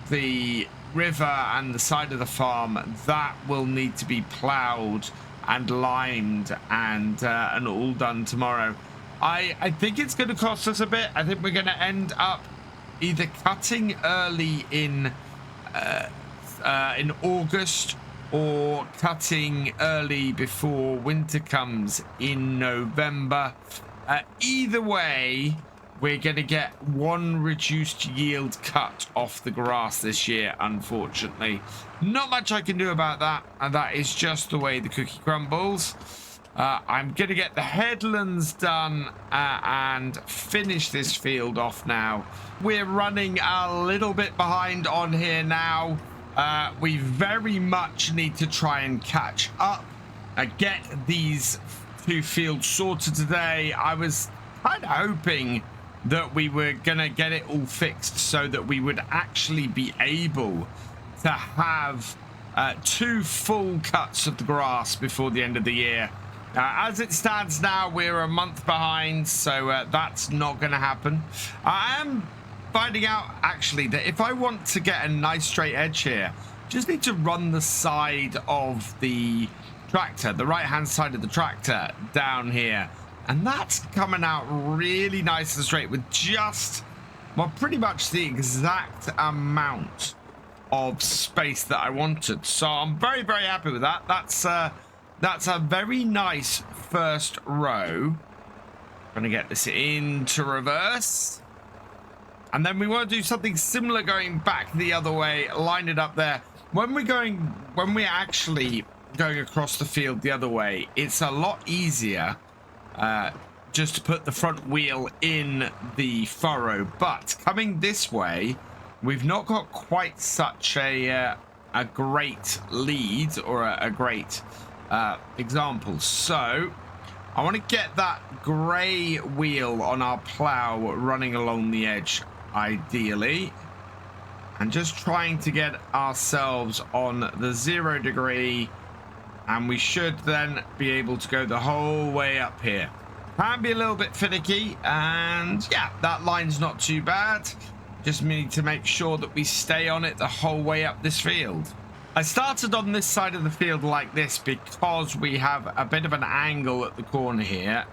the river and the side of the farm, that will need to be plowed and limed and all done tomorrow. I think it's going to cost us a bit. I think we're going to end up either cutting early in August, or cutting early before winter comes in November. Either way, we're going to get one reduced yield cut off the grass this year, unfortunately. Not much I can do about that, and that is just the way the cookie crumbles. I'm going to get the headlands done and finish this field off now. We're running a little bit behind on here now. We very much need to try and catch up, get these two fields sorted today. I was kind of hoping that we were going to get it all fixed so that we would actually be able to have 2 full cuts of the grass before the end of the year. As it stands now, we're a month behind, so that's not going to happen. I am finding out, actually, that if I want to get a nice straight edge here, just need to run the side of the tractor, the right-hand side of the tractor down here. And that's coming out really nice and straight with just, well, pretty much the exact amount of space that I wanted. So I'm very, very happy with that. That's a very nice first row. Gonna get this into reverse. And then we want to do something similar going back the other way, line it up there. When we're actually going across the field the other way, it's a lot easier just to put the front wheel in the furrow. But coming this way, we've not got quite such a great lead or a great example. So I want to get that grey wheel on our plow running along the edge, ideally, and just trying to get ourselves on the 0 degree, and we should then be able to go the whole way up here. Can be a little bit finicky, and yeah, that line's not too bad. Just need to make sure that we stay on it the whole way up this field. I started on this side of the field like this because we have a bit of an angle at the corner here,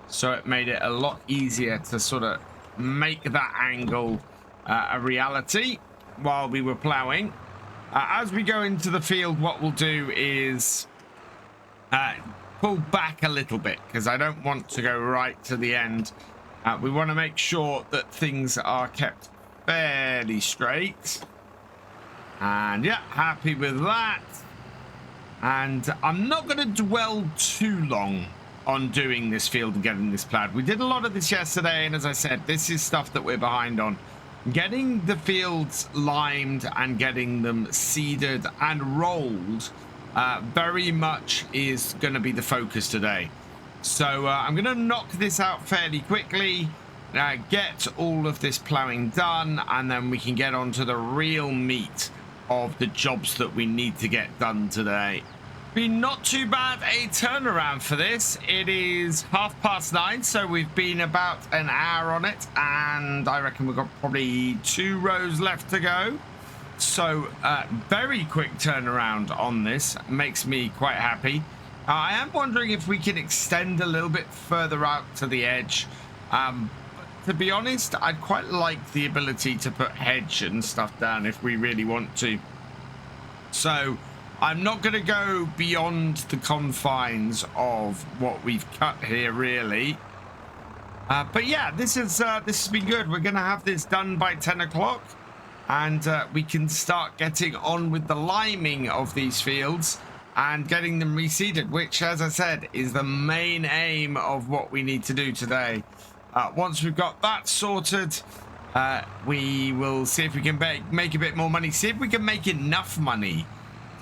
so it made it a lot easier to sort of make that angle a reality while we were plowing. As we go into the field, what we'll do is pull back a little bit because I don't want to go right to the end. We want to make sure that things are kept fairly straight. And yeah, happy with that. And I'm not going to dwell too long on doing this field and getting this plowed. We did a lot of this yesterday, and as I said, this is stuff that we're behind on. Getting the fields limed and getting them seeded and rolled very much is going to be the focus today. So I'm going to knock this out fairly quickly, get all of this plowing done, and then we can get on to the real meat of the jobs that we need to get done today. Been not too bad a turnaround for this. It is 9:30, so we've been about an hour on it, and I reckon we've got probably 2 rows left to go. So very quick turnaround on this, makes me quite happy. I am wondering if we can extend a little bit further out to the edge. To be honest, I'd quite like the ability to put hedge and stuff down if we really want to. So I'm not going to go beyond the confines of what we've cut here, really. But yeah, this has been good. We're going to have this done by 10 o'clock, and we can start getting on with the liming of these fields and getting them reseeded, which, as I said, is the main aim of what we need to do today. Once we've got that sorted, we will see if we can make a bit more money, see if we can make enough money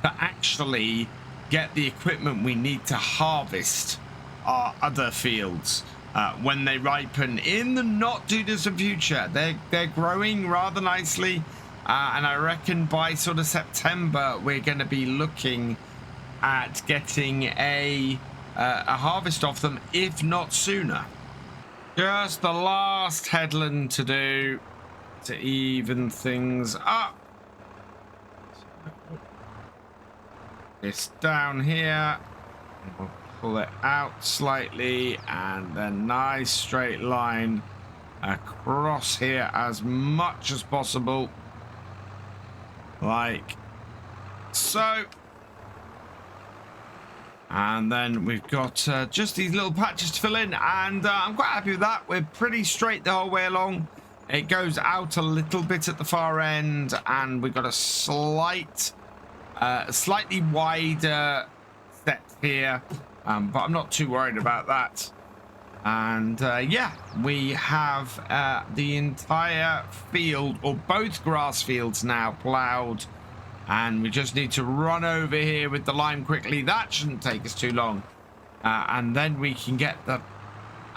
to actually get the equipment we need to harvest our other fields when they ripen in the not too distant future. They're growing rather nicely, and I reckon by sort of September we're going to be looking at getting a harvest of them, if not sooner. Just the last headland to do to even things up. This down here, we'll pull it out slightly, and then nice straight line across here as much as possible, like so. And then we've got just these little patches to fill in, and I'm quite happy with that. We're pretty straight the whole way along. It goes out a little bit at the far end, and we've got a slightly wider step here, but I'm not too worried about that. And yeah, we have the entire field, or both grass fields now, plowed. And we just need to run over here with the lime quickly. That shouldn't take us too long. And then we can get the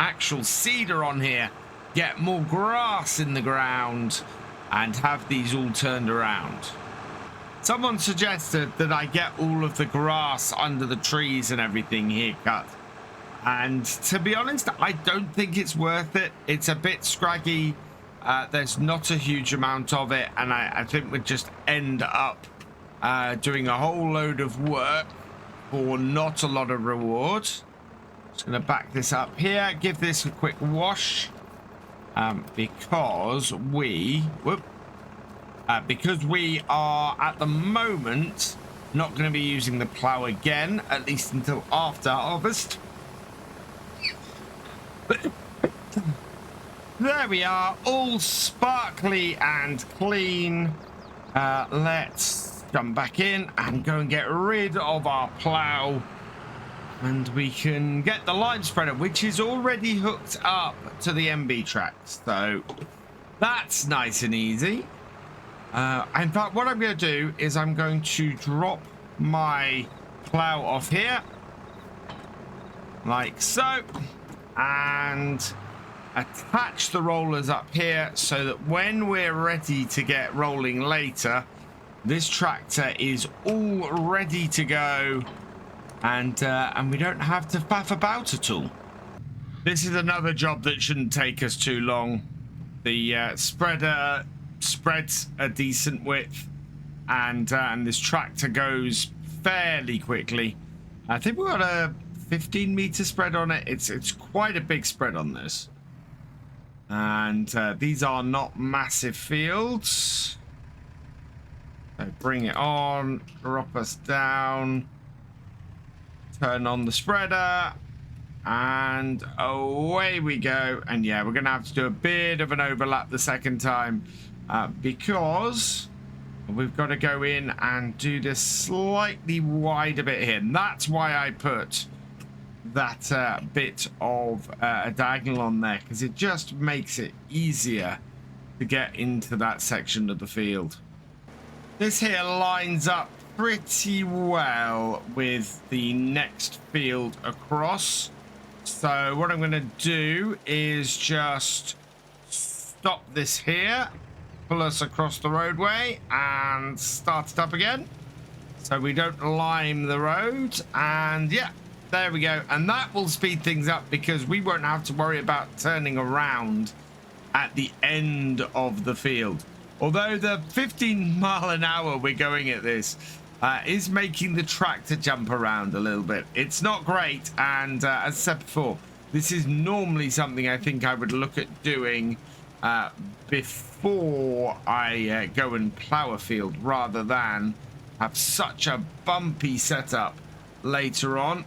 actual seeder on here, get more grass in the ground, and have these all turned around. Someone suggested that I get all of the grass under the trees and everything here cut. And to be honest, I don't think it's worth it. It's a bit scraggy. There's not a huge amount of it. And I think we'd just end up doing a whole load of work for not a lot of reward. Just going to back this up here, give this a quick wash, because we are at the moment not going to be using the plow again, at least until after harvest. There we are, all sparkly and clean. Let's jump back in and go and get rid of our plow, and we can get the lime spreader, which is already hooked up to the MB tracks, so that's nice and easy. In fact, what I'm going to do is I'm going to drop my plow off here like so, and attach the rollers up here so that when we're ready to get rolling later, this tractor is all ready to go, and we don't have to faff about at all. This is another job that shouldn't take us too long. The spreader spreads a decent width, and this tractor goes fairly quickly. I think we've got a 15-meter spread on it. It's quite a big spread on this, and these are not massive fields. So bring it on, drop us down, turn on the spreader, and away we go. And yeah, we're going to have to do a bit of an overlap the second time, because we've got to go in and do this slightly wider bit here. And that's why I put that bit of a diagonal on there, because it just makes it easier to get into that section of the field. This here lines up pretty well with the next field across. So what I'm going to do is just stop this here, pull us across the roadway, and start it up again so we don't lime the road. And yeah, there we go. And that will speed things up because we won't have to worry about turning around at the end of the field. Although the 15 mile an hour we're going at this is making the tractor jump around a little bit. It's not great, and as I said before, this is normally something I think I would look at doing before I go and plow a field, rather than have such a bumpy setup later on.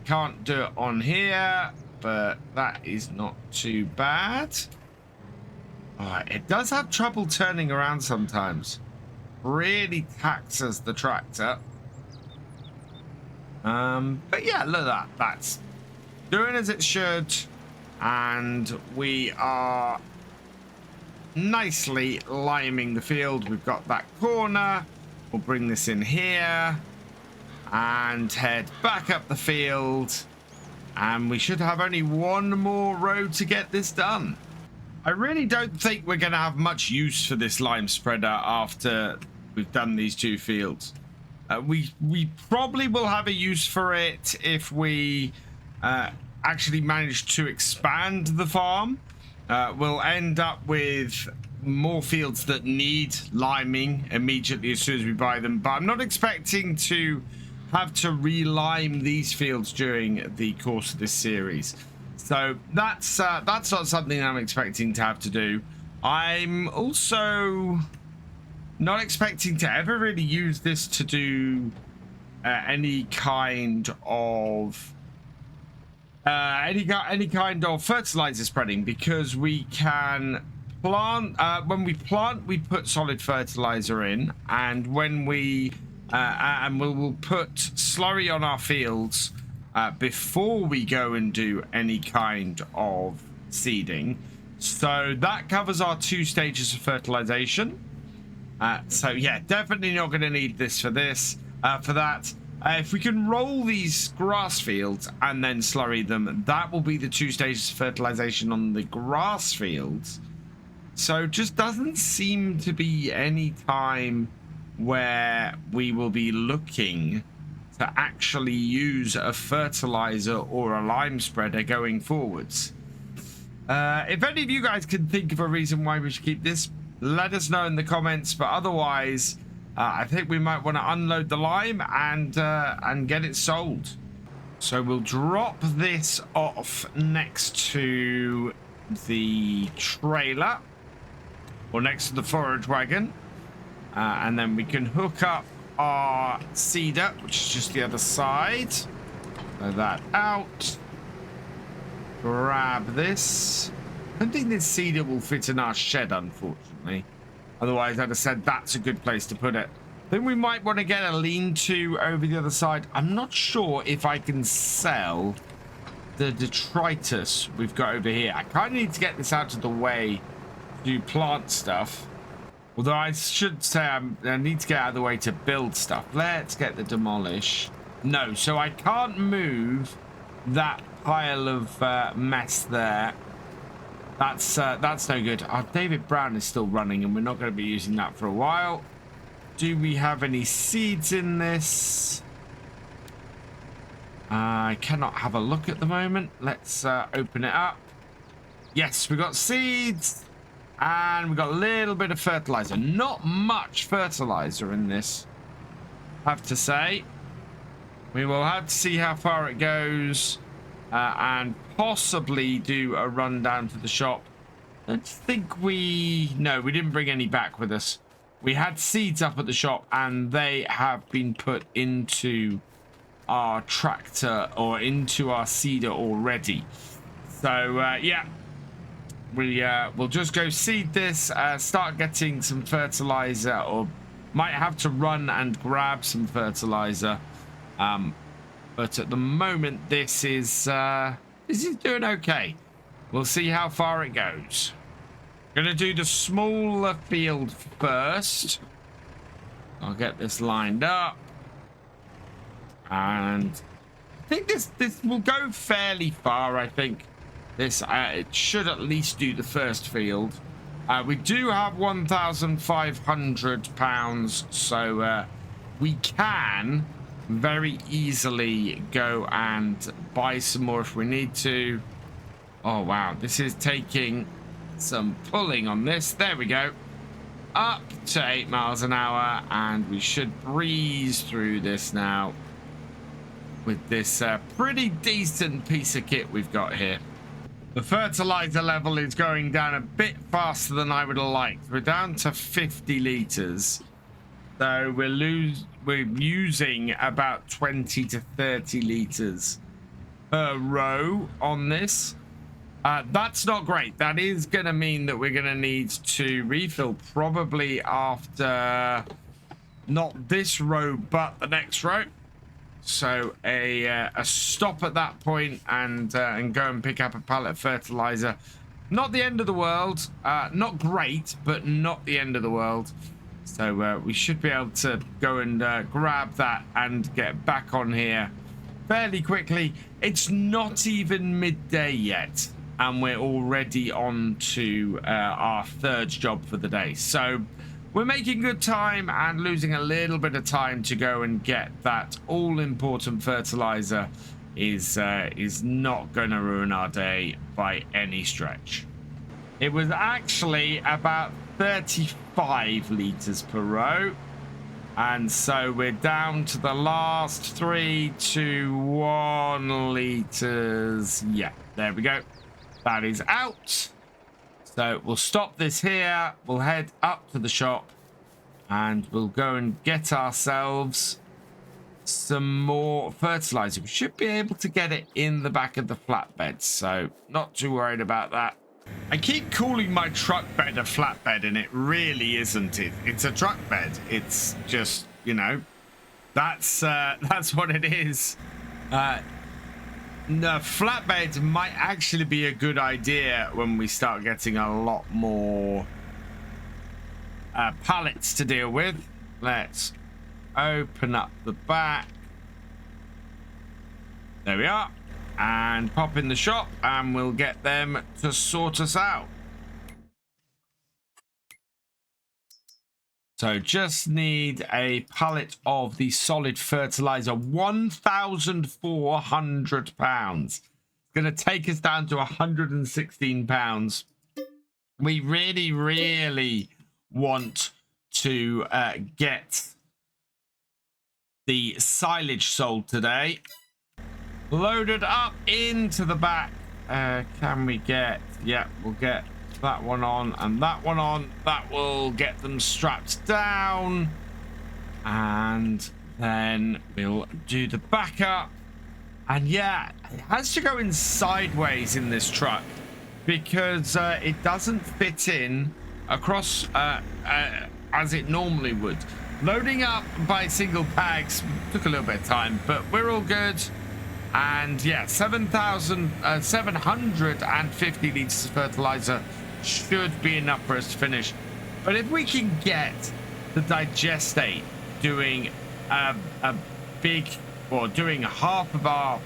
Can't do it on here, but that is not too bad. It does have trouble turning around sometimes. Really taxes the tractor. But yeah, look at that. That's doing as it should. And we are nicely liming the field. We've got that corner. We'll bring this in here and head back up the field. And we should have only one more row to get this done. I really don't think we're going to have much use for this lime spreader after we've done these two fields. We probably will have a use for it if we actually manage to expand the farm. We'll end up with more fields that need liming immediately as soon as we buy them. But I'm not expecting to have to re-lime these fields during the course of this series. So that's not something I'm expecting to have to do. I'm also not expecting to ever really use this to do any kind of fertilizer spreading, because we can plant. When we plant, we put solid fertilizer in, and when we we'll put slurry on our fields before we go and do any kind of seeding. So that covers our 2 stages of fertilization. So yeah, definitely not going to need this for that. If we can roll these grass fields and then slurry them, that will be the 2 stages of fertilization on the grass fields. So just doesn't seem to be any time where we will be looking to actually use a fertilizer or a lime spreader going forwards. If any of you guys can think of a reason why we should keep this, let us know in the comments. But otherwise, I think we might want to unload the lime and get it sold. So we'll drop this off next to the trailer, or next to the forage wagon, and then we can hook up our seeder, which is just the other side. Throw that out. Grab this. I don't think this seeder will fit in our shed, unfortunately. Otherwise, I'd have said that's a good place to put it. I think we might want to get a lean-to over the other side. I'm not sure if I can sell the detritus we've got over here. I kind of need to get this out of the way to plant stuff. Although I should say I need to get out of the way to build stuff. Let's get the demolish. No, so I can't move that pile of mess there. That's no good. Our David Brown is still running, and we're not going to be using that for a while. Do we have any seeds in this? I cannot have a look at the moment. Let's open it up. Yes, we got seeds, and we got a little bit of fertilizer. Not much fertilizer in this, I have to say. We will have to see how far it goes. And possibly do a run down to the shop. I think no, we didn't bring any back with us. We had seeds up at the shop, and they have been put into our tractor or into our seeder already. So yeah, we'll just go seed this, start getting some fertilizer, or might have to run and grab some fertilizer. But at the moment, this is doing okay. We'll see how far it goes. Gonna do the smaller field first. I'll get this lined up, and I think this will go fairly far. I think this it should at least do the first field. We do have 1,500 pounds, so we can very easily go and buy some more if we need to. Oh wow, this is taking some pulling on this. There we go, up to 8 miles an hour, and we should breeze through this now with this pretty decent piece of kit we've got here. The fertilizer level is going down a bit faster than I would have liked. We're down to 50 liters. So we're using about 20 to 30 liters per row on this. That's not great. That is going to mean that we're going to need to refill probably after not this row, but the next row. So a stop at that point and go and pick up a pallet of fertilizer. Not the end of the world. Not great, but not the end of the world. So we should be able to go and grab that and get back on here fairly quickly. It's not even midday yet, and we're already on to our third job for the day. So we're making good time and losing a little bit of time to go and get that all-important fertilizer is not going to ruin our day by any stretch. It was actually about 35 liters per row, and so we're down to the last 3 to 1 liters. Yeah, there we go. That is out. So we'll stop this here. We'll head up to the shop, and we'll go and get ourselves some more fertilizer. We should be able to get it in the back of the flatbed, so not too worried about that. I keep calling my truck bed a flatbed, and it really isn't. It's a truck bed. It's just, you know, that's what it is. The flatbed might actually be a good idea when we start getting a lot more pallets to deal with. Let's open up the back. There we are. And pop in the shop, and we'll get them to sort us out. So just need a pallet of the solid fertilizer, 1,400 pounds. It's going to take us down to 116 pounds. We really want to get the silage sold today. Loaded up into the back. Can we get... Yeah, we'll get that one on and that one on. That will get them strapped down. And then we'll do the backup. And yeah, it has to go in sideways in this truck because it doesn't fit in across as it normally would. Loading up by single bags took a little bit of time, but we're all good. And yeah, 750 liters of fertilizer should be enough for us to finish. But if we can get the digestate doing a big, or doing half of our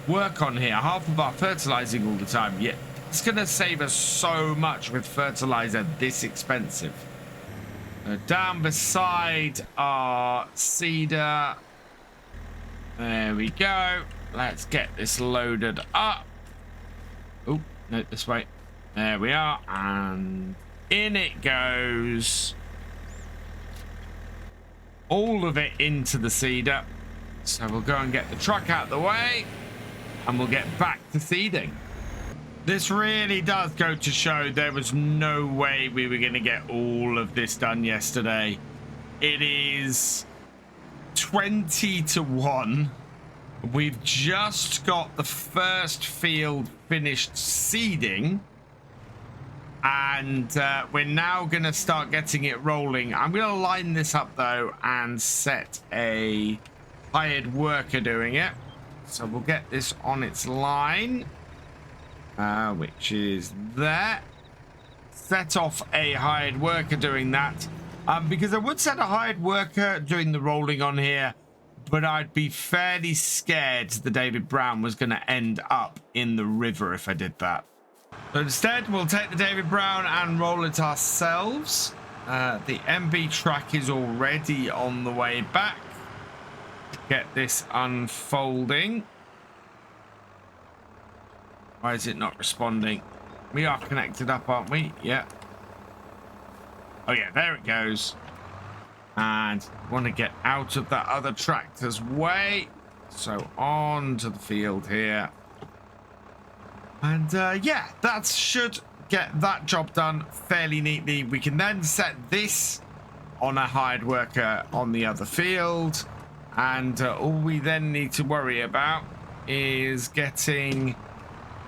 work on here, half of our fertilizing all the time, yeah, it's going to save us so much with fertilizer this expensive. Down beside our seeder. There we go. Let's get this loaded up. Oh, no, this way. There we are. And in it goes. All of it into the seeder. So we'll go and get the truck out of the way. And we'll get back to seeding. This really does go to show there was no way we were going to get all of this done yesterday. It is 20 to 1. We've just got the first field finished seeding, and we're now going to start getting it rolling. I'm going to line this up though and set a hired worker doing it. So we'll get this on its line, which is there. Set off a hired worker doing that. Because I would set a hired worker doing the rolling on here, but I'd be fairly scared the David Brown was going to end up in the river if I did that. So instead, we'll take the David Brown and roll it ourselves. The MB track is already on the way back. Get this unfolding. Why is it not responding? We are connected up, aren't we? Yeah. Oh yeah, there it goes. And want to get out of that other tractor's way. So on to the field here. And yeah, that should get that job done fairly neatly. We can then set this on a hired worker on the other field. And all we then need to worry about is getting,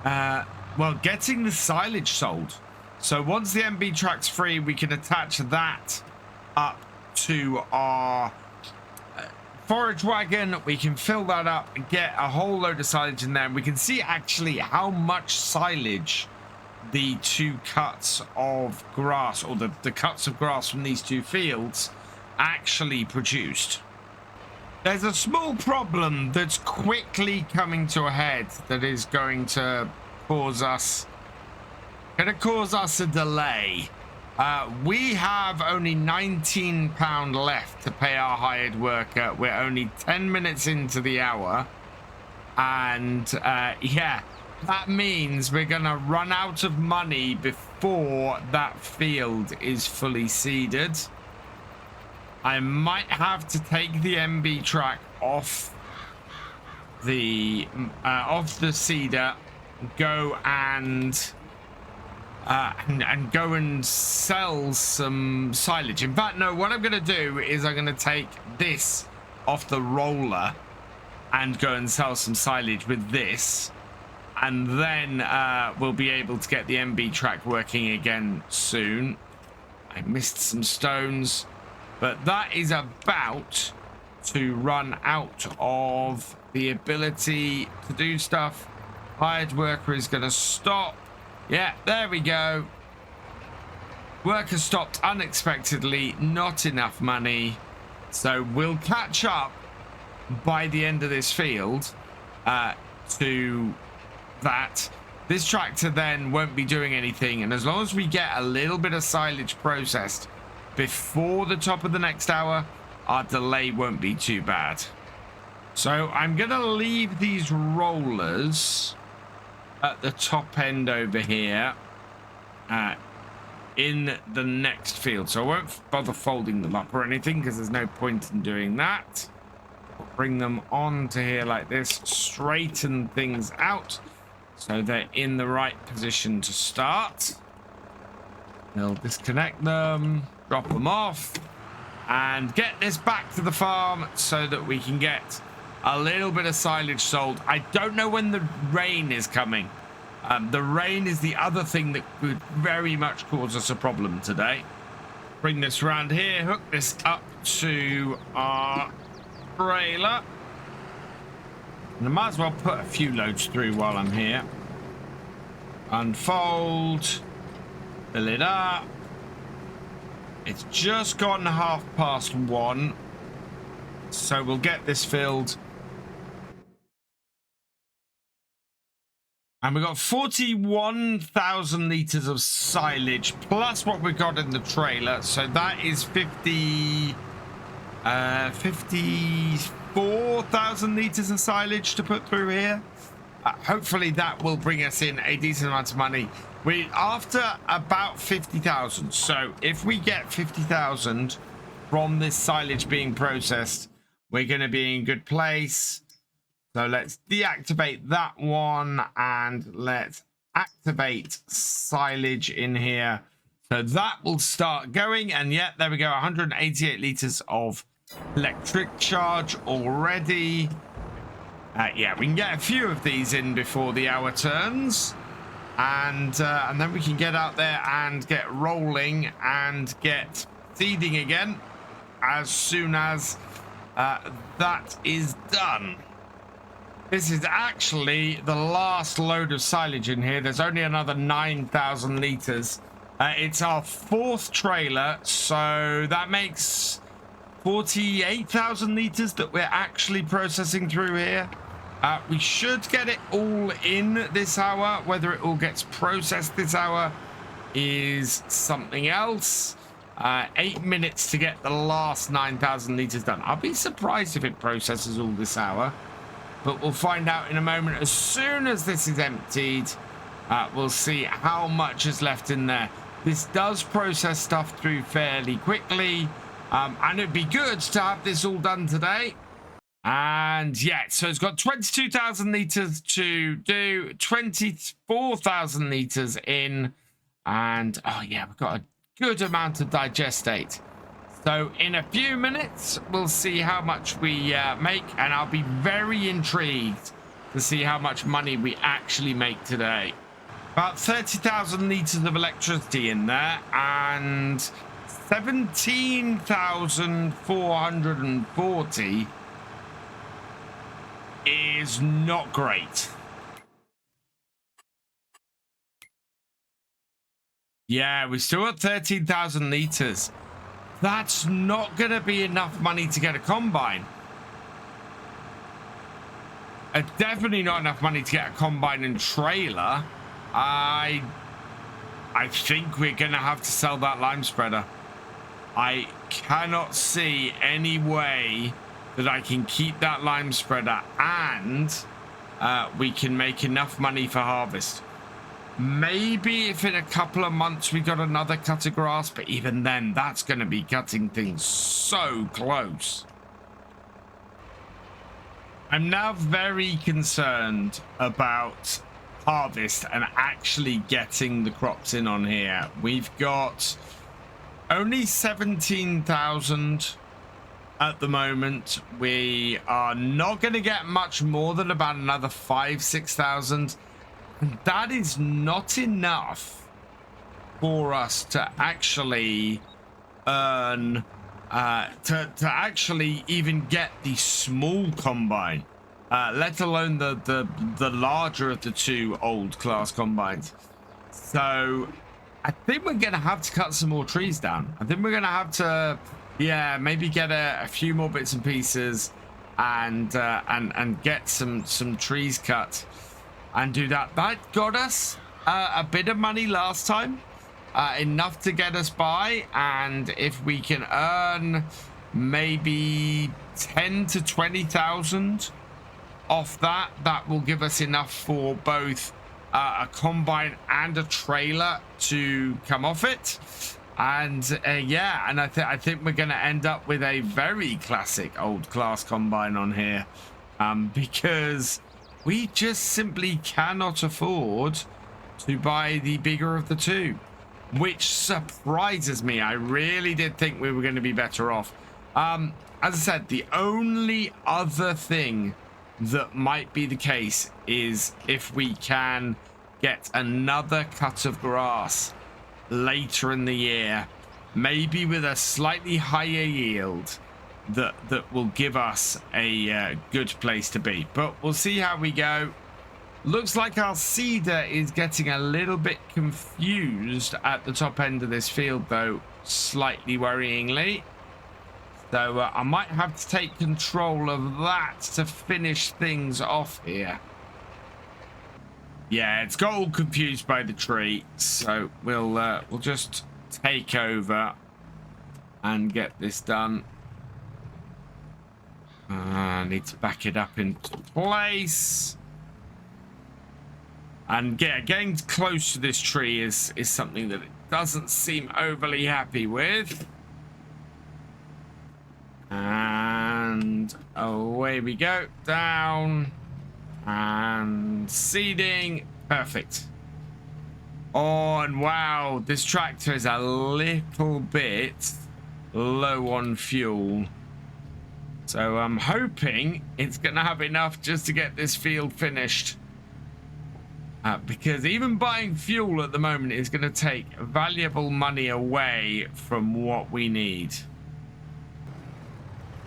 getting the silage sold. So once the MB track's free, we can attach that up to our forage wagon. We can fill that up and get a whole load of silage in there. And we can see actually how much silage the two cuts of grass, or the cuts of grass from these two fields, actually produced. There's a small problem that's quickly coming to a head that is going to cause us a delay. We have only £19 left to pay our hired worker. We're only 10 minutes into the hour. And yeah, that means we're going to run out of money before that field is fully seeded. I might have to take the MB track off the seeder, go and and go and sell some silage. In fact, no, what I'm going to do is I'm going to take this off the roller and go and sell some silage with this. And then we'll be able to get the MB track working again soon. I missed some stones, but that is about to run out of the ability to do stuff. Hired worker is going to stop. Yeah, there we go. Worker stopped unexpectedly, not enough money. So we'll catch up by the end of this field to that. This tractor then won't be doing anything, and as long as we get a little bit of silage processed before the top of the next hour, our delay won't be too bad. So I'm gonna leave these rollers at the top end over here in the next field, so I won't bother folding them up or anything because there's no point in doing that. We'll bring them onto here like this, straighten things out so they're in the right position to start. We'll disconnect them, drop them off, and get this back to the farm so that we can get a little bit of silage sold. I don't know when the rain is coming. The rain is the other thing that could very much cause us a problem today. Bring this around here, hook this up to our trailer. And I might as well put a few loads through while I'm here. Unfold, fill it up. It's just gone 1:30, so we'll get this filled. And we've got 41,000 litres of silage plus what we've got in the trailer. So that is 54,000 litres of silage to put through here. Hopefully that will bring us in a decent amount of money. We're after about 50,000. So if we get 50,000 from this silage being processed, we're going to be in good place. So let's deactivate that one and let's activate silage in here. So that will start going. And yet, there we go. 188 litres of electric charge already. Yeah, we can get a few of these in before the hour turns. And then we can get out there and get rolling and get seeding again as soon as that is done. This is actually the last load of silage in here. There's only another 9,000 litres. It's our fourth trailer, so that makes 48,000 litres that we're actually processing through here. We should get it all in this hour. Whether it all gets processed this hour is something else. 8 minutes to get the last 9,000 litres done. I'll be surprised if it processes all this hour, but we'll find out in a moment. As soon as this is emptied, we'll see how much is left in there. This does process stuff through fairly quickly, and it'd be good to have this all done today. And yeah, so it's got 22,000 litres to do, 24,000 litres in, and oh yeah, we've got a good amount of digestate. So in a few minutes, we'll see how much we make, and I'll be very intrigued to see how much money we actually make today. About 30,000 litres of electricity in there, and 17,440 is not great. Yeah, we still got 13,000 litres. That's not going to be enough money to get a combine. Definitely not enough money to get a combine and trailer. I think we're going to have to sell that lime spreader. I cannot see any way that I can keep that lime spreader and we can make enough money for harvest. Maybe if in a couple of months we got another cut of grass, but even then, that's going to be cutting things so close. I'm now very concerned about harvest and actually getting the crops in on here. We've got only 17,000 at the moment. We are not going to get much more than about another 5,000-6,000. That is not enough for us to actually earn to actually even get the small combine, let alone the larger of the two old class combines. So I think we're gonna have to cut some more trees down. I think we're gonna have to, yeah, maybe get a few more bits and pieces and get some trees cut and do that. That got us a bit of money last time. Enough to get us by, and if we can earn maybe 10 to 20,000 off that, that will give us enough for both a combine and a trailer to come off it. And yeah, and I think we're going to end up with a very classic old class combine on here, because we just simply cannot afford to buy the bigger of the two, which surprises me. I really did think we were going to be better off. As I said, the only other thing that might be the case is if we can get another cut of grass later in the year, maybe with a slightly higher yield, that will give us a good place to be. But we'll see how we go. Looks like our seeder is getting a little bit confused at the top end of this field, though, slightly worryingly. So I might have to take control of that to finish things off here. Yeah, it's got all confused by the tree, so we'll just take over and get this done. I need to back it up into place. And getting close to this tree is something that it doesn't seem overly happy with. And away we go. Down. And seeding. Perfect. Oh, and wow, this tractor is a little bit low on fuel. So I'm hoping it's going to have enough just to get this field finished. Because even buying fuel at the moment is going to take valuable money away from what we need.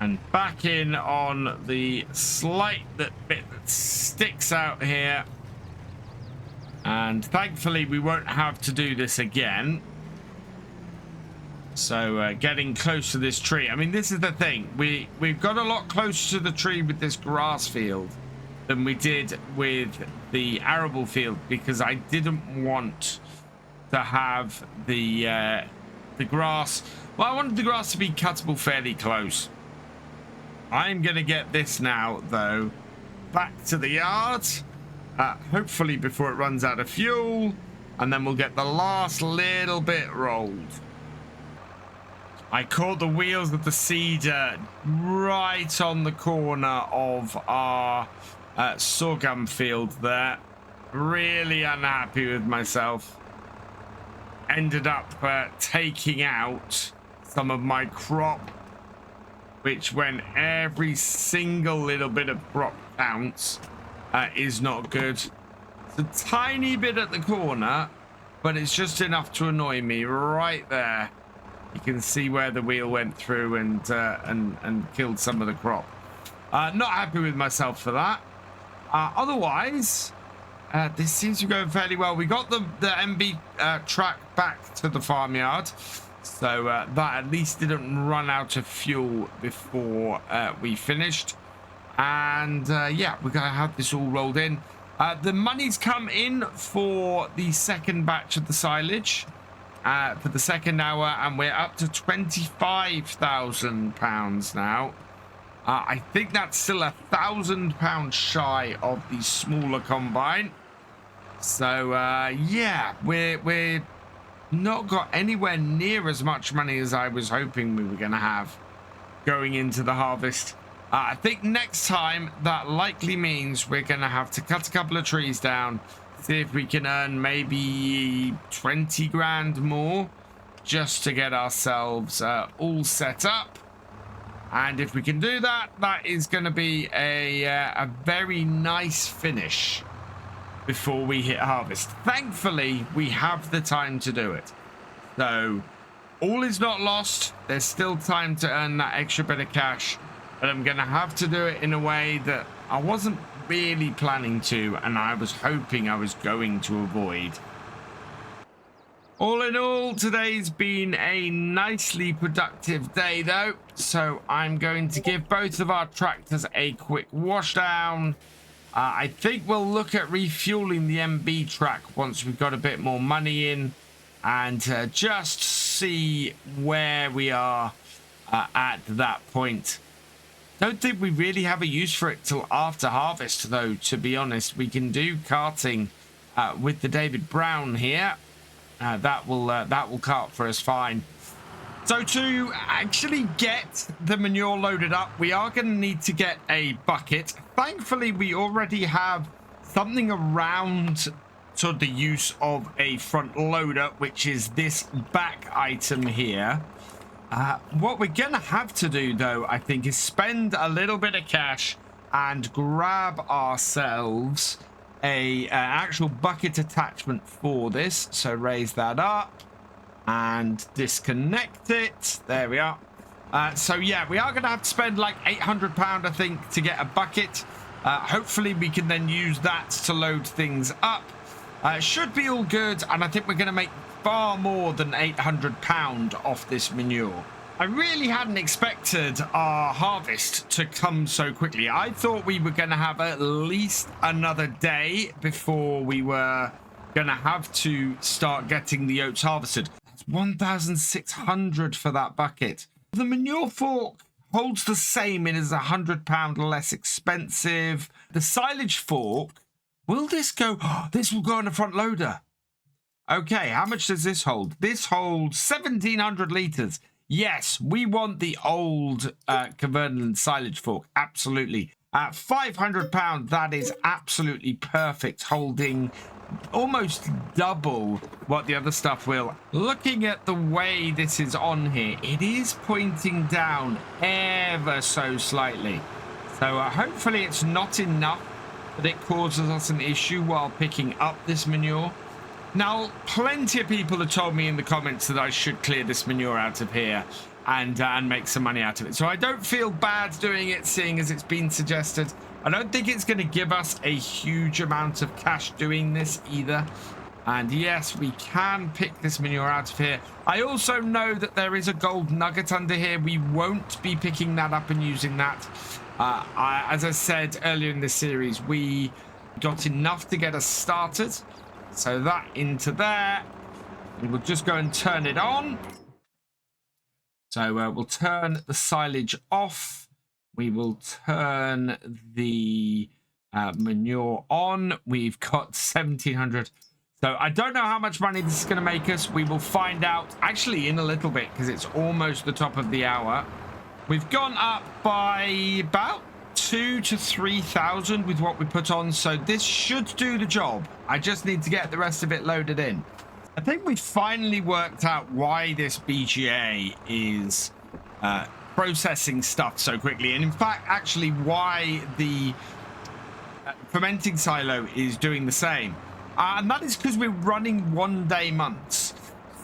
And back in on the slight bit that sticks out here. And thankfully we won't have to do this again. So getting close to this tree. I mean, this is the thing. We've got a lot closer to the tree with this grass field than we did with the arable field, because I didn't want to have the grass. Well, I wanted the grass to be cuttable fairly close. I'm going to get this now, though, back to the yard, hopefully before it runs out of fuel, and then we'll get the last little bit rolled. I caught the wheels of the seeder right on the corner of our sorghum field there. Really unhappy with myself. Ended up taking out some of my crop, which, when every single little bit of crop counts, is not good. It's a tiny bit at the corner, but it's just enough to annoy me right there. You can see where the wheel went through and killed some of the crop. Not happy with myself for that. Otherwise, this seems to be going fairly well. We got the MB track back to the farmyard, so that at least didn't run out of fuel before we finished. And yeah, we're going to have this all rolled in. The money's come in for the second batch of the silage for the second hour, and we're up to £25,000 now. I think that's still £1,000 shy of the smaller combine. So yeah, we're not got anywhere near as much money as I was hoping we were going to have going into the harvest. I think next time that likely means we're going to have to cut a couple of trees down, See if we can earn maybe 20 grand more just to get ourselves all set up. And if we can do that, that is going to be a very nice finish before we hit harvest. Thankfully, we have the time to do it. So all is not lost. There's still time to earn that extra bit of cash, but I'm going to have to do it in a way that I wasn't really planning to, and I was hoping I was going to avoid. All in all, today's been a nicely productive day though, so I'm going to give both of our tractors a quick wash down. I think we'll look at refueling the MB track once we've got a bit more money in, and just see where we are at that point. Don't think we really have a use for it till after harvest though, to be honest. We can do carting with the David Brown here. That will cart for us fine. So to actually get the manure loaded up, we are going to need to get a bucket. Thankfully, we already have something around sort of the use of a front loader, which is this back item here. What we're going to have to do, though, I think, is spend a little bit of cash and grab ourselves an actual bucket attachment for this. So raise that up and disconnect it. There we are. So yeah, we are going to have to spend like £800, I think, to get a bucket. Hopefully we can then use that to load things up. Should be all good, and I think we're going to make far more than £800 off this manure. I really hadn't expected our harvest to come so quickly. I thought we were going to have at least another day before we were going to have to start getting the oats harvested. That's 1,600 for that bucket. The manure fork holds the same. It is £100 less expensive. The silage fork, will this go? Oh, this will go on a front loader. Okay, how much does this hold? This holds 1,700 litres. Yes, we want the old Convertible silage fork. Absolutely. At £500, that is absolutely perfect, holding almost double what the other stuff will. Looking at the way this is on here, it is pointing down ever so slightly. So hopefully it's not enough that it causes us an issue while picking up this manure. Now, plenty of people have told me in the comments that I should clear this manure out of here and make some money out of it. So I don't feel bad doing it, seeing as it's been suggested. I don't think it's going to give us a huge amount of cash doing this either. And yes, we can pick this manure out of here. I also know that there is a gold nugget under here. We won't be picking that up and using that. As I said earlier in this series, we got enough to get us started. So that into there. We will just go and turn it on. So we'll turn the silage off. We will turn the manure on. We've got 1,700. So I don't know how much money this is going to make us. We will find out actually in a little bit, because it's almost the top of the hour. We've gone up by about 2,000 to 3,000 with what we put on, so this should do the job. I just need to get the rest of it loaded in. I think we finally worked out why this BGA is processing stuff so quickly, and in fact actually why the fermenting silo is doing the same, and that is because we're running one-day months.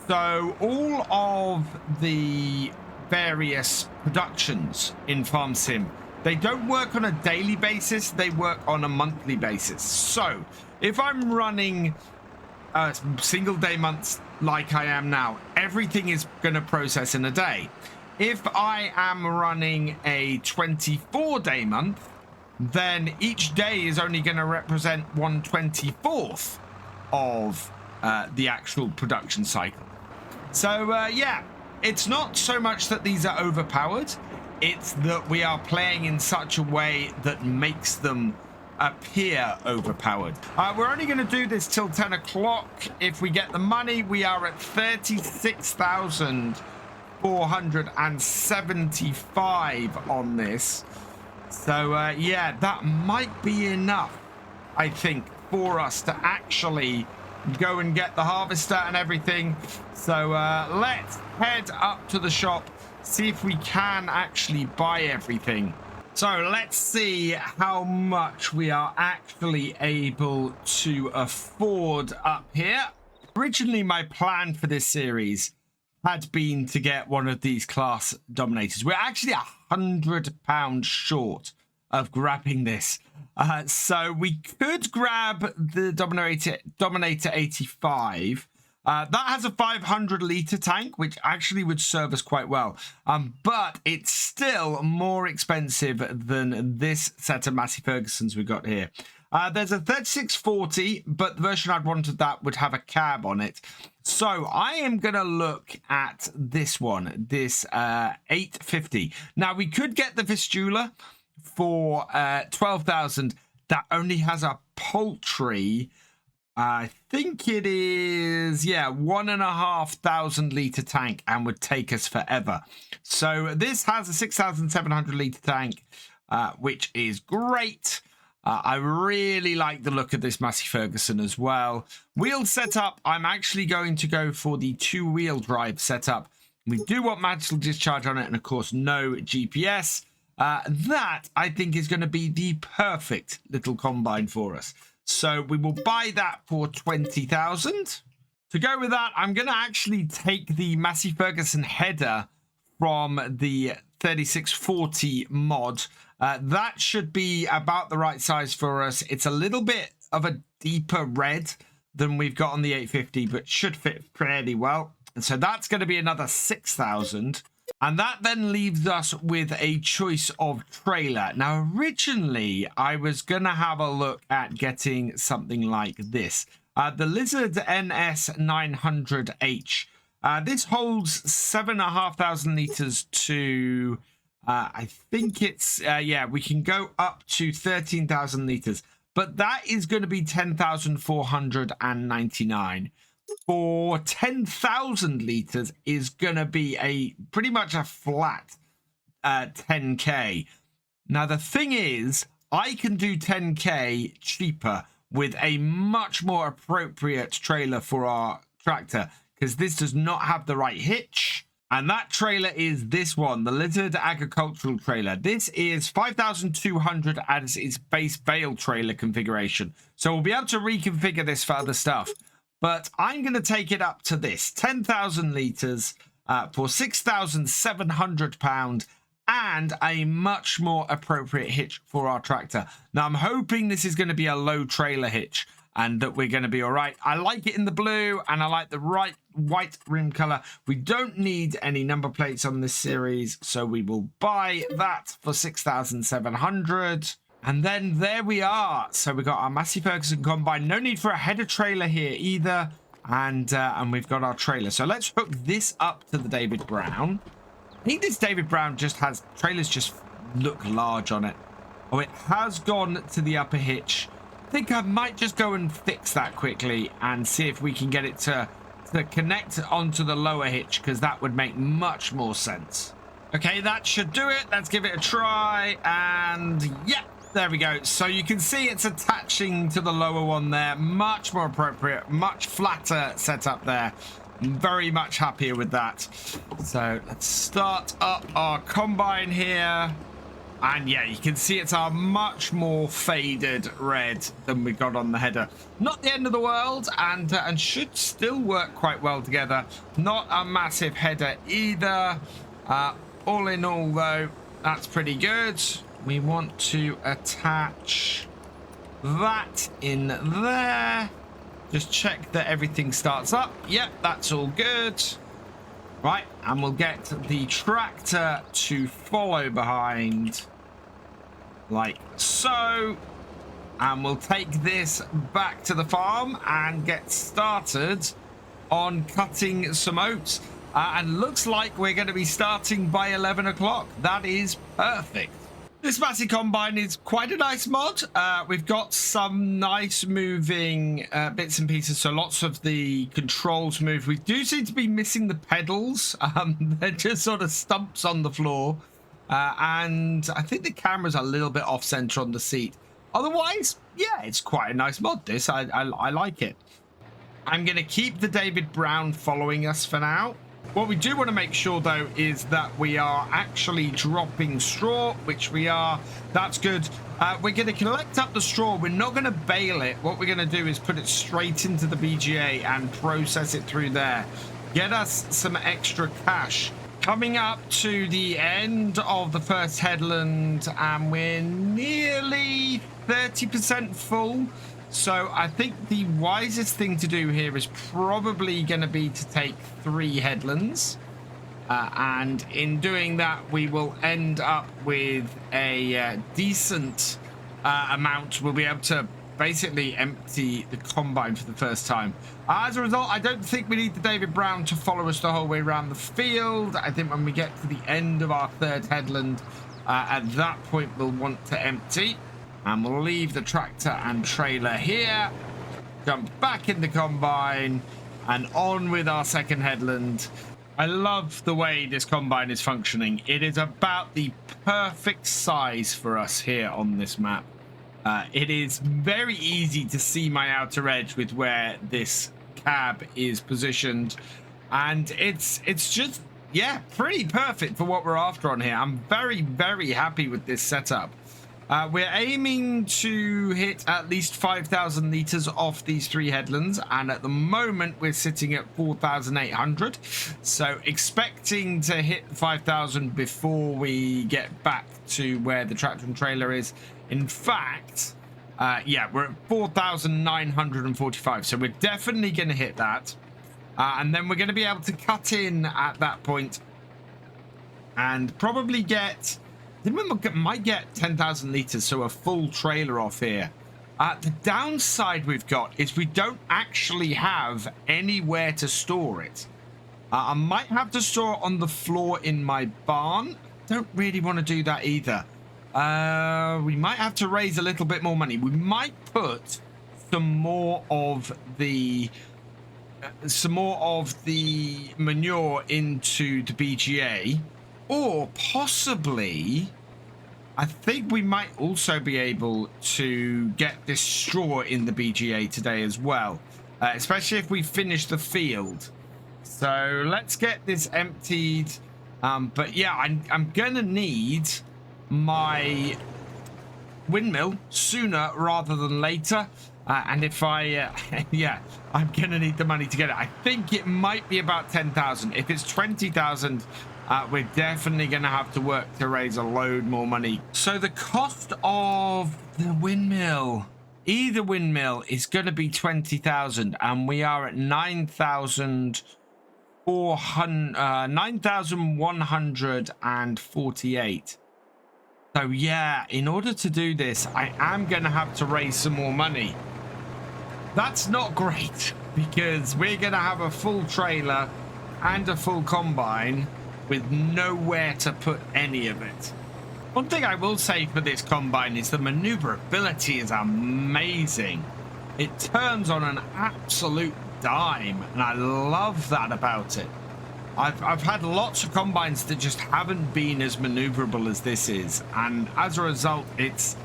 So all of the various productions in Farm Sim, they don't work on a daily basis, they work on a monthly basis. So if I'm running single day months like I am now, everything is going to process in a day. If I am running a 24-day month, then each day is only going to represent 1/24th of the actual production cycle. So yeah, it's not so much that these are overpowered, it's that we are playing in such a way that makes them appear overpowered. We're only going to do this till 10 o'clock. If we get the money, we are at 36,475 on this. So yeah, that might be enough, I think, for us to actually go and get the harvester and everything. So let's head up to the shop, see if we can actually buy everything. So let's see how much we are actually able to afford up here. Originally, my plan for this series had been to get one of these class dominators. We're actually £100 short of grabbing this. So we could grab the Dominator 85. That has a 500-litre tank, which actually would serve us quite well. But it's still more expensive than this set of Massey Fergusons we got here. There's a 3640, but the version I'd wanted that would have a cab on it. So I am going to look at this one, this 850. Now, we could get the Vistula for 12,000. That only has a paltry... I think it is, yeah, 1,500 litre tank and would take us forever. So this has a 6,700 litre tank, which is great. I really like the look of this Massey Ferguson as well. Wheel setup, I'm actually going to go for the 2-wheel drive setup. We do want magical discharge on it and, of course, no GPS. That, I think, is going to be the perfect little combine for us. So we will buy that for 20,000. To go with that, I'm going to actually take the Massey Ferguson header from the 3640 mod. That should be about the right size for us. It's a little bit of a deeper red than we've got on the 850, but should fit fairly well. And so that's going to be another 6,000. And that then leaves us with a choice of trailer. Now, originally, I was going to have a look at getting something like this. The Lizard NS900H. This holds 7,500 litres to, I think it's, yeah, we can go up to 13,000 litres. But that is going to be 10,499. For 10,000 litres is going to be a pretty much a flat 10k. Now, the thing is, I can do 10k cheaper with a much more appropriate trailer for our tractor, because this does not have the right hitch. And that trailer is this one, the Lizard Agricultural Trailer. This is 5,200 as its base bale trailer configuration. So we'll be able to reconfigure this for other stuff. But I'm going to take it up to this, 10,000 litres for £6,700 and a much more appropriate hitch for our tractor. Now, I'm hoping this is going to be a low trailer hitch and that we're going to be all right. I like it in the blue and I like the right white rim colour. We don't need any number plates on this series, so we will buy that for 6,700. And then there we are. So we got our Massey Ferguson combine. No need for a header trailer here either. And we've got our trailer. So let's hook this up to the David Brown. I think this David Brown just has trailers just look large on it. Oh, it has gone to the upper hitch. I think I might just go and fix that quickly and see if we can get it to connect onto the lower hitch, because that would make much more sense. Okay, that should do it. Let's give it a try. And yeah. There we go. So you can see it's attaching to the lower one there. Much more appropriate, much flatter setup there. I'm very much happier with that. So let's start up our combine here. And yeah, you can see it's a much more faded red than we got on the header. Not the end of the world, and should still work quite well together. Not a massive header either. All in all, though, that's pretty good. We want to attach that in there. Just check that everything starts up. Yep, that's all good. Right, and we'll get the tractor to follow behind like so. And we'll take this back to the farm and get started on cutting some oats. And looks like we're going to be starting by 11 o'clock. That is perfect. This Massey Combine is quite a nice mod. We've got some nice moving bits and pieces, so lots of the controls move. We do seem to be missing the pedals. They're just sort of stumps on the floor. And I think the camera's a little bit off-center on the seat. Otherwise, yeah, it's quite a nice mod, this. I like it. I'm going to keep the David Brown following us for now. What we do want to make sure, though, is that we are actually dropping straw, which we are. That's good. We're going to collect up the straw. We're not going to bale it. What we're going to do is put it straight into the BGA and process it through there. Get us some extra cash. Coming up to the end of the first headland, and we're nearly 30% full. So I think the wisest thing to do here is probably going to be to take 3 headlands. And in doing that, we will end up with a decent amount. We'll be able to basically empty the combine for the first time. As a result, I don't think we need the David Brown to follow us the whole way around the field. I think when we get to the end of our 3rd headland, at that point, we'll want to empty. And we'll leave the tractor and trailer here, jump back in the combine, and on with our 2nd headland. I love the way this combine is functioning. It is about the perfect size for us here on this map. It is very easy to see my outer edge with where this cab is positioned. And it's just, yeah, pretty perfect for what we're after on here. I'm very, very happy with this setup. We're aiming to hit at least 5,000 litres off these 3 headlands, and at the moment we're sitting at 4,800. So expecting to hit 5,000 before we get back to where the tractor and trailer is. In fact, yeah, we're at 4,945. So we're definitely going to hit that. And then we're going to be able to cut in at that point and probably get... I think we might get 10,000 litres, so a full trailer off here. The downside we've got is we don't actually have anywhere to store it. I might have to store it on the floor in my barn. Don't really want to do that either. We might have to raise a little bit more money. We might put some more of the manure into the BGA. Or possibly, I think we might also be able to get this straw in the BGA today as well, especially if we finish the field. So let's get this emptied. But yeah, I'm going to need my windmill sooner rather than later. And if I, yeah, I'm going to need the money to get it. I think it might be about 10,000. If it's 20,000, we're definitely going to have to work to raise a load more money. So the cost of the windmill, either windmill, is going to be 20,000, and we are at 9,148. So yeah, in order to do this, I am going to have to raise some more money. That's not great, because we're going to have a full trailer and a full combine with nowhere to put any of it. One thing I will say for this combine is the maneuverability is amazing. It turns on an absolute dime, and I love that about it. I've had lots of combines that just haven't been as maneuverable as this is, and as a result, it's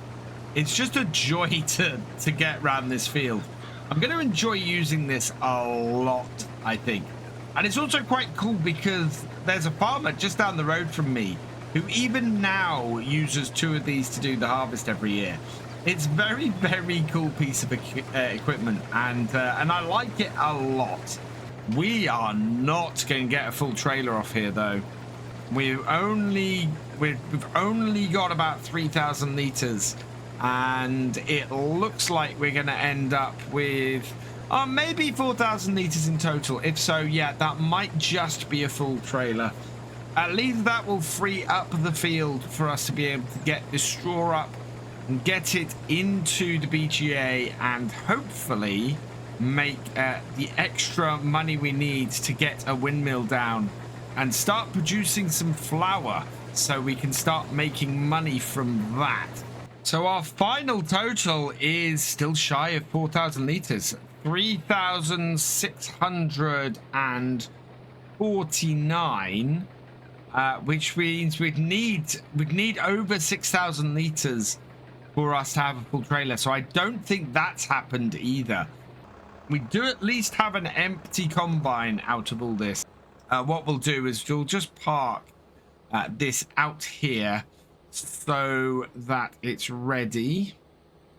just a joy to get around this field. I'm going to enjoy using this a lot, I think. And it's also quite cool because there's a farmer just down the road from me who even now uses 2 of these to do the harvest every year. It's very, very cool piece of equipment, and I like it a lot. We are not going to get a full trailer off here, though. We've only got about 3,000 litres, and it looks like we're going to end up with maybe 4,000 litres in total. If so, yeah, that might just be a full trailer. At least that will free up the field for us to be able to get this straw up and get it into the BGA, and hopefully make the extra money we need to get a windmill down and start producing some flour so we can start making money from that. So our final total is still shy of 4,000 litres, 3,649, which means we'd need over 6,000 litres for us to have a full trailer. So I don't think that's happened either. We do at least have an empty combine out of all this. What we'll do is we'll just park this out here so that it's ready.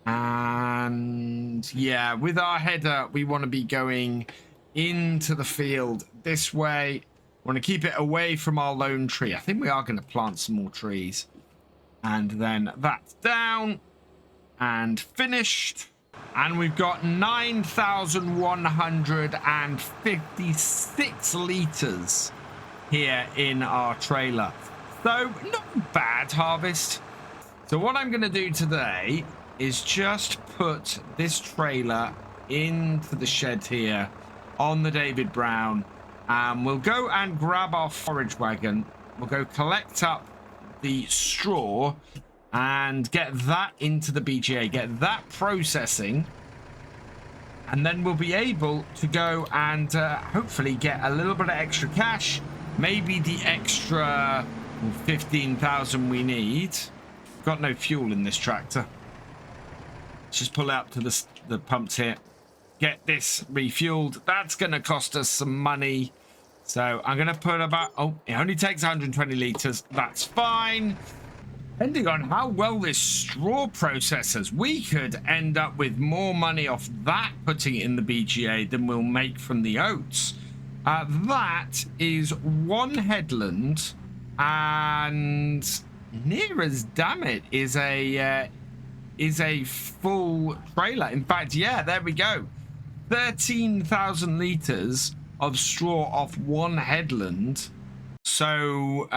And yeah, with our header, we want to be going into the field this way. Want to keep it away from our lone tree. I think we are going to plant some more trees. And then that's down and finished. And we've got 9,156 liters here in our trailer. So not bad harvest. So what I'm going to do today is just put this trailer into the shed here on the David Brown. We'll go and grab our forage wagon. We'll go collect up the straw and get that into the BGA, get that processing, and then we'll be able to go and hopefully get a little bit of extra cash, maybe the extra 15,000 we need. Got no fuel in this tractor. Let's just pull out to the pumps here, get this refueled. That's going to cost us some money. So I'm going to put about, oh, it only takes 120 liters. That's fine. Depending on how well this straw processes, we could end up with more money off that putting it in the BGA than we'll make from the oats. That is one headland, and near as damn it is a full trailer. In fact, yeah, there we go. 13,000 liters of straw off one headland. So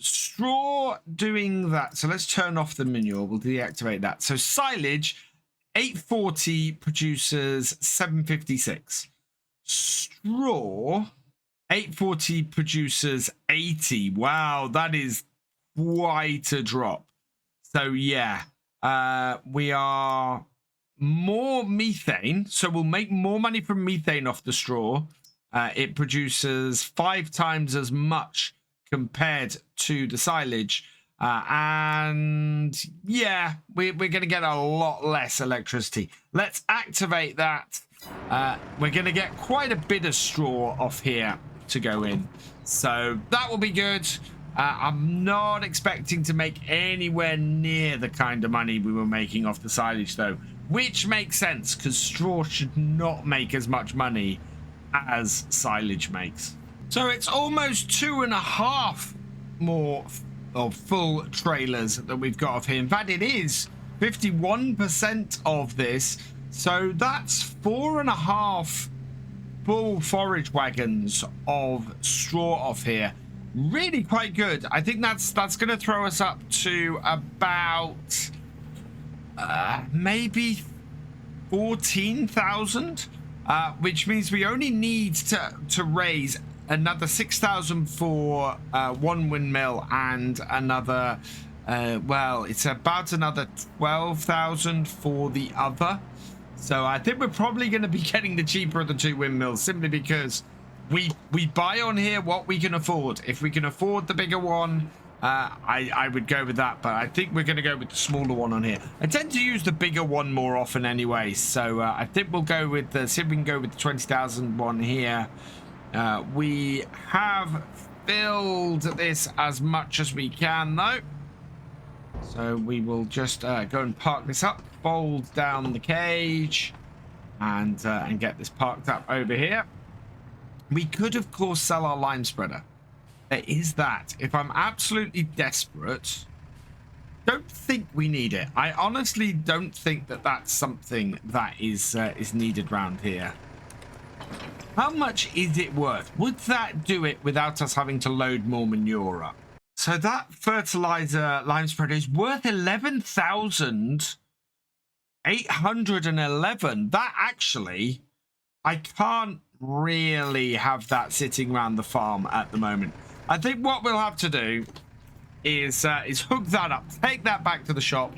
straw doing that. So let's turn off the manure. We'll deactivate that. So silage 840 produces 756. Straw 840 produces 80. Wow, that is quite a drop. So yeah, we are more methane. So we'll make more money from methane off the straw. It produces 5 times as much compared to the silage. And yeah, we're going to get a lot less electricity. Let's activate that. We're going to get quite a bit of straw off here to go in. So that will be good. I'm not expecting to make anywhere near the kind of money we were making off the silage, though, which makes sense because straw should not make as much money as silage makes. So it's almost 2.5 more of full trailers that we've got off here. In fact, it is 51% of this. So that's 4.5 full forage wagons of straw off here. Really quite good. I think that's going to throw us up to about maybe 14,000. Which means we only need to raise another 6,000 for one windmill and another, well, it's about another 12,000 for the other. So I think we're probably going to be getting the cheaper of the 2 windmills simply because we buy on here what we can afford. If we can afford the bigger one, I would go with that, but I think we're going to go with the smaller one on here. I tend to use the bigger one more often anyway, so I think we'll go with the, see if we can go with the 20,000 one here. We have filled this as much as we can though, so we will just go and park this up, fold down the cage, and get this parked up over here. We could of course sell our lime spreader. There is that. If I'm absolutely desperate, don't think we need it. I honestly don't think that that's something that is needed around here. How much is it worth? Would that do it without us having to load more manure up? So that fertilizer lime spreader is worth 11,811. That actually, I can't really have that sitting around the farm at the moment. I think what we'll have to do is hook that up, take that back to the shop.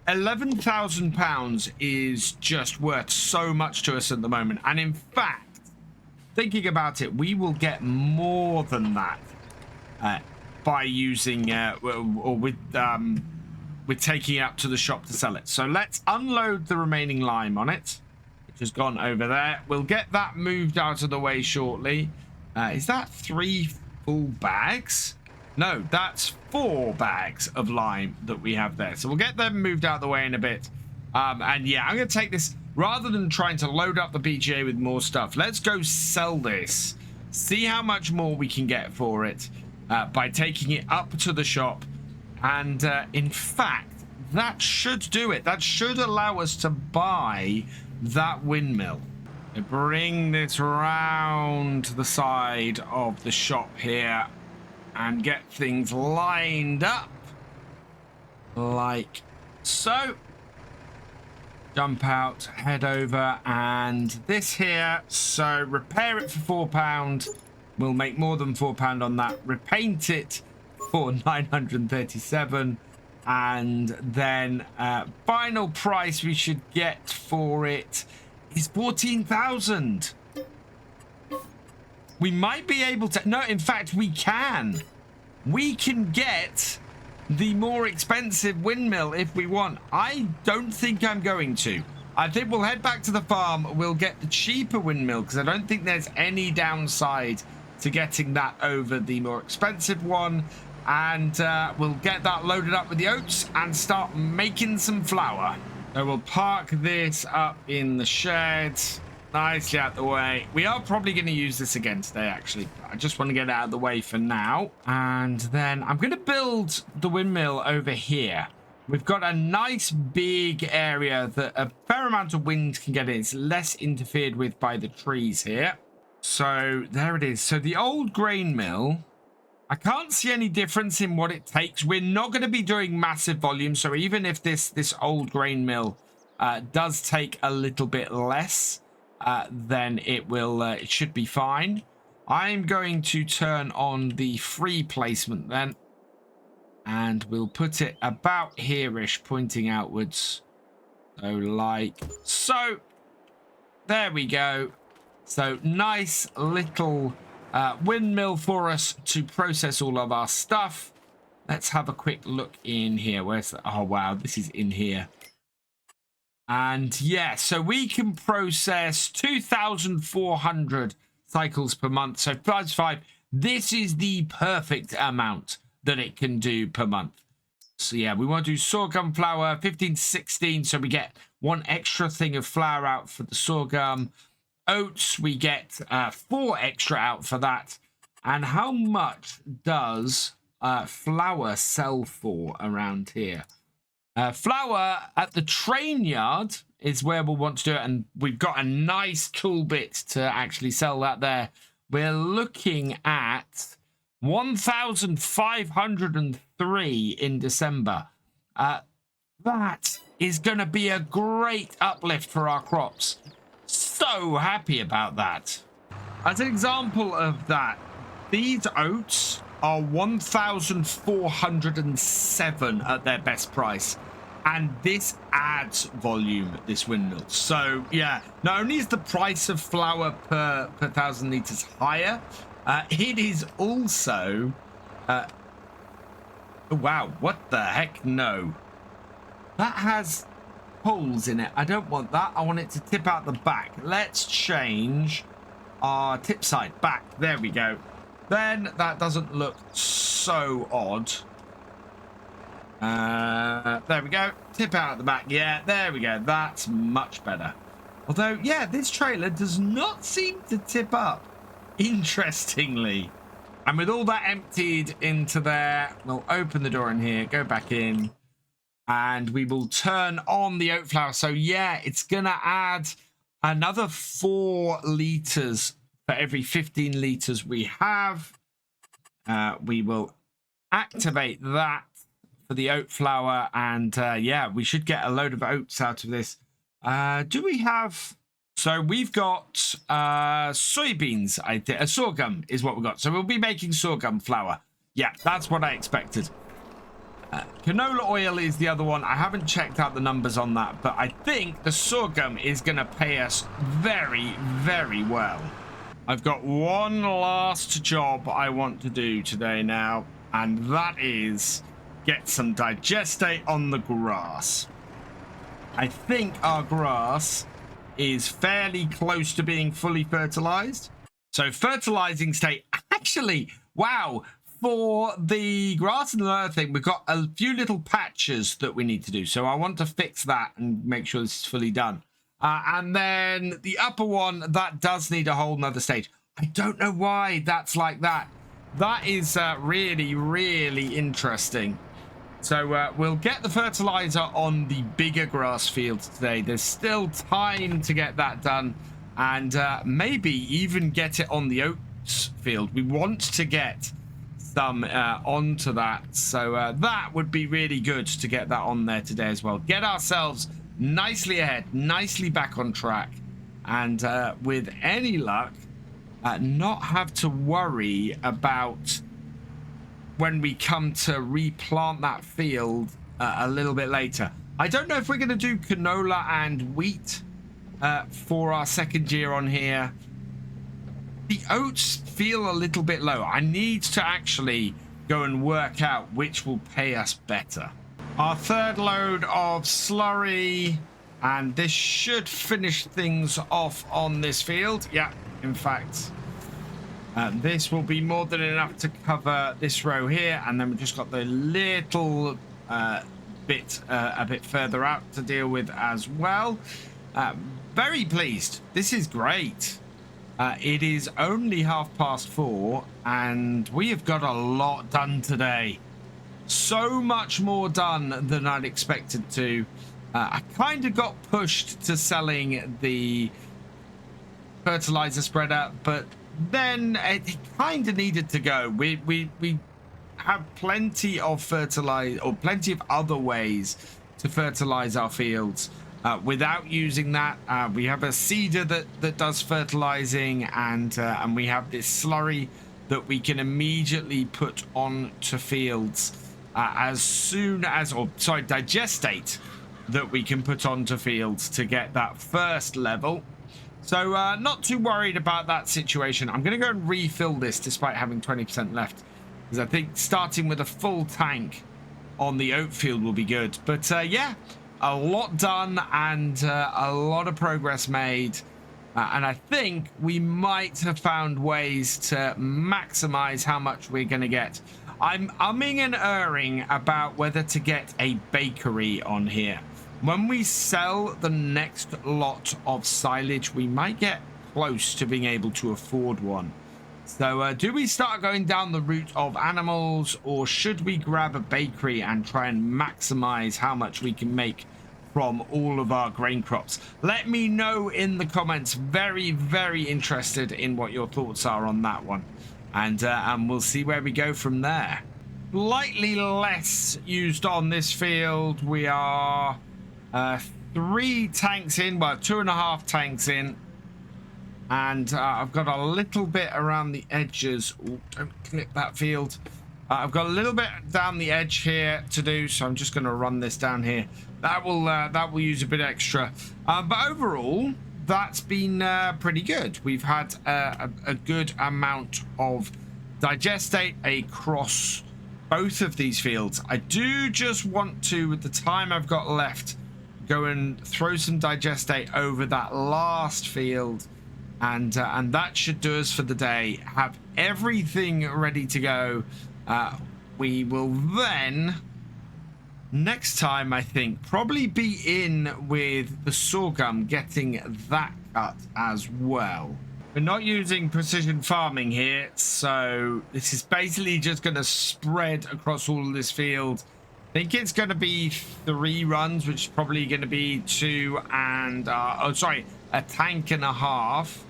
£11,000 is just worth so much to us at the moment. And in fact, thinking about it, we will get more than that by using or with we're taking it up to the shop to sell it. So let's unload the remaining lime on it, which has gone over there. We'll get that moved out of the way shortly. Is that 3 full bags? No, that's 4 bags of lime that we have there. So we'll get them moved out of the way in a bit. And yeah, I'm going to take this, rather than trying to load up the BGA with more stuff, let's go sell this, see how much more we can get for it by taking it up to the shop. And in fact, that should do it. That should allow us to buy that windmill. Bring this round the side of the shop here and get things lined up like so. Jump out, head over, and this here. So repair it for £4. We'll make more than £4 on that. Repaint it for 937, and then final price we should get for it is 14,000. We might be able to, no, in fact we can get the more expensive windmill if we want. I don't think I'm going to. I think we'll head back to the farm. We'll get the cheaper windmill because I don't think there's any downside to getting that over the more expensive one. And we'll get that loaded up with the oats and start making some flour. So we'll park this up in the shed, nicely out the way. We are probably going to use this again today, actually. I just want to get it out of the way for now. And then I'm going to build the windmill over here. We've got a nice big area that a fair amount of wind can get in. It's less interfered with by the trees here. So there it is. So the old grain mill, I can't see any difference in what it takes. We're not going to be doing massive volume. So even if this old grain mill does take a little bit less, then it should be fine. I'm going to turn on the free placement then. And we'll put it about here-ish, pointing outwards. So like so. There we go. So nice little windmill for us to process all of our stuff. Let's have a quick look in here. Where's the, oh wow, this is in here. And yeah, so we can process 2,400 cycles per month. So plus 5. This is the perfect amount that it can do per month. So yeah, we want to do sorghum flour 15 to 16, so we get 1 extra thing of flour out for the sorghum. Oats, we get 4 extra out for that. And how much does flour sell for around here? Flour at the train yard is where we'll want to do it, and we've got a nice tool bit to actually sell that there. We're looking at 1,503 in December. That is going to be a great uplift for our crops. So happy about that. As an example of that, these oats are 1,407 at their best price. And this adds volume, this windmill. So yeah, not only is the price of flour per 1,000 litres higher, it is also wow, what the heck? No, that has holes in it. I don't want that. I want it to tip out the back. Let's change our tip side back. There we go. Then that doesn't look so odd. There we go. Tip out at the back. Yeah, there we go. That's much better. Although, yeah, this trailer does not seem to tip up, interestingly. And with all that emptied into there, we'll open the door in here, go back in, and we will turn on the oat flour. So yeah, it's gonna add another 4 litres for every 15 litres we have. We will activate that for the oat flour, and yeah, we should get a load of oats out of this. Do we have... So we've got soybeans, I think. Sorghum is what we've got. So we'll be making sorghum flour. Yeah, that's what I expected. Canola oil is the other one. I haven't checked out the numbers on that, but I think the sorghum is going to pay us very, very well. I've got one last job I want to do today now, and that is get some digestate on the grass. I think our grass is fairly close to being fully fertilized. So fertilizing state, actually, wow, for the grass and the other thing, we've got a few little patches that we need to do. So I want to fix that and make sure this is fully done. And then the upper one, that does need a whole nother stage. I don't know why that's like that. That is really, really interesting. So we'll get the fertilizer on the bigger grass fields today. There's still time to get that done, and maybe even get it on the oats field. We want to get some onto that, so that would be really good to get that on there today as well. Get ourselves nicely ahead, nicely back on track, and with any luck, not have to worry about when we come to replant that field a little bit later. I don't know if we're going to do canola and wheat for our second year on here. The oats feel a little bit low. I need to actually go and work out which will pay us better. Our third load of slurry, and this should finish things off on this field. Yeah, in fact, this will be more than enough to cover this row here, and then we've just got the little bit a bit further out to deal with as well. Very pleased. This is great. It is only 4:30, and we have got a lot done today. So much more done than I'd expected to. I kind of got pushed to selling the fertilizer spreader, but then it kind of needed to go. We have plenty of fertilizer, or plenty of other ways to fertilize our fields without using that. We have a seeder that does fertilizing, and we have this slurry that we can immediately put on to fields as soon as, or sorry, digestate that we can put onto fields to get that first level. So not too worried about that situation. I'm going to go and refill this despite having 20% left, because I think starting with a full tank on the oat field will be good. But yeah, a lot done and a lot of progress made. And I think we might have found ways to maximize how much we're going to get. I'm umming and erring about whether to get a bakery on here. When we sell the next lot of silage, we might get close to being able to afford one. So do we start going down the route of animals, or should we grab a bakery and try and maximize how much we can make from all of our grain crops? Let me know in the comments. Very, very interested in what your thoughts are on that one. And we'll see where we go from there. Slightly less used on this field. We are 3 tanks in, well, 2.5 tanks in, and I've got a little bit around the edges. Ooh, don't clip that field. I've got a little bit down the edge here to do, so I'm just going to run this down here. That will use a bit extra, but overall that's been pretty good. We've had a good amount of digestate across both of these fields. I do just want to, with the time I've got left, go and throw some digestate over that last field, and that should do us for the day. Have everything ready to go. We will then, next time, I think, probably be in with the sorghum, getting that cut as well. We're not using precision farming here, so this is basically just going to spread across all of this field. I think it's going to be 3 runs, which is probably going to be 2 and a tank and a half.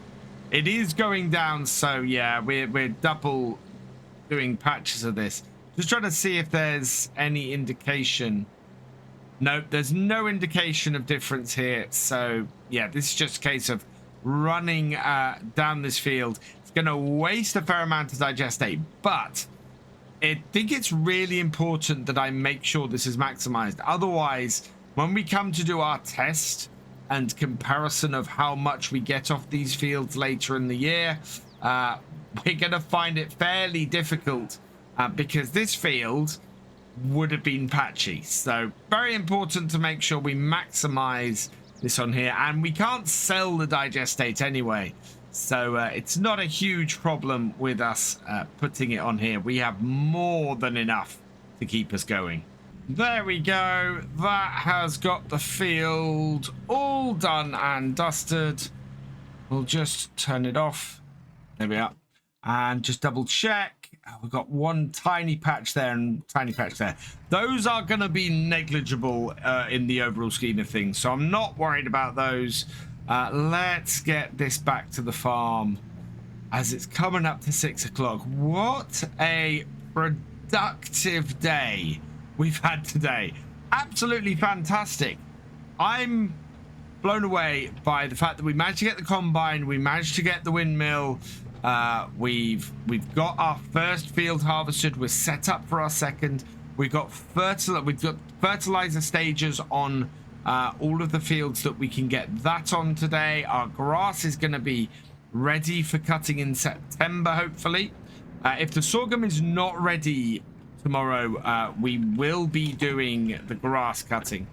It is going down, so yeah, we're double doing patches of this. Just trying to see if there's any indication. Nope, there's no indication of difference here. So yeah, this is just a case of running down this field. It's going to waste a fair amount of digestate, but I think it's really important that I make sure this is maximized. Otherwise, when we come to do our test and comparison of how much we get off these fields later in the year, we're going to find it fairly difficult because this field would have been patchy. So very important to make sure we maximize this on here, and we can't sell the digestate anyway, so it's not a huge problem with us putting it on here. We have more than enough to keep us going. There we go. That has got the field all done and dusted. We'll just turn it off. There we are. And just double check. We've got one tiny patch there and tiny patch there. Those are going to be negligible in the overall scheme of things, so I'm not worried about those. Let's get this back to the farm as it's coming up to 6 o'clock. What a productive day we've had today. Absolutely fantastic. I'm blown away by the fact that we managed to get the combine, we managed to get the windmill. We've got our first field harvested. We're set up for our second. We've got fertilizer stages on all of the fields that we can get that on today. Our grass is going to be ready for cutting in September, hopefully. If the sorghum is not ready tomorrow, we will be doing the grass cutting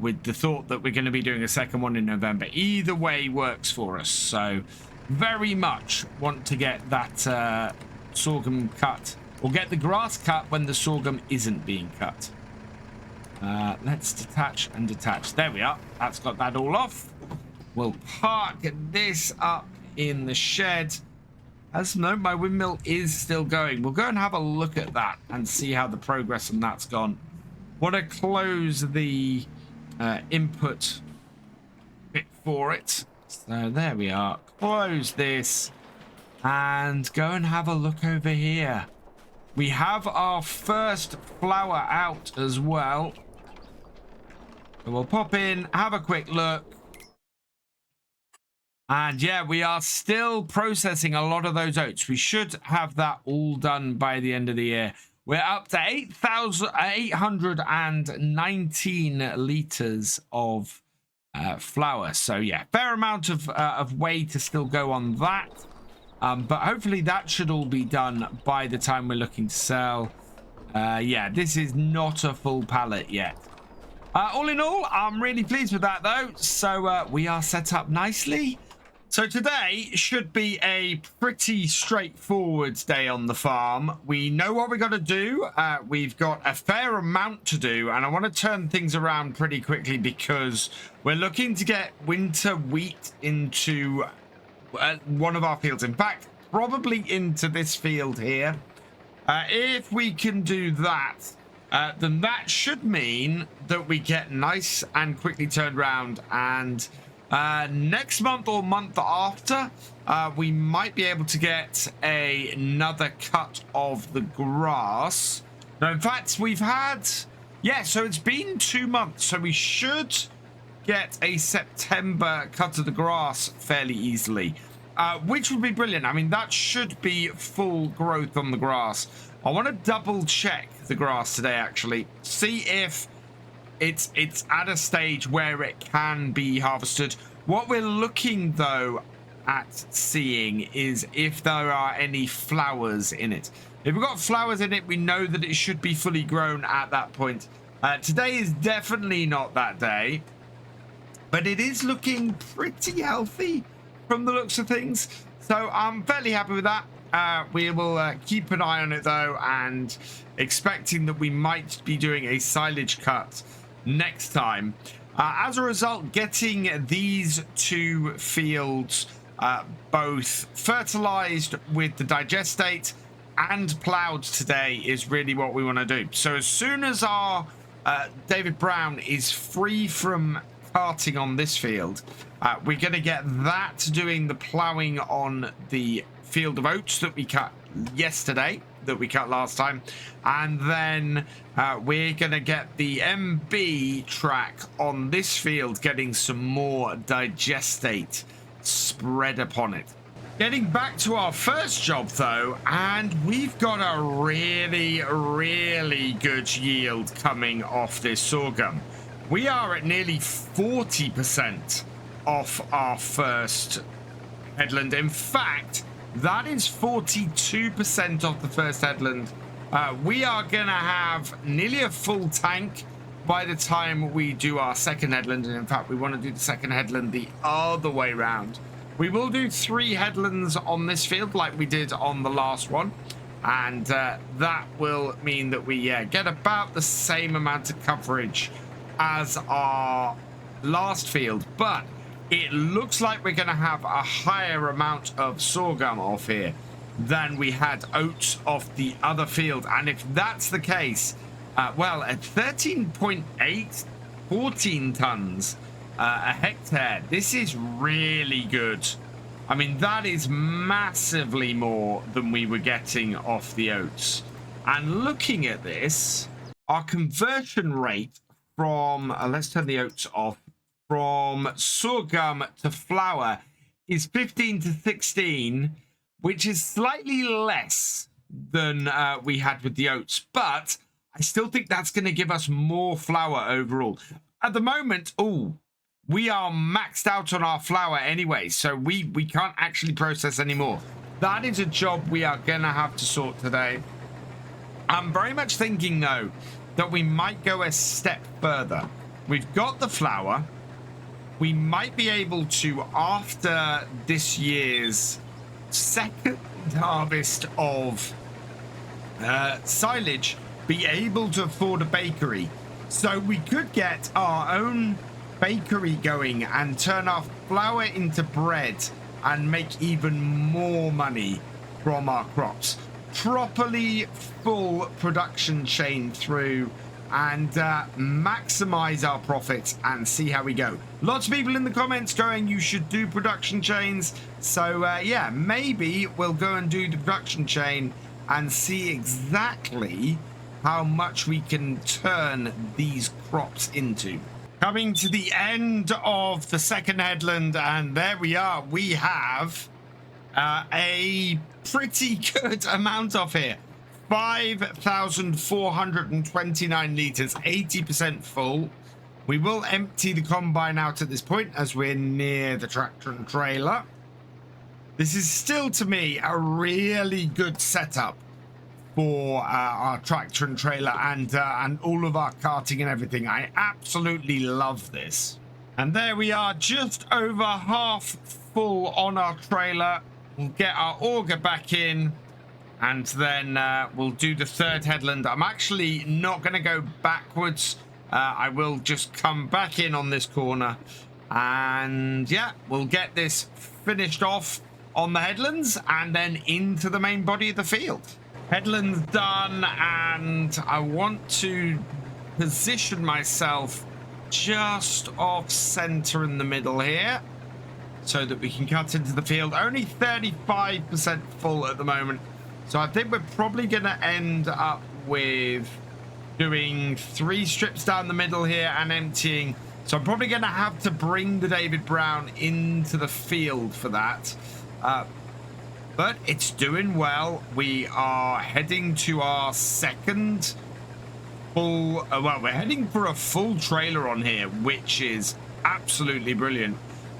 with the thought that we're going to be doing a second one in November. Either way works for us. So very much want to get that sorghum cut, or get the grass cut when the sorghum isn't being cut. Let's detach and detach. There we are. That's got that all off. We'll park this up in the shed. As no, my windmill is still going. We'll go and have a look at that and see how the progress on that's gone. Want to close the input bit for it. So there we are. Close this and go and have a look over here. We have our first flower out as well. So we'll pop in, have a quick look. And yeah, we are still processing a lot of those oats. We should have that all done by the end of the year. We're up to 8,819 liters of flour. So yeah, fair amount of way to still go on that. But hopefully that should all be done by the time we're looking to sell. Yeah, this is not a full pallet yet. All in all, I'm really pleased with that though. So we are set up nicely. So today should be a pretty straightforward day on the farm. We know what we got to do. We've got a fair amount to do, and I want to turn things around pretty quickly because we're looking to get winter wheat into one of our fields. In fact, probably into this field here. If we can do that, then that should mean that we get nice and quickly turned around, and next month or month after, we might be able to get another cut of the grass. Now, in fact, we've had, yeah, so it's been 2 months, so we should get a September cut of the grass fairly easily, which would be brilliant. I mean, that should be full growth on the grass. I want to double check the grass today, actually, see if it's at a stage where it can be harvested. What we're looking though at seeing is if there are any flowers in it. If we've got flowers in it, we know that it should be fully grown at that point. Today is definitely not that day, but it is looking pretty healthy from the looks of things, so I'm fairly happy with that. We will keep an eye on it though, and expecting that we might be doing a silage cut next time. As a result, getting these two fields both fertilized with the digestate and plowed today is really what we want to do. So as soon as our David Brown is free from carting on this field, we're going to get that doing the plowing on the field of oats that we cut yesterday, that we cut last time, and then we're gonna get the MB track on this field, getting some more digestate spread upon it. Getting back to our first job though, and we've got a really good yield coming off this sorghum. We are at nearly 40% off our first headland. In fact, that is 42% of the first headland We are going to have nearly a full tank by the time we do our second headland. And in fact, we want to do the second headland the other way around. We will do 3 headlands on this field like we did on the last one. And that will mean that we get about the same amount of coverage as our last field. But it looks like we're going to have a higher amount of sorghum off here than we had oats off the other field. And if that's the case, well, at 13.8, 14 tons a hectare, this is really good. I mean, that is massively more than we were getting off the oats. And looking at this, our conversion rate from, let's turn the oats off, from sorghum to flour is 15 to 16, which is slightly less than we had with the oats. But I still think that's going to give us more flour overall. At the moment, we are maxed out on our flour anyway, so we can't actually process anymore. That is a job we are going to have to sort today. I'm very much thinking, though, that we might go a step further. We've got the flour. We might be able to, after this year's second harvest of silage, be able to afford a bakery. So we could get our own bakery going and turn our flour into bread and make even more money from our crops. Properly full production chain through and maximize our profits and see how we go. Lots of people in the comments going, you should do production chains. So yeah, maybe we'll go and do the production chain and see exactly how much we can turn these crops into. Coming to the end of the second headland, and there we are. We have a pretty good amount off here. 5,429 litres, 80% full. We will empty the combine out at this point as we're near the tractor and trailer. This is still, to me, a really good setup for our tractor and trailer and all of our carting and everything. I absolutely love this. And there we are, just over half full on our trailer. We'll get our auger back in, and then we'll do the third headland. I'm actually not going to go backwards. I will just come back in on this corner, and yeah, we'll get this finished off on the headlands and then into the main body of the field. Headlands done, and I want to position myself just off center in the middle here so that we can cut into the field. Only 35% full at the moment, so I think we're probably going to end up with doing 3 strips down the middle here and emptying. So I'm probably going to have to bring the David Brown into the field for that. But it's doing well. We are heading to our second full... well, we're heading for a full trailer on here, which is absolutely brilliant.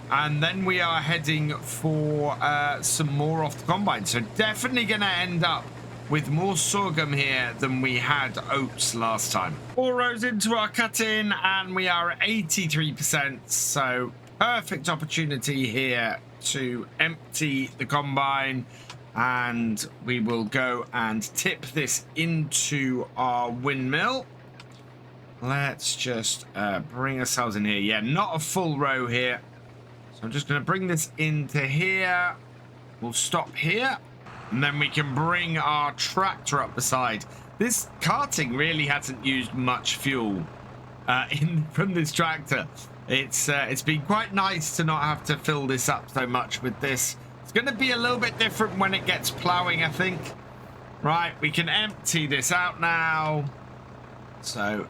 And then we are heading for some more off the combine. So definitely going to end up with more sorghum here than we had oats last time. 4 rows into our cut-in, and we are at 83%. So perfect opportunity here to empty the combine, and we will go and tip this into our windmill. Let's just bring ourselves in here. Yeah, not a full row here, so I'm just going to bring this into here. We'll stop here, and then we can bring our tractor up the side. This carting really hasn't used much fuel from this tractor. It's been quite nice to not have to fill this up so much with this. It's going to be a little bit different when it gets plowing, I think. Right, we can empty this out now. So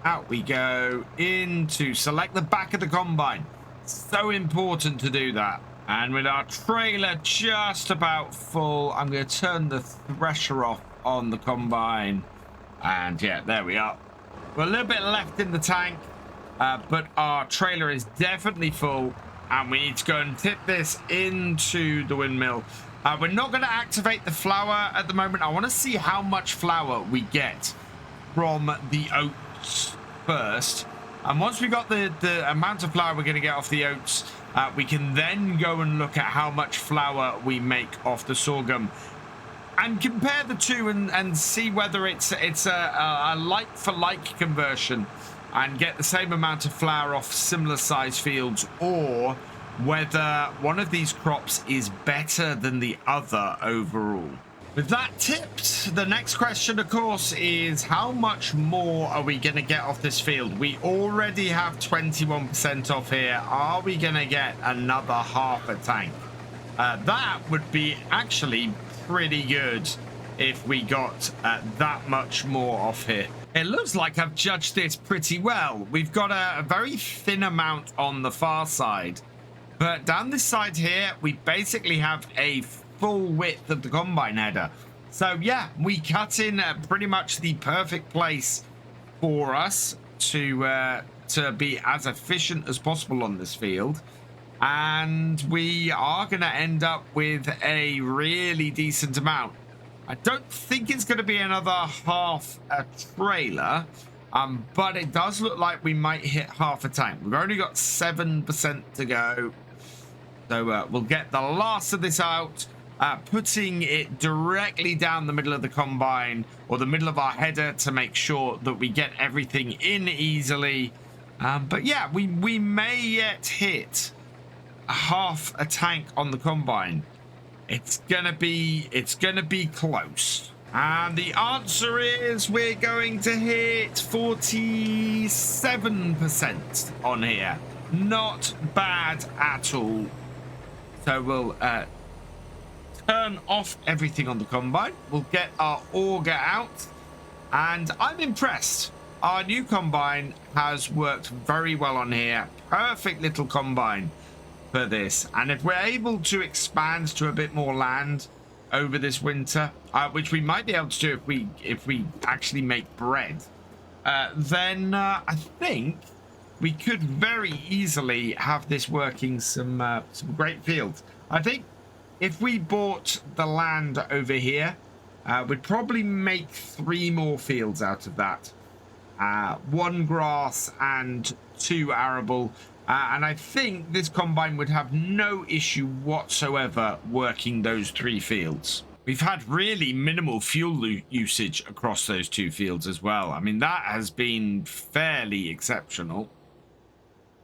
out we go into select the back of the combine. So important to do that. And with our trailer just about full, I'm going to turn the thresher off on the combine. And yeah, there we are. We're a little bit left in the tank. But our trailer is definitely full, and we need to go and tip this into the windmill. We're not going to activate the flour at the moment. I want to see how much flour we get from the oats first. And once we got the amount of flour we're going to get off the oats, we can then go and look at how much flour we make off the sorghum and compare the two and see whether it's a like for like conversion and get the same amount of flour off similar size fields, or whether one of these crops is better than the other overall. With that tipped, the next question, of course, is how much more are we going to get off this field? We already have 21% off here. Are we going to get another half a tank? That would be actually pretty good if we got that much more off here. It looks like I've judged this pretty well. We've got a very thin amount on the far side. But down this side here, we basically have a full width of the combine header. So yeah, we cut in pretty much the perfect place for us to be as efficient as possible on this field. And we are going to end up with a really decent amount. I don't think it's going to be another half a trailer. But it does look like we might hit half a tank. We've only got 7% to go. So we'll get the last of this out, putting it directly down the middle of the combine or the middle of our header to make sure that we get everything in easily. But yeah, we may yet hit half a tank on the combine. It's gonna be close. And the answer is we're going to hit 47% on here. Not bad at all. So we'll turn off everything on the combine. We'll get our auger out. And I'm impressed. Our new combine has worked very well on here. Perfect little combine for this. And if we're able to expand to a bit more land over this winter, which we might be able to do if we actually make bread, then I think we could very easily have this working some great fields. I think if we bought the land over here, we'd probably make 3 more fields out of that. 1 grass and 2 arable. And I think this combine would have no issue whatsoever working those 3 fields. We've had really minimal fuel usage across those 2 fields as well. I mean, that has been fairly exceptional.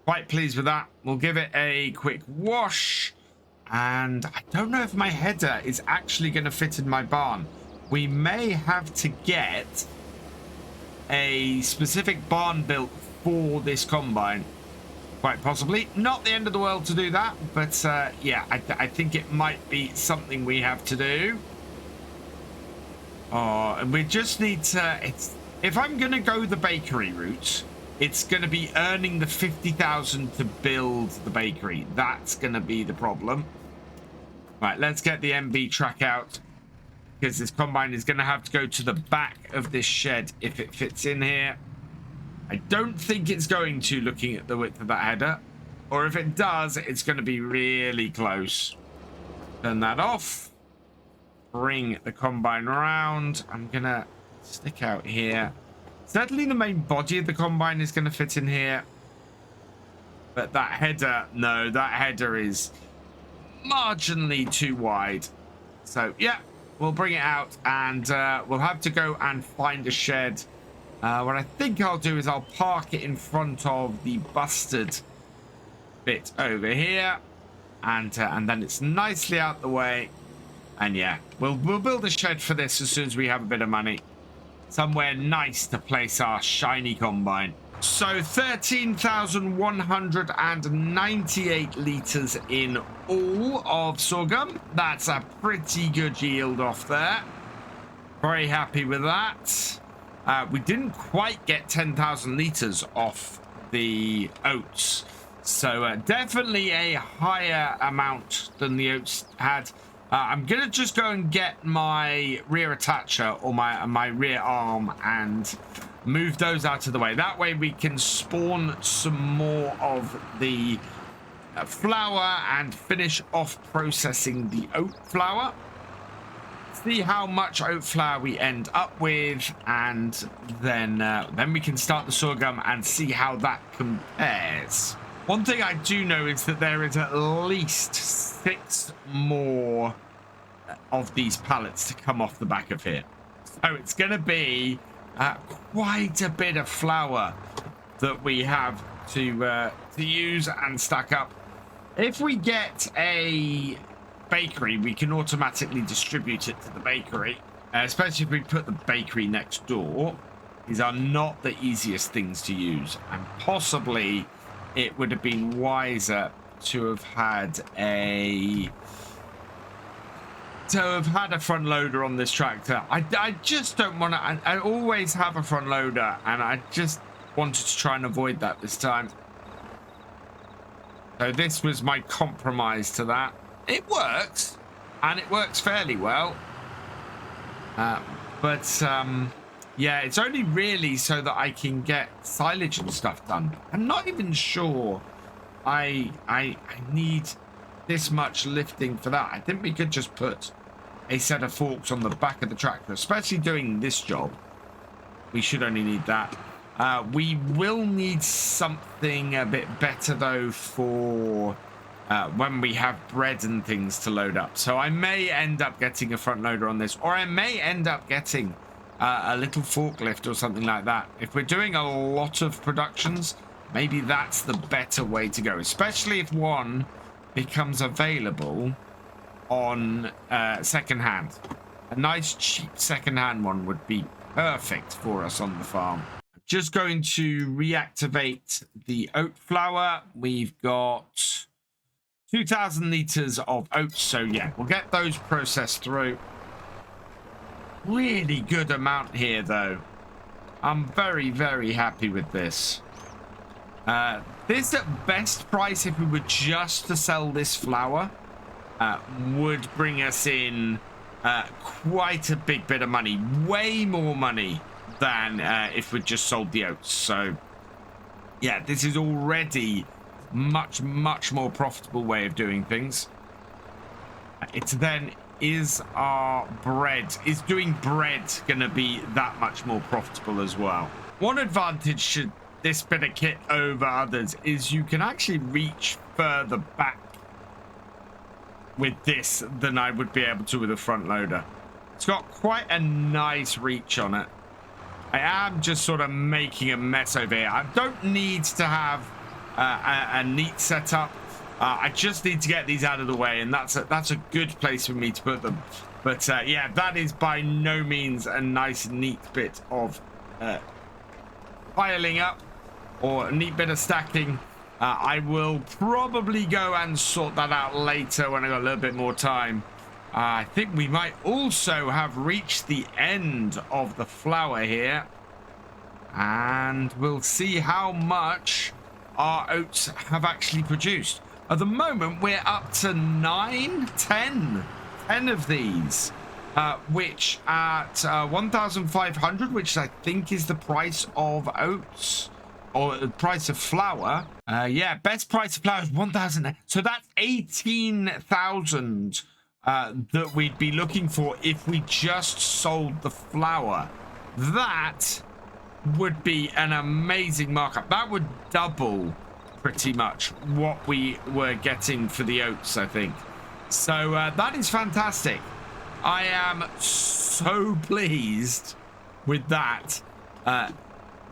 Quite pleased with that. We'll give it a quick wash. And I don't know if my header is actually going to fit in my barn. We may have to get a specific barn built for this combine. Quite possibly. Not the end of the world to do that, but yeah, I think it might be something we have to do. Oh, and we just need to... if I'm going to go the bakery route, it's going to be earning the 50,000 to build the bakery. That's going to be the problem. Right, let's get the MB track out, because this combine is going to have to go to the back of this shed if it fits in here. I don't think it's going to, looking at the width of that header. Or if it does, it's going to be really close. Turn that off. Bring the combine around. I'm going to stick out here. Certainly the main body of the combine is going to fit in here. But that header, no, that header is marginally too wide. So, yeah, we'll bring it out and we'll have to go and find a shed. What I think I'll do is I'll park it in front of the busted bit over here, and then it's nicely out the way. And yeah, we'll build a shed for this as soon as we have a bit of money, somewhere nice to place our shiny combine. So 13,198 liters in all of sorghum. That's a pretty good yield off there. Very happy with that. We didn't quite get 10,000 liters off the oats. So definitely a higher amount than the oats had. I'm going to just go and get my rear attacher or my rear arm and move those out of the way. That way we can spawn some more of the flour and finish off processing the oat flour. See how much oat flour we end up with, and then we can start the sorghum and see how that compares. One thing I do know is that there is at least 6 more of these pallets to come off the back of here. So it's going to be quite a bit of flour that we have to use and stack up. If we get a bakery, we can automatically distribute it to the bakery, especially if we put the bakery next door. These are not the easiest things to use, and possibly it would have been wiser to have had a front loader on this tractor. I just don't want to. I always have a front loader, and I just wanted to try and avoid that this time. So this was my compromise to that. It works, and it works fairly well. But yeah, it's only really so that I can get silage and stuff done. I'm not even sure I need this much lifting for that. I think we could just put a set of forks on the back of the tractor, especially doing this job. We should only need that. We will need something a bit better though for when we have bread and things to load up. So I may end up getting a front loader on this, or I may end up getting a little forklift or something like that. If we're doing a lot of productions, maybe that's the better way to go, especially if one becomes available on secondhand. A nice cheap secondhand one would be perfect for us on the farm. Just going to reactivate the oat flour. We've got 2,000 liters of oats, so yeah, we'll get those processed through. Really good amount here though. I'm very, very happy with this. This at best price, if we were just to sell this flour, would bring us in quite a big bit of money, way more money than if we just sold the oats. So yeah, this is already much more profitable way of doing things. It's then, is doing bread gonna be that much more profitable as well? One advantage to this bit of kit over others is you can actually reach further back with this than I would be able to with a front loader. It's got quite a nice reach on it. I am just sort of making a mess over here. I don't need to have a neat setup. I just need to get these out of the way, and that's a good place for me to put them. But yeah, that is by no means a nice neat bit of piling up or a neat bit of stacking. I will probably go and sort that out later when I got a little bit more time. I think we might also have reached the end of the flour here, and we'll see how much our oats have actually produced. At the moment, we're up to 10 of these, which at 1,500, which I think is the price of oats, or the price of flour. Yeah, best price of flour is 1,000. So that's 18,000 that we'd be looking for if we just sold the flour. That would be an amazing markup. That would double pretty much what we were getting for the oats, I think. So that is fantastic. I am so pleased with that.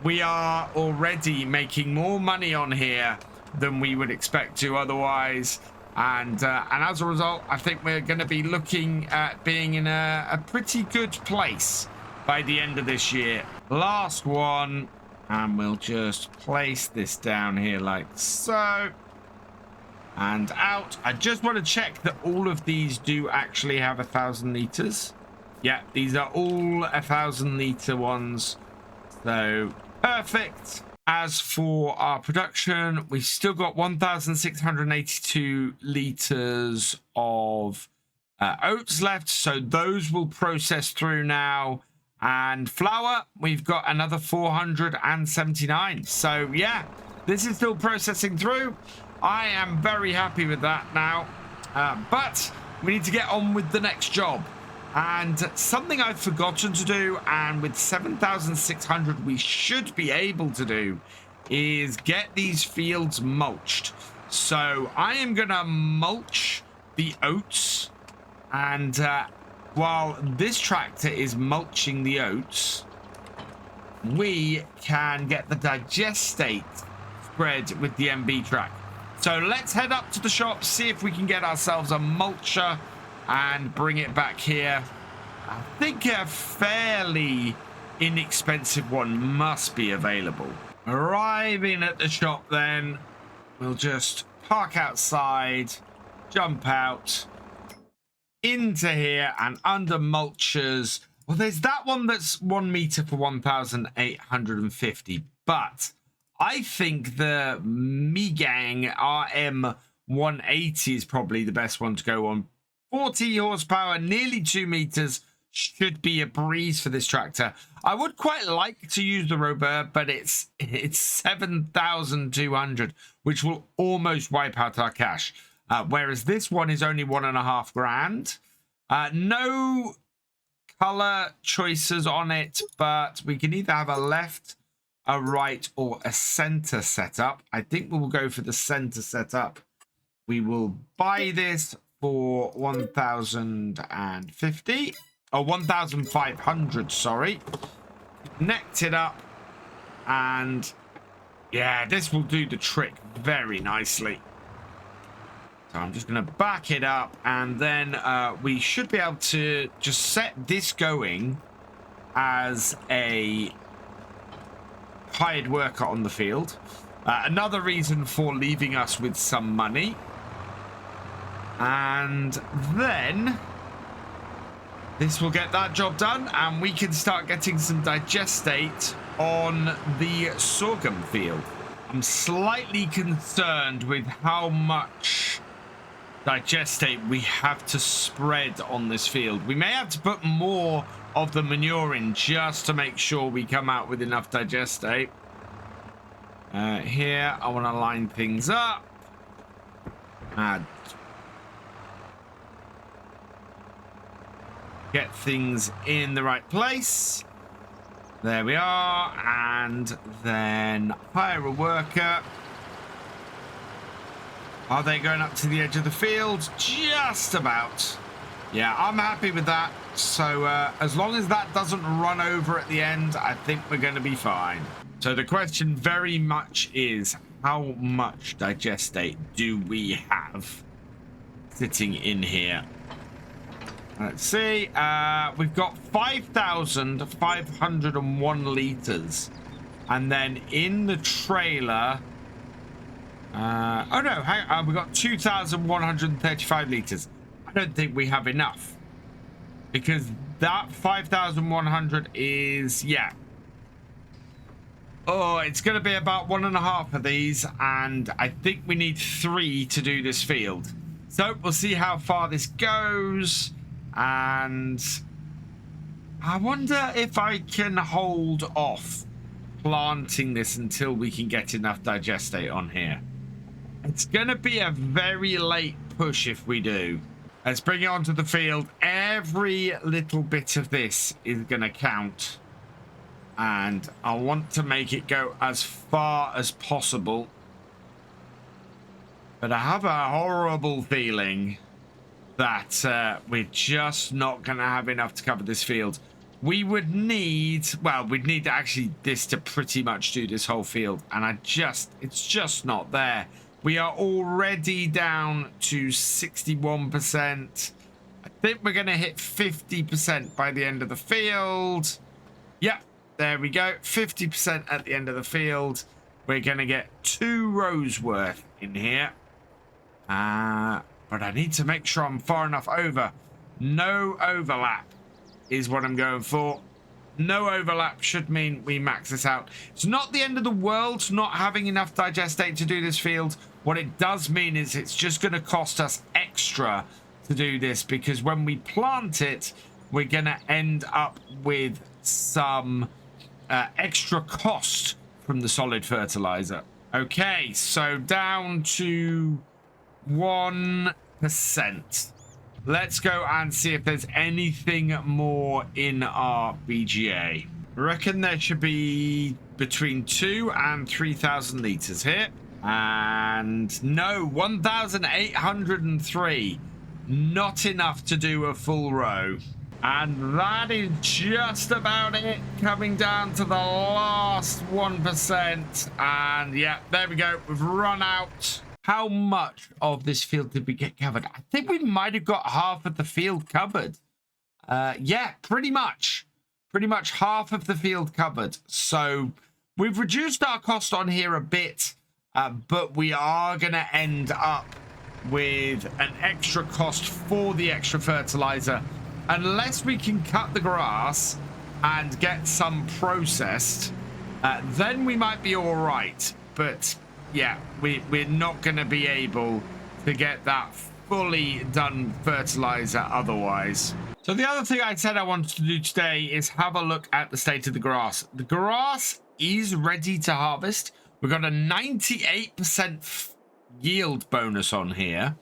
We are already making more money on here than we would expect to otherwise, and as a result, I think we're going to be looking at being in a pretty good place by the end of this year. Last one, and we'll just place this down here like so, and out. I just want to check that all of these do actually have 1,000 liters. Yeah, these are all 1,000 liter ones, so perfect. As for our production, we've still got 1,682 liters of oats left, so those will process through now. And flour, we've got another 479. So yeah, this is still processing through. I am very happy with that now. But we need to get on with the next job. And something I've forgotten to do, and with 7,600 we should be able to do, is get these fields mulched. So I am going to mulch the oats. And while this tractor is mulching the oats, we can get the digestate spread with the MB track. So let's head up to the shop, see if we can get ourselves a mulcher and bring it back here. I think a fairly inexpensive one must be available. Arriving at the shop then, we'll just park outside, jump out into here, and under mulchers, well, there's that one that's 1 meter for 1,850, but I think the Megang RM 180 is probably the best one to go on. 40 horsepower, nearly 2 meters, should be a breeze for this tractor. I would quite like to use the Robur, but it's 7,200, which will almost wipe out our cash. Whereas this one is only 1.5 grand. No color choices on it, but we can either have a left, a right, or a center setup. I think we will go for the center setup. We will buy this for 1,050 or 1,500, sorry. Connect it up, and yeah, this will do the trick very nicely. So I'm just going to back it up, and then we should be able to just set this going as a hired worker on the field. Another reason for leaving us with some money. And then this will get that job done, and we can start getting some digestate on the sorghum field. I'm slightly concerned with how much digestate we have to spread on this field. We may have to put more of the manure in just to make sure we come out with enough digestate. Here, I want to line things up. Get things in the right place. There we are. And then hire a worker. Are they going up to the edge of the field? Just about. Yeah, I'm happy with that. So as long as that doesn't run over at the end, I think we're going to be fine. So the question very much is, how much digestate do we have sitting in here? Let's see. We've got 5,501 liters. And then in the trailer... oh no, we've got 2,135 liters. I don't think we have enough, because that 5,100 is, yeah. Oh, it's going to be about 1.5 of these, and I think we need 3 to do this field. So we'll see how far this goes, and I wonder if I can hold off planting this until we can get enough digestate on here. It's going to be a very late push if we do. Let's bring it onto the field. Every little bit of this is going to count. And I want to make it go as far as possible. But I have a horrible feeling that we're just not going to have enough to cover this field. We would need, well, we'd need actually this to pretty much do this whole field. And it's just not there. We are already down to 61%. I think we're going to hit 50% by the end of the field. Yep, there we go. 50% at the end of the field. We're going to get 2 rows worth in here. But I need to make sure I'm far enough over. No overlap is what I'm going for. No overlap should mean we max this out. It's not the end of the world not having enough digestate to do this field. What it does mean is it's just going to cost us extra to do this, because when we plant it, we're going to end up with some extra cost from the solid fertilizer. Okay, so down to 1%. Let's go and see if there's anything more in our BGA. I reckon there should be between 2 and 3,000 liters here. And no, 1,803. Not enough to do a full row. And that is just about it, coming down to the last 1%. And yeah, there we go. We've run out. How much of this field did we get covered? I think we might have got half of the field covered. Yeah, pretty much. Pretty much half of the field covered. So we've reduced our cost on here a bit, but we are going to end up with an extra cost for the extra fertilizer. Unless we can cut the grass and get some processed, then we might be all right. But yeah, we're not going to be able to get that fully done fertilizer otherwise. So the other thing I said I wanted to do today is have a look at the state of the grass. The grass is ready to harvest. We've got a 98% yield bonus on here.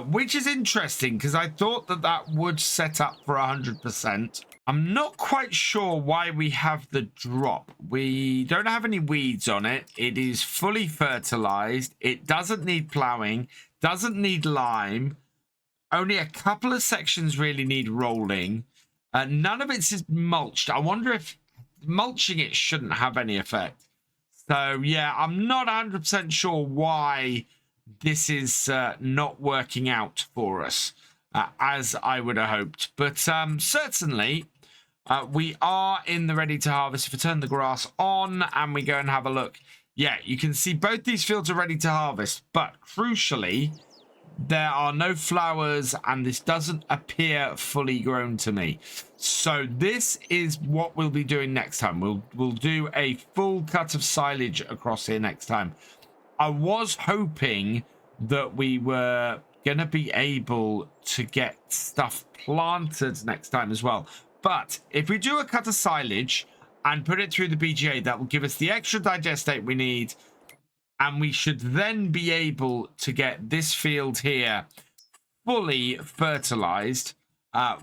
Which is interesting because I thought that would set up for 100%. I'm not quite sure why we have the drop. We don't have any weeds on it. It is fully fertilized. It doesn't need plowing, doesn't need lime. Only a couple of sections really need rolling. None of it is mulched. I wonder if mulching it shouldn't have any effect. So yeah, I'm not 100% sure why this is not working out for us as I would have hoped. But certainly we are in the ready to harvest. If we turn the grass on and we go and have a look, yeah, you can see both these fields are ready to harvest. But crucially, there are no flowers and this doesn't appear fully grown to me. So this is what we'll be doing next time. We'll do a full cut of silage across here next time. I was hoping that we were going to be able to get stuff planted next time as well. But if we do a cut of silage and put it through the BGA, that will give us the extra digestate we need. And we should then be able to get this field here fully fertilized,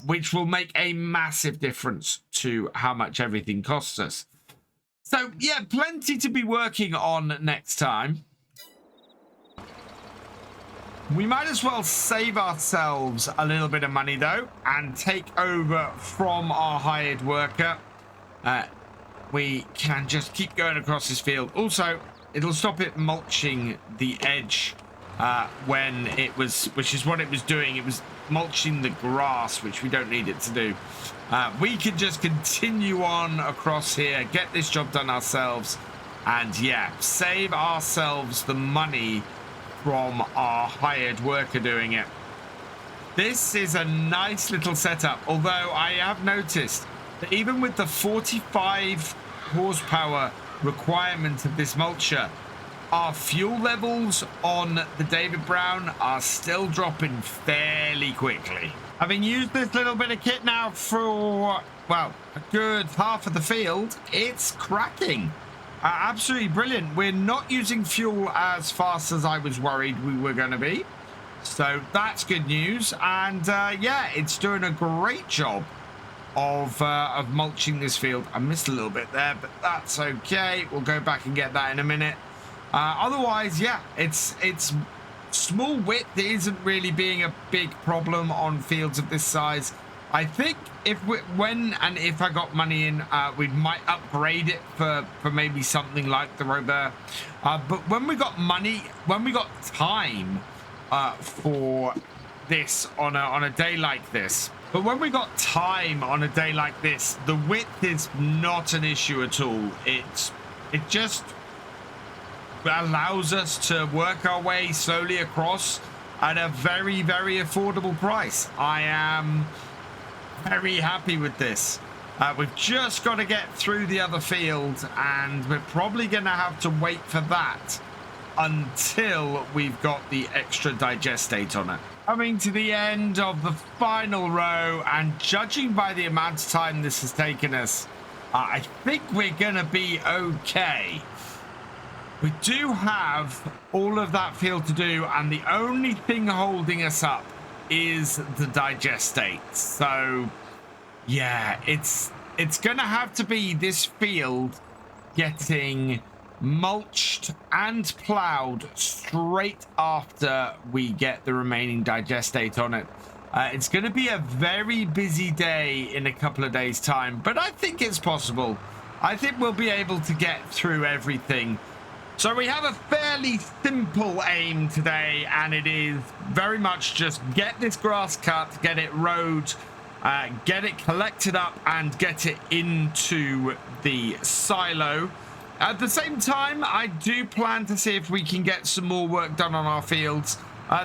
which will make a massive difference to how much everything costs us. So, yeah, plenty to be working on next time. We might as well save ourselves a little bit of money, though, and take over from our hired worker. We can just keep going across this field. Also, it'll stop it mulching the edge when it was, which is what it was doing. It was mulching the grass, which we don't need it to do. We can just continue on across here, get this job done ourselves, and yeah, save ourselves the money from our hired worker doing it. This is a nice little setup, although I have noticed that even with the 45 horsepower requirement of this mulcher, our fuel levels on the David Brown are still dropping fairly quickly. Having used this little bit of kit now for, well, a good half of the field, it's cracking. Absolutely brilliant. We're not using fuel as fast as I was worried we were going to be. So that's good news. And yeah, it's doing a great job of mulching this field. I missed a little bit there, but that's okay. We'll go back and get that in a minute. Otherwise, yeah, it's small width isn't really being a big problem on fields of this size. I think when I got money in, we might upgrade it for maybe something like the Robert. But when we got money, when we got time for this on a day like this, but when we got time on a day like this, the width is not an issue at all. It just allows us to work our way slowly across at a very, very affordable price. I am very happy with this. We've just got to get through the other field, and we're probably going to have to wait for that until we've got the extra digestate on it. Coming to the end of the final row, and judging by the amount of time this has taken us, I think we're going to be okay. We do have all of that field to do, and the only thing holding us up is the digestate. So yeah, it's gonna have to be this field getting mulched and plowed straight after we get the remaining digestate on it. It's going to be a very busy day in a couple of days' time, but I think it's possible. I think we'll be able to get through everything. So we have a fairly simple aim today, and it is very much just get this grass cut, get it rowed, get it collected up, and get it into the silo. At the same time, I do plan to see if we can get some more work done on our fields.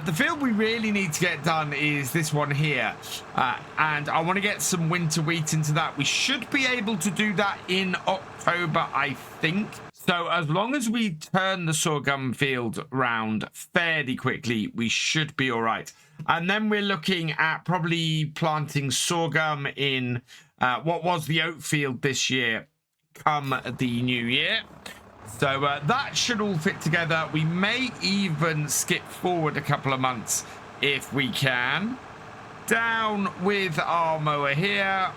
The field we really need to get done is this one here, and I want to get some winter wheat into that. We should be able to do that in October, I think. So as long as we turn the sorghum field round fairly quickly, we should be all right. And then we're looking at probably planting sorghum in what was the oat field this year come the new year. So that should all fit together. We may even skip forward a couple of months if we can. Down with our mower here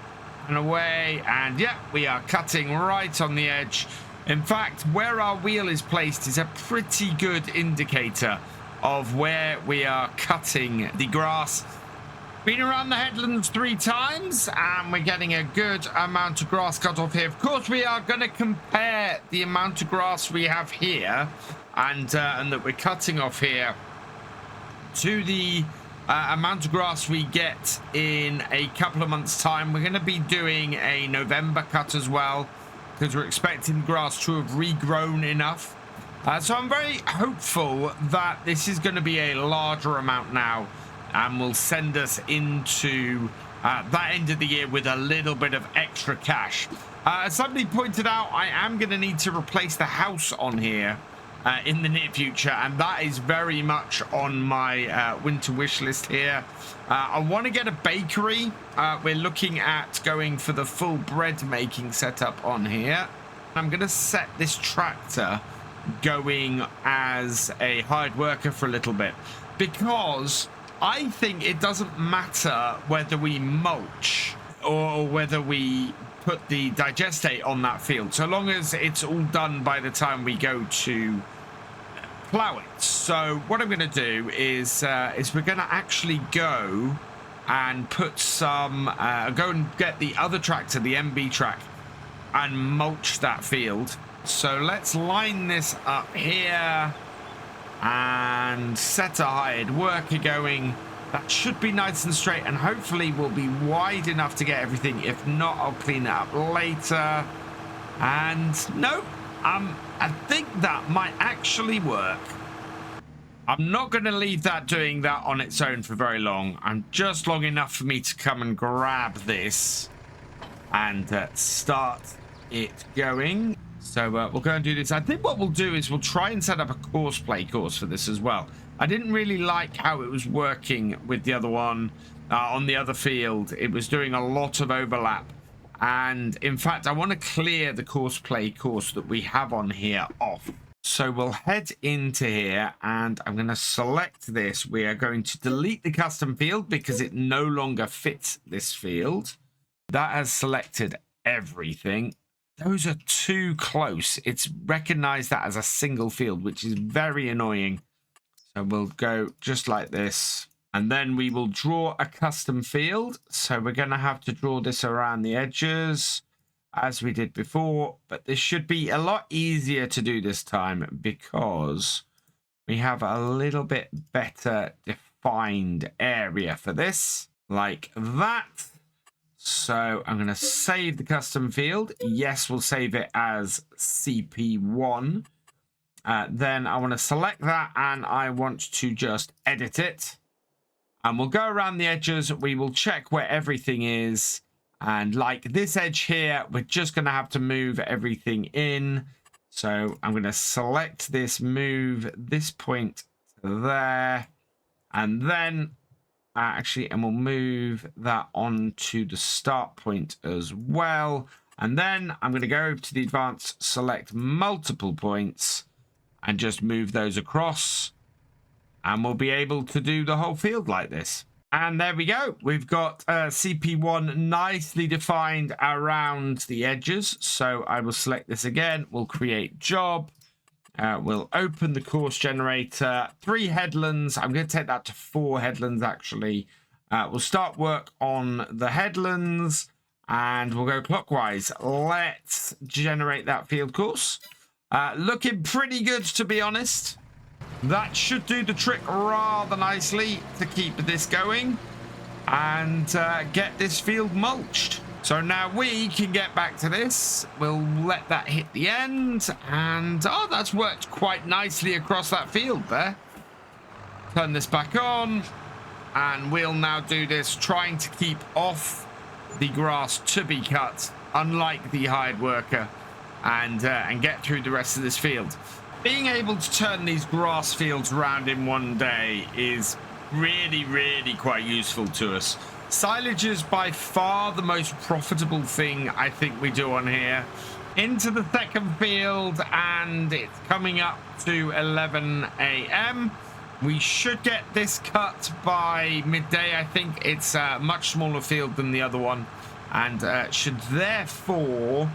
and away. And yeah, we are cutting right on the edge. In fact, where our wheel is placed is a pretty good indicator of where we are cutting the grass. Been around the headlands 3 times, and we're getting a good amount of grass cut off here. Of course, we are going to compare the amount of grass we have here and that we're cutting off here to the amount of grass we get in a couple of months' time. We're going to be doing a November cut as well, because we're expecting grass to have regrown enough. So I'm very hopeful that this is going to be a larger amount now, and will send us into that end of the year with a little bit of extra cash. As somebody pointed out, I am going to need to replace the house on here in the near future, and that is very much on my winter wish list here. I want to get a bakery. We're looking at going for the full bread making setup on here. I'm going to set this tractor going as a hired worker for a little bit, because I think it doesn't matter whether we mulch or whether we put the digestate on that field, so long as it's all done by the time we go to plow it. So what I'm going to do is we're going to actually go and put some, go and get the other tractor, the MB track, and mulch that field. So let's line this up here and set a hired worker going. That should be nice and straight, and hopefully will be wide enough to get everything. If not, I'll clean it up later. And no, I think that might actually work. I'm not going to leave that doing that on its own for very long. I'm just long enough for me to come and grab this and start it going. So we'll go and do this. I think what we'll do is we'll try and set up a courseplay course for this as well. I didn't really like how it was working with the other one on the other field. It was doing a lot of overlap. And in fact, I want to clear the courseplay course that we have on here off. So we'll head into here, and I'm going to select this. We are going to delete the custom field because it no longer fits this field. That has selected everything. Those are too close. It's recognized that as a single field, which is very annoying. So we'll go just like this. And then we will draw a custom field. So we're going to have to draw this around the edges as we did before. But this should be a lot easier to do this time because we have a little bit better defined area for this. Like that. So I'm going to save the custom field. Yes, we'll save it as CP1. Then I want to select that, and I want to just edit it. And we'll go around the edges. We will check where everything is. And like this edge here, we're just going to have to move everything in. So I'm going to select this, move this point to there. And then and we'll move that on to the start point as well. And then I'm going to go over to the advanced, select multiple points. and just move those across, and we'll be able to do the whole field like this. And there we go. We've got CP1 nicely defined around the edges. So I will select this again. We'll create job. We'll open the course generator. 3 headlands. I'm going to take that to 4 headlands, actually. We'll start work on the headlands, and we'll go clockwise. Let's generate that field course. Looking pretty good, to be honest. That should do the trick rather nicely to keep this going and get this field mulched. So now we can get back to this. We'll let that hit the end, and oh, that's worked quite nicely across that field there. Turn this back on, and we'll now do this, trying to keep off the grass to be cut, unlike the hired worker, and get through the rest of this field. Being able to turn these grass fields around in one day is really, really quite useful to us. Silage is by far the most profitable thing I think we do on here. Into the second field, and it's coming up to 11 a.m. We should get this cut by midday. I think it's a much smaller field than the other one, and should therefore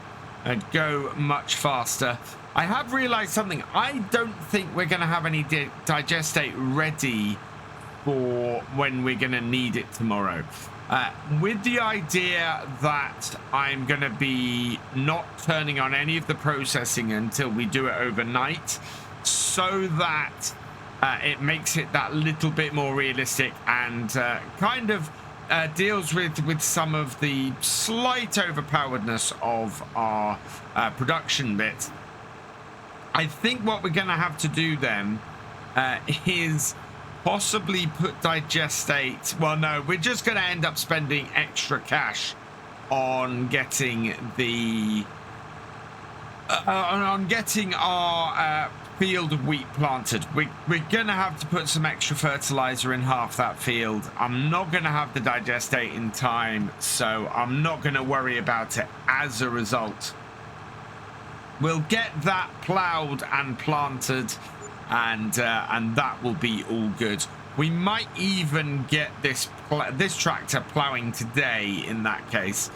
go much faster. I have realized something. I don't think we're going to have any digestate ready for when we're going to need it tomorrow. With the idea that I'm going to be not turning on any of the processing until we do it overnight, so that it makes it that little bit more realistic and kind of deals with some of the slight overpoweredness of our production bit. I think what we're going to have to do then is possibly put digestate. Well, no, we're just going to end up spending extra cash on getting the on getting our field of wheat planted. We're going to have to put some extra fertilizer in half that field. I'm not going to have the digestate in time, so I'm not going to worry about it as a result. We'll get that ploughed and planted, and that will be all good. We might even get this tractor ploughing today in that case,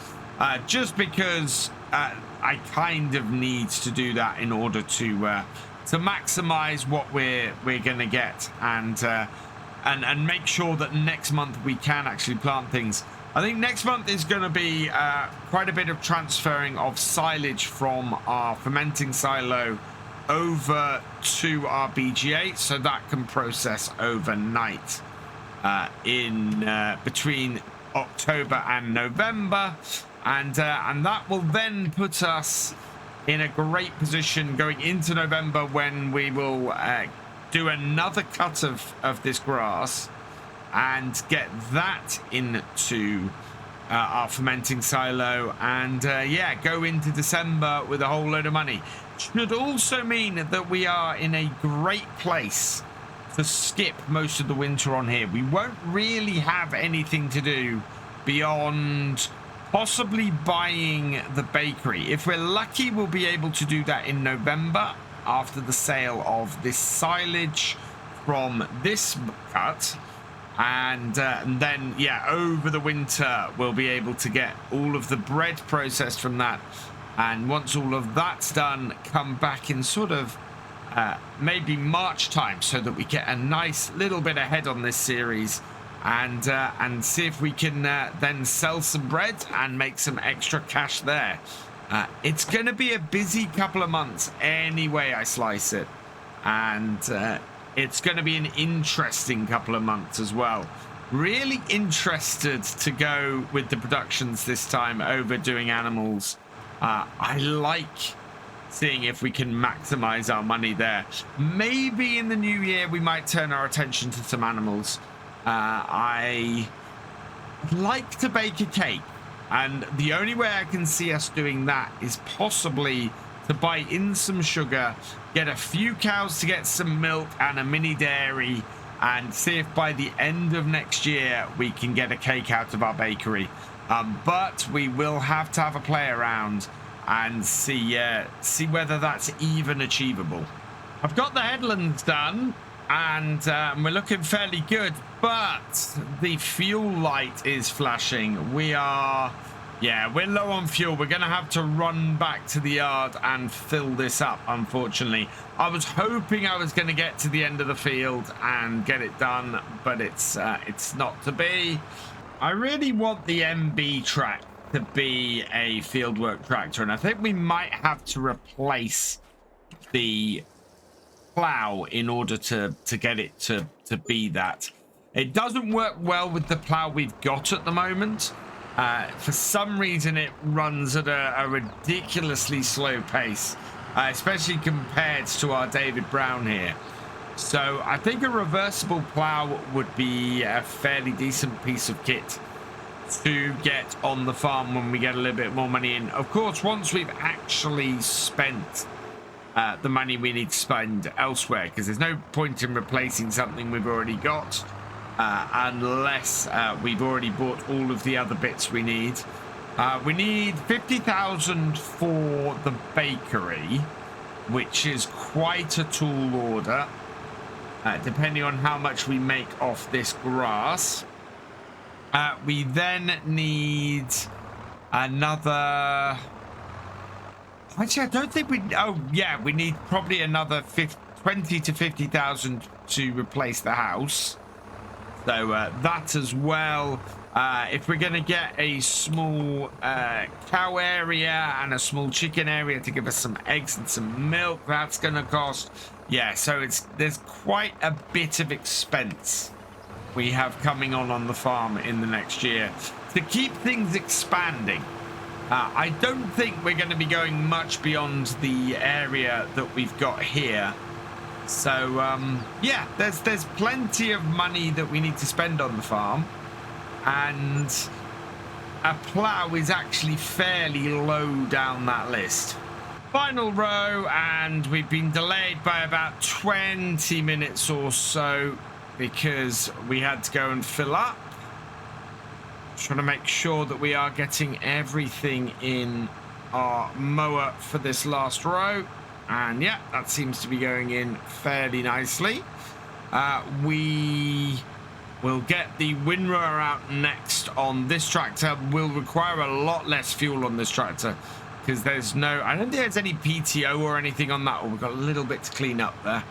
just because I kind of need to do that in order to maximize what we're going to get, and make sure that next month we can actually plant things. I think next month is going to be quite a bit of transferring of silage from our fermenting silo over to our BGA, so that can process overnight in between October and November, and that will then put us in a great position going into November, when we will do another cut of this grass and get that into our fermenting silo, and yeah, go into December with a whole load of money. Should also mean that we are in a great place to skip most of the winter on here. We won't really have anything to do beyond possibly buying the bakery. If we're lucky, we'll be able to do that in November after the sale of this silage from this cut. And then, yeah, over the winter, we'll be able to get all of the bread processed from that. And once all of that's done, come back in sort of maybe March time, so that we get a nice little bit ahead on this series, and see if we can then sell some bread and make some extra cash there. It's going to be a busy couple of months any way I slice it. And it's going to be an interesting couple of months as well. Really interested to go with the productions this time over doing animals. I like seeing if we can maximize our money there. Maybe in the new year we might turn our attention to some animals. I like to bake a cake, and the only way I can see us doing that is possibly to buy in some sugar, get a few cows to get some milk and a mini dairy, and see if by the end of next year we can get a cake out of our bakery. But we will have to have a play around and see whether that's even achievable. I've got the headlands done, and we're looking fairly good, but the fuel light is flashing. We're low on fuel. We're going to have to run back to the yard and fill this up, unfortunately. I was hoping I was going to get to the end of the field and get it done, but it's not to be. I really want the MB track to be a fieldwork tractor, and I think we might have to replace the plow in order to get it to be that. It doesn't work well with the plow we've got at the moment. For some reason it runs at a ridiculously slow pace, especially compared to our David Brown here. So I think a reversible plow would be a fairly decent piece of kit to get on the farm when we get a little bit more money in. Of course, once we've actually spent the money we need to spend elsewhere, because there's no point in replacing something we've already got unless we've already bought all of the other bits we need. We need 50,000 for the bakery, which is quite a tall order, depending on how much we make off this grass. We then need another... Actually, I don't think we... Oh, yeah, we need probably another 20 to 50,000 to replace the house. So that as well. If we're going to get a small cow area and a small chicken area to give us some eggs and some milk, that's going to cost... Yeah, so there's quite a bit of expense we have coming on the farm in the next year to keep things expanding. I don't think we're going to be going much beyond the area that we've got here. So, yeah, there's plenty of money that we need to spend on the farm. And a plow is actually fairly low down that list. Final row, and we've been delayed by about 20 minutes or so because we had to go and fill up. Trying to make sure that we are getting everything in our mower for this last row, and yeah, that seems to be going in fairly nicely. We will get the windrower out next on this tractor. Will require a lot less fuel on this tractor because there's no, I don't think there's any PTO or anything on that, or we've got a little bit to clean up there.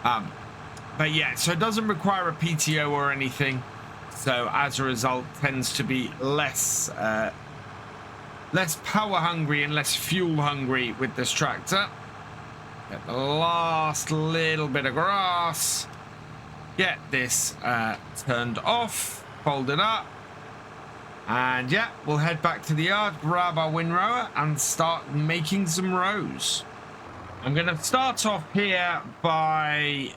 But yeah, so it doesn't require a PTO or anything. So as a result, tends to be less power hungry and less fuel hungry with this tractor. Get the last little bit of grass. Get this turned off, fold it up. And yeah, we'll head back to the yard, grab our windrower and start making some rows. I'm going to start off here by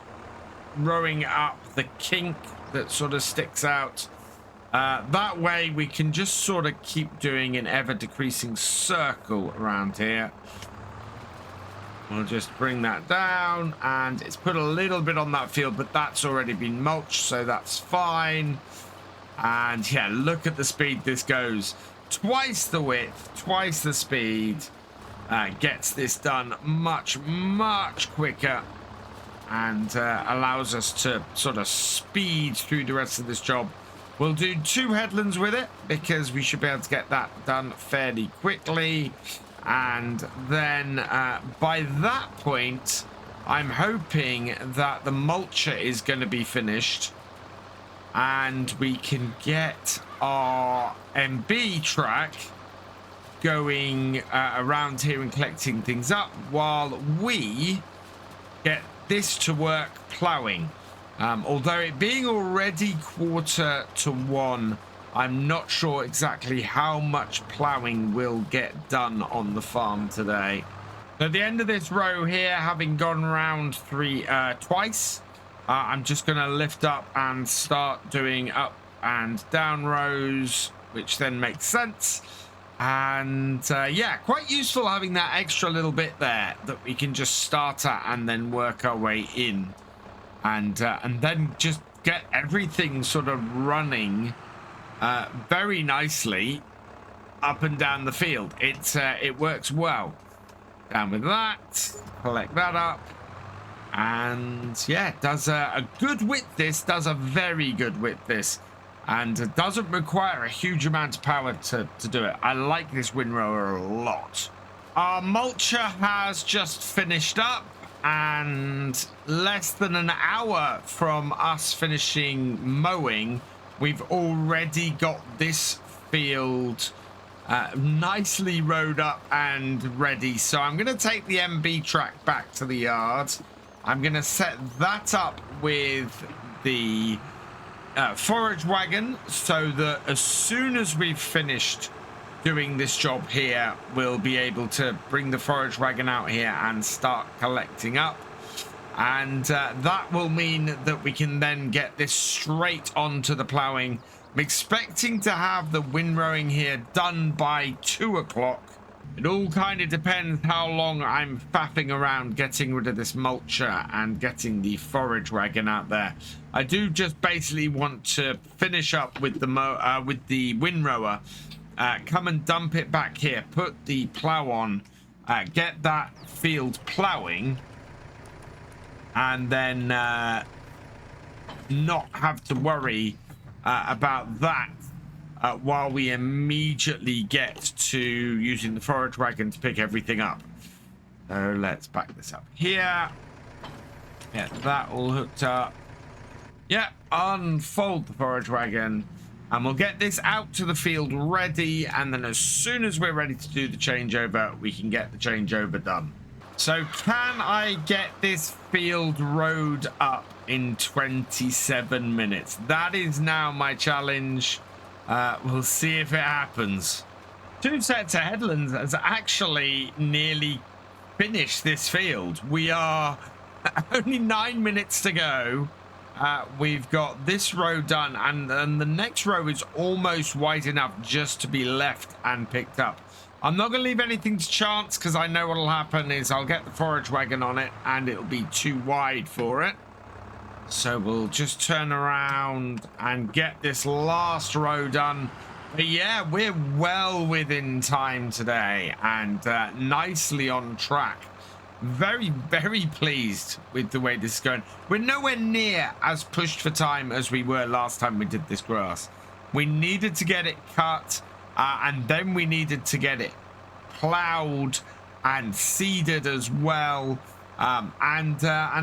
rowing up the kink that sort of sticks out. That way we can just sort of keep doing an ever decreasing circle around here. We'll just bring that down, and it's put a little bit on that field, but that's already been mulched, so that's fine. And yeah, look at the speed this goes. Twice the width, twice the speed. Gets this done much quicker, and allows us to sort of speed through the rest of this job. We'll do 2 headlands with it because we should be able to get that done fairly quickly. And then by that point, I'm hoping that the mulcher is going to be finished and we can get our MB track going around here and collecting things up while we get this to work plowing. Although it being already 1:45, I'm not sure exactly how much plowing will get done on the farm today. At the end of this row here, having gone round twice, I'm just going to lift up and start doing up and down rows, which then makes sense. And yeah, quite useful having that extra little bit there that we can just start at and then work our way in, and then just get everything sort of running very nicely up and down the field. It works well. Down with that, collect that up, And yeah, does a good width. This does a very good width. This, and it doesn't require a huge amount of power to do it. I like this windrower a lot. Our mulcher has just finished up, and less than an hour from us finishing mowing, we've already got this field nicely rode up and ready. So I'm going to take the MB track back to the yard. I'm going to set that up with the forage wagon so that as soon as we've finished doing this job here, we'll be able to bring the forage wagon out here and start collecting up. And that will mean that we can then get this straight onto the plowing. I'm expecting to have the windrowing here done by 2 o'clock. It all kind of depends how long I'm faffing around getting rid of this mulcher and getting the forage wagon out there. I do just basically want to finish up with the windrower, come and dump it back here, put the plow on, get that field plowing, and then not have to worry about that while we immediately get to using the forage wagon to pick everything up. So let's back this up here. Yeah, that all hooked up. Yeah, unfold the forage wagon, and we'll get this out to the field ready, and then as soon as we're ready to do the changeover, we can get the changeover done. So can I get this field rode up in 27 minutes? That is now my challenge. We'll see if it happens. 2 sets of headlands has actually nearly finished this field. We are only 9 minutes to go. We've got this row done, and the next row is almost wide enough just to be left and picked up. I'm not going to leave anything to chance, because I know what will happen is I'll get the forage wagon on it and it'll be too wide for it. So we'll just turn around and get this last row done. But yeah, we're well within time today and nicely on track. Very, very pleased with the way this is going. We're nowhere near as pushed for time as we were last time we did this grass. We needed to get it cut, and then we needed to get it plowed and seeded as well. And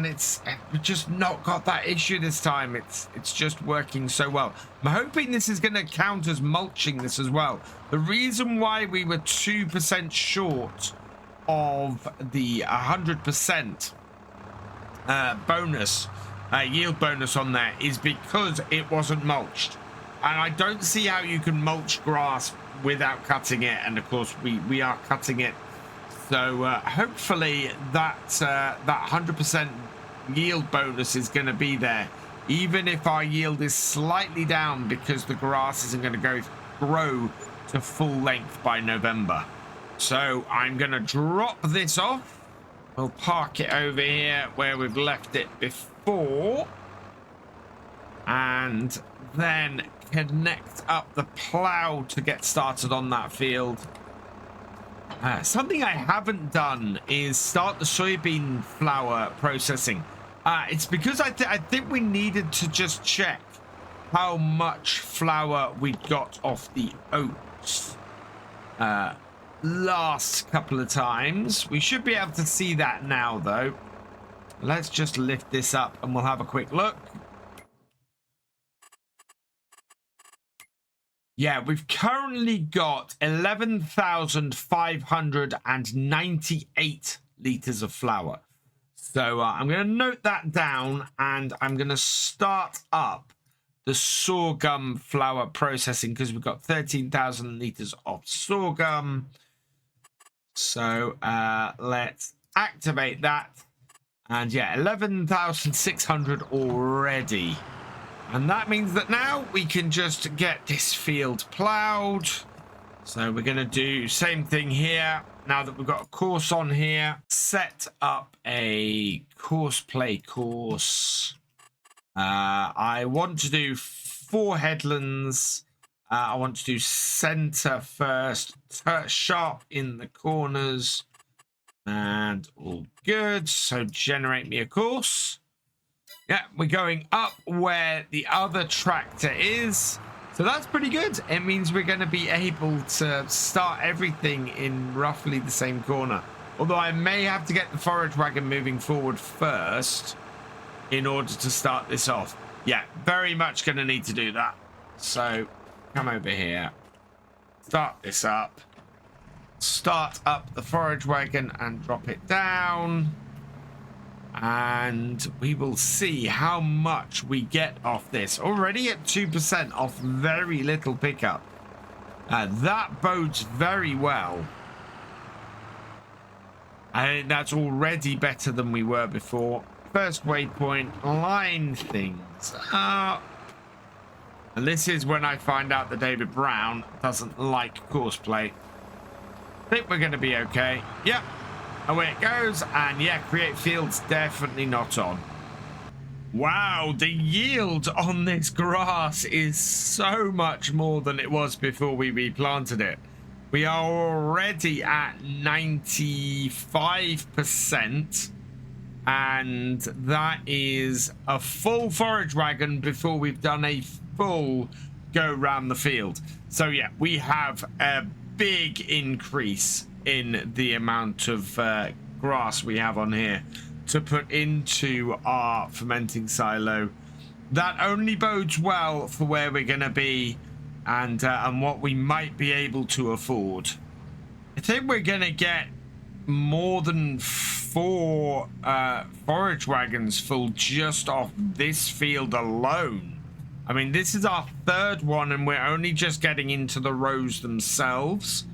it's just not got that issue this time. It's just working so well. I'm hoping this is going to count as mulching this as well. The reason why we were 2% short of the 100% bonus yield bonus on there is because it wasn't mulched, and I don't see how you can mulch grass without cutting it, and of course we are cutting it. So hopefully that 100% yield bonus is going to be there, even if our yield is slightly down because the grass isn't going to grow to full length by November. So I'm going to drop this off. We'll park it over here where we've left it before, and then connect up the plow to get started on that field. Something I haven't done is start the soybean flour processing. It's because I think we needed to just check how much flour we got off the oats last couple of times. We should be able to see that now, though. Let's just lift this up and we'll have a quick look. Yeah, we've currently got 11,598 litres of flour. So I'm going to note that down, and I'm going to start up the sorghum flour processing because we've got 13,000 litres of sorghum. So let's activate that. And yeah, 11,600 already. And that means that now we can just get this field plowed. So we're going to do same thing here. Now that we've got a course on here, set up a course play course. I want to do 4 headlands. I want to do center first, sharp in the corners. And all good. So generate me a course. Yeah, we're going up where the other tractor is. So that's pretty good. It means we're going to be able to start everything in roughly the same corner. Although I may have to get the forage wagon moving forward first in order to start this off. Yeah, very much going to need to do that. So come over here. Start this up. Start up the forage wagon and drop it down. And we will see how much we get off this. Already at 2% off very little pickup. That bodes very well. I think that's already better than we were before. First waypoint, line things up. And this is when I find out that David Brown doesn't like courseplay. I think we're going to be okay. Yep. Away it goes, and yeah, create fields definitely not on. Wow, the yield on this grass is so much more than it was before we replanted it. We are already at 95%, and that is a full forage wagon before we've done a full go around the field. So yeah, we have a big increase in the amount of grass we have on here to put into our fermenting silo. That only bodes well for where we're going to be and what we might be able to afford. I think we're going to get more than 4 forage wagons full just off this field alone. I mean, this is our 3rd one and we're only just getting into the rows themselves.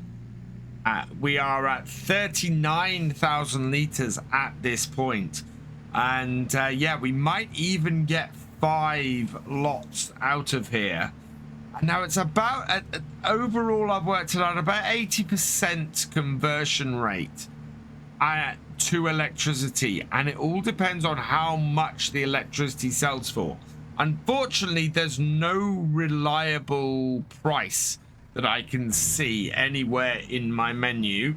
We are at 39,000 liters at this point. And yeah, we might even get 5 lots out of here. And now it's about, overall I've worked it out, about 80% conversion rate to electricity. And it all depends on how much the electricity sells for. Unfortunately, there's no reliable price that I can see anywhere in my menu.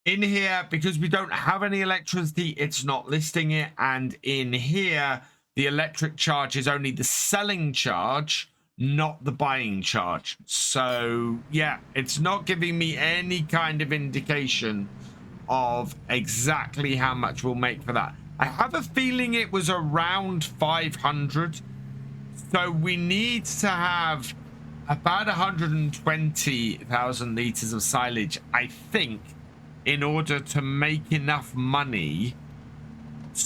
In here, because we don't have any electricity, it's not listing it. And in here, the electric charge is only the selling charge, not the buying charge. So yeah, it's not giving me any kind of indication of exactly how much we'll make for that. I have a feeling it was around 500. So we need to have about 120,000 liters of silage, I think, in order to make enough money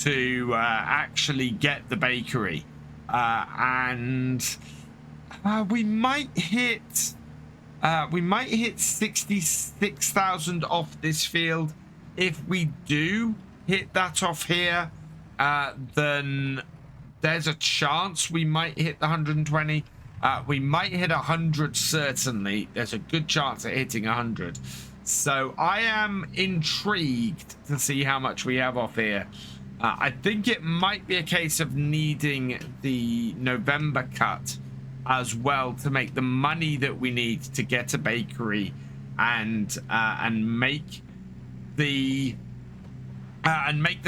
to actually get the bakery. And we might hit 66,000 off this field. If we do hit that off here, then there's a chance we might hit the 120. We might hit 100 certainly. There's a good chance of hitting 100. So I am intrigued to see how much we have off here. I think it might be a case of needing the November cut as well to make the money that we need to get a bakery and make the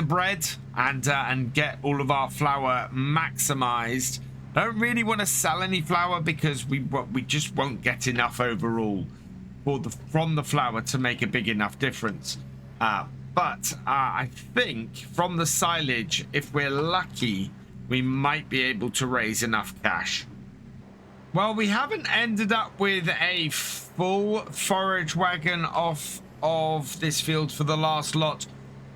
bread and get all of our flour maximized. I don't really want to sell any flour because we just won't get enough overall from the flour to make a big enough difference. But I think from the silage, if we're lucky, we might be able to raise enough cash. Well, we haven't ended up with a full forage wagon off of this field for the last lot,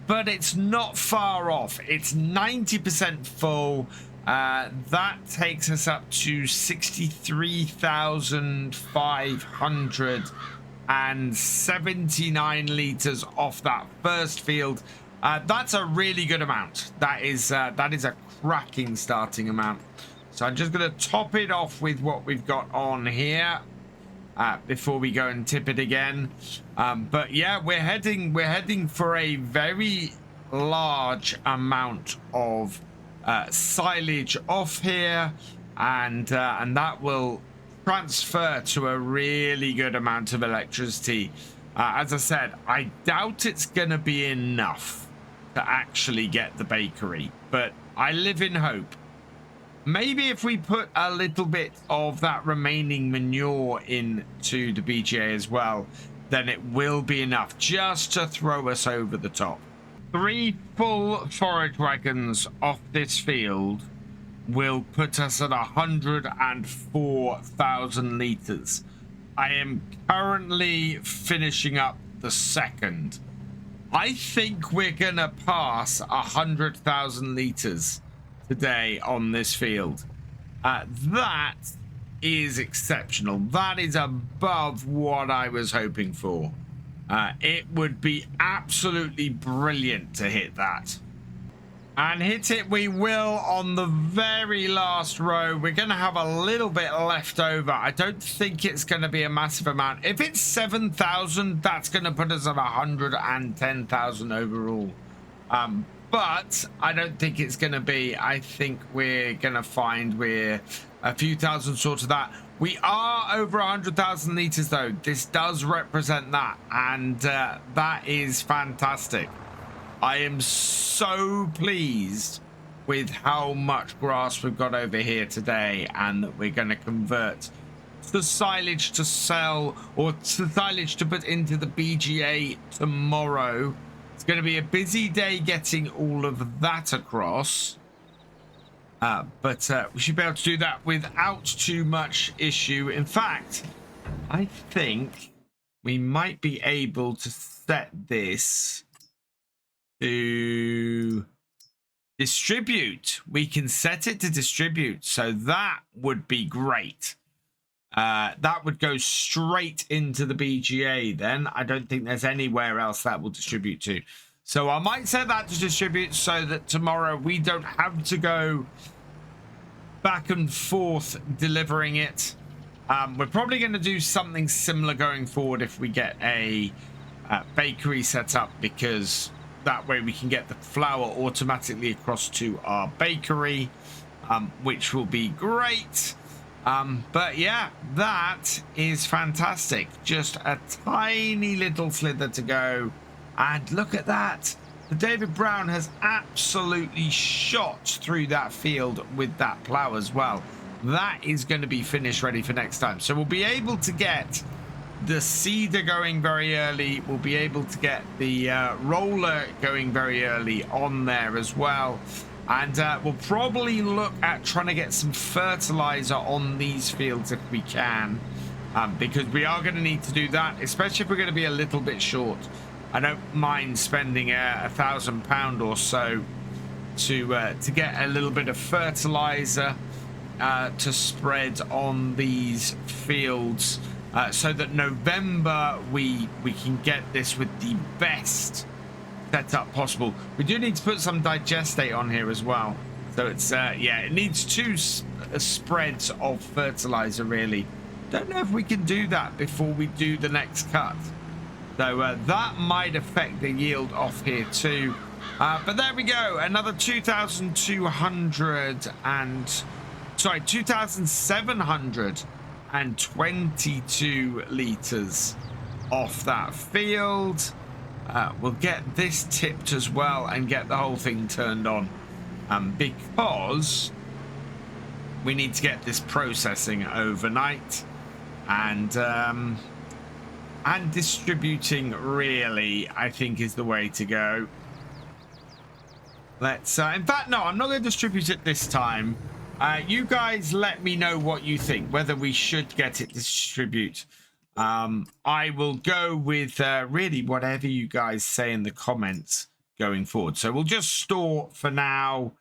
but it's not far off. It's 90% full. That takes us up to 63,579 liters off that first field. That's a really good amount. That is a cracking starting amount. So I'm just going to top it off with what we've got on here before we go and tip it again. But yeah, we're heading for a very large amount of silage off here, and that will transfer to a really good amount of electricity As I said, I doubt it's going to be enough to actually get the bakery, but I live in hope. Maybe if we put a little bit of that remaining manure into the BGA as well, then it will be enough just to throw us over the top. 3 full forage wagons off this field will put us at 104,000 liters. I am currently finishing up the second. I think we're gonna pass 100,000 liters today on this field. That is exceptional. That is above what I was hoping for. It would be absolutely brilliant to hit that. And hit it we will on the very last row. We're going to have a little bit left over. I don't think it's going to be a massive amount. If it's 7,000, that's going to put us at 110,000 overall. But I don't think it's going to be. I think we're going to find we're a few thousand short of that. We are over 100,000 liters though. This does represent that, and that is fantastic. I am so pleased with how much grass we've got over here today, and that we're going to convert the silage to sell, or to silage to put into the BGA tomorrow. It's going to be a busy day getting all of that across. But we should be able to do that without too much issue. In fact, I think we might be able to set this to distribute. We can set it to distribute, so that would be great. That would go straight into the BGA then. I don't think there's anywhere else that will distribute to. So I might set that to distribute so that tomorrow we don't have to go back and forth delivering it. We're probably going to do something similar going forward if we get a bakery set up, because that way we can get the flour automatically across to our bakery, which will be great. But yeah, that is fantastic. Just a tiny little slither to go. And look at that. The David Brown has absolutely shot through that field with that plow as well. That is going to be finished ready for next time. So we'll be able to get the seeder going very early. We'll be able to get the roller going very early on there as well. And we'll probably look at trying to get some fertilizer on these fields if we can. Because we are going to need to do that, especially if we're going to be a little bit short. I don't mind spending £1,000 or so to get a little bit of fertilizer to spread on these fields, so that November we can get this with the best setup possible. We do need to put some digestate on here as well, so it's yeah, it needs 2 spreads of fertilizer really. Don't know if we can do that before we do the next cut. So that might affect the yield off here too. But there we go. Another 2,722 liters off that field. We'll get this tipped as well and get the whole thing turned on. Because we need to get this processing overnight. And distributing really, I think, is the way to go. Let's in fact, no, I'm not going to distribute it this time. You guys let me know what you think, whether we should get it to distribute. I will go with really whatever you guys say in the comments going forward. So we'll just store for now.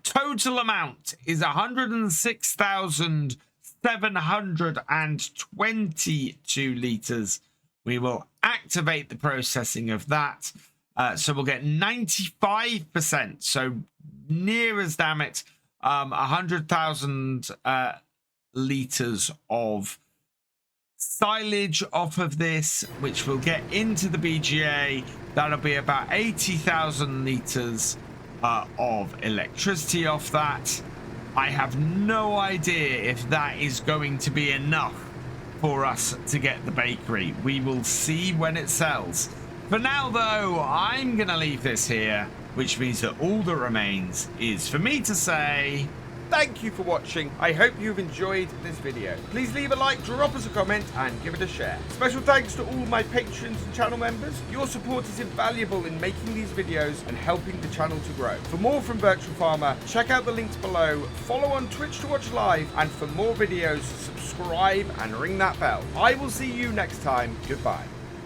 Total amount is 106,722 liters. We will activate the processing of that. So we'll get 95%. So near as damn it, 100,000 liters of silage off of this, which will get into the BGA. That'll be about 80,000 liters of electricity off that. I have no idea if that is going to be enough for us to get the bakery. We will see when it sells. For now, though, I'm going to leave this here, which means that all that remains is for me to say... Thank you for watching. I hope you've enjoyed this video. Please leave a like, drop us a comment, and give it a share. Special thanks to all my patrons and channel members. Your support is invaluable in making these videos and helping the channel to grow. For more from Virtual Farmer, check out the links below, follow on Twitch to watch live, and for more videos, subscribe and ring that bell. I will see you next time. Goodbye.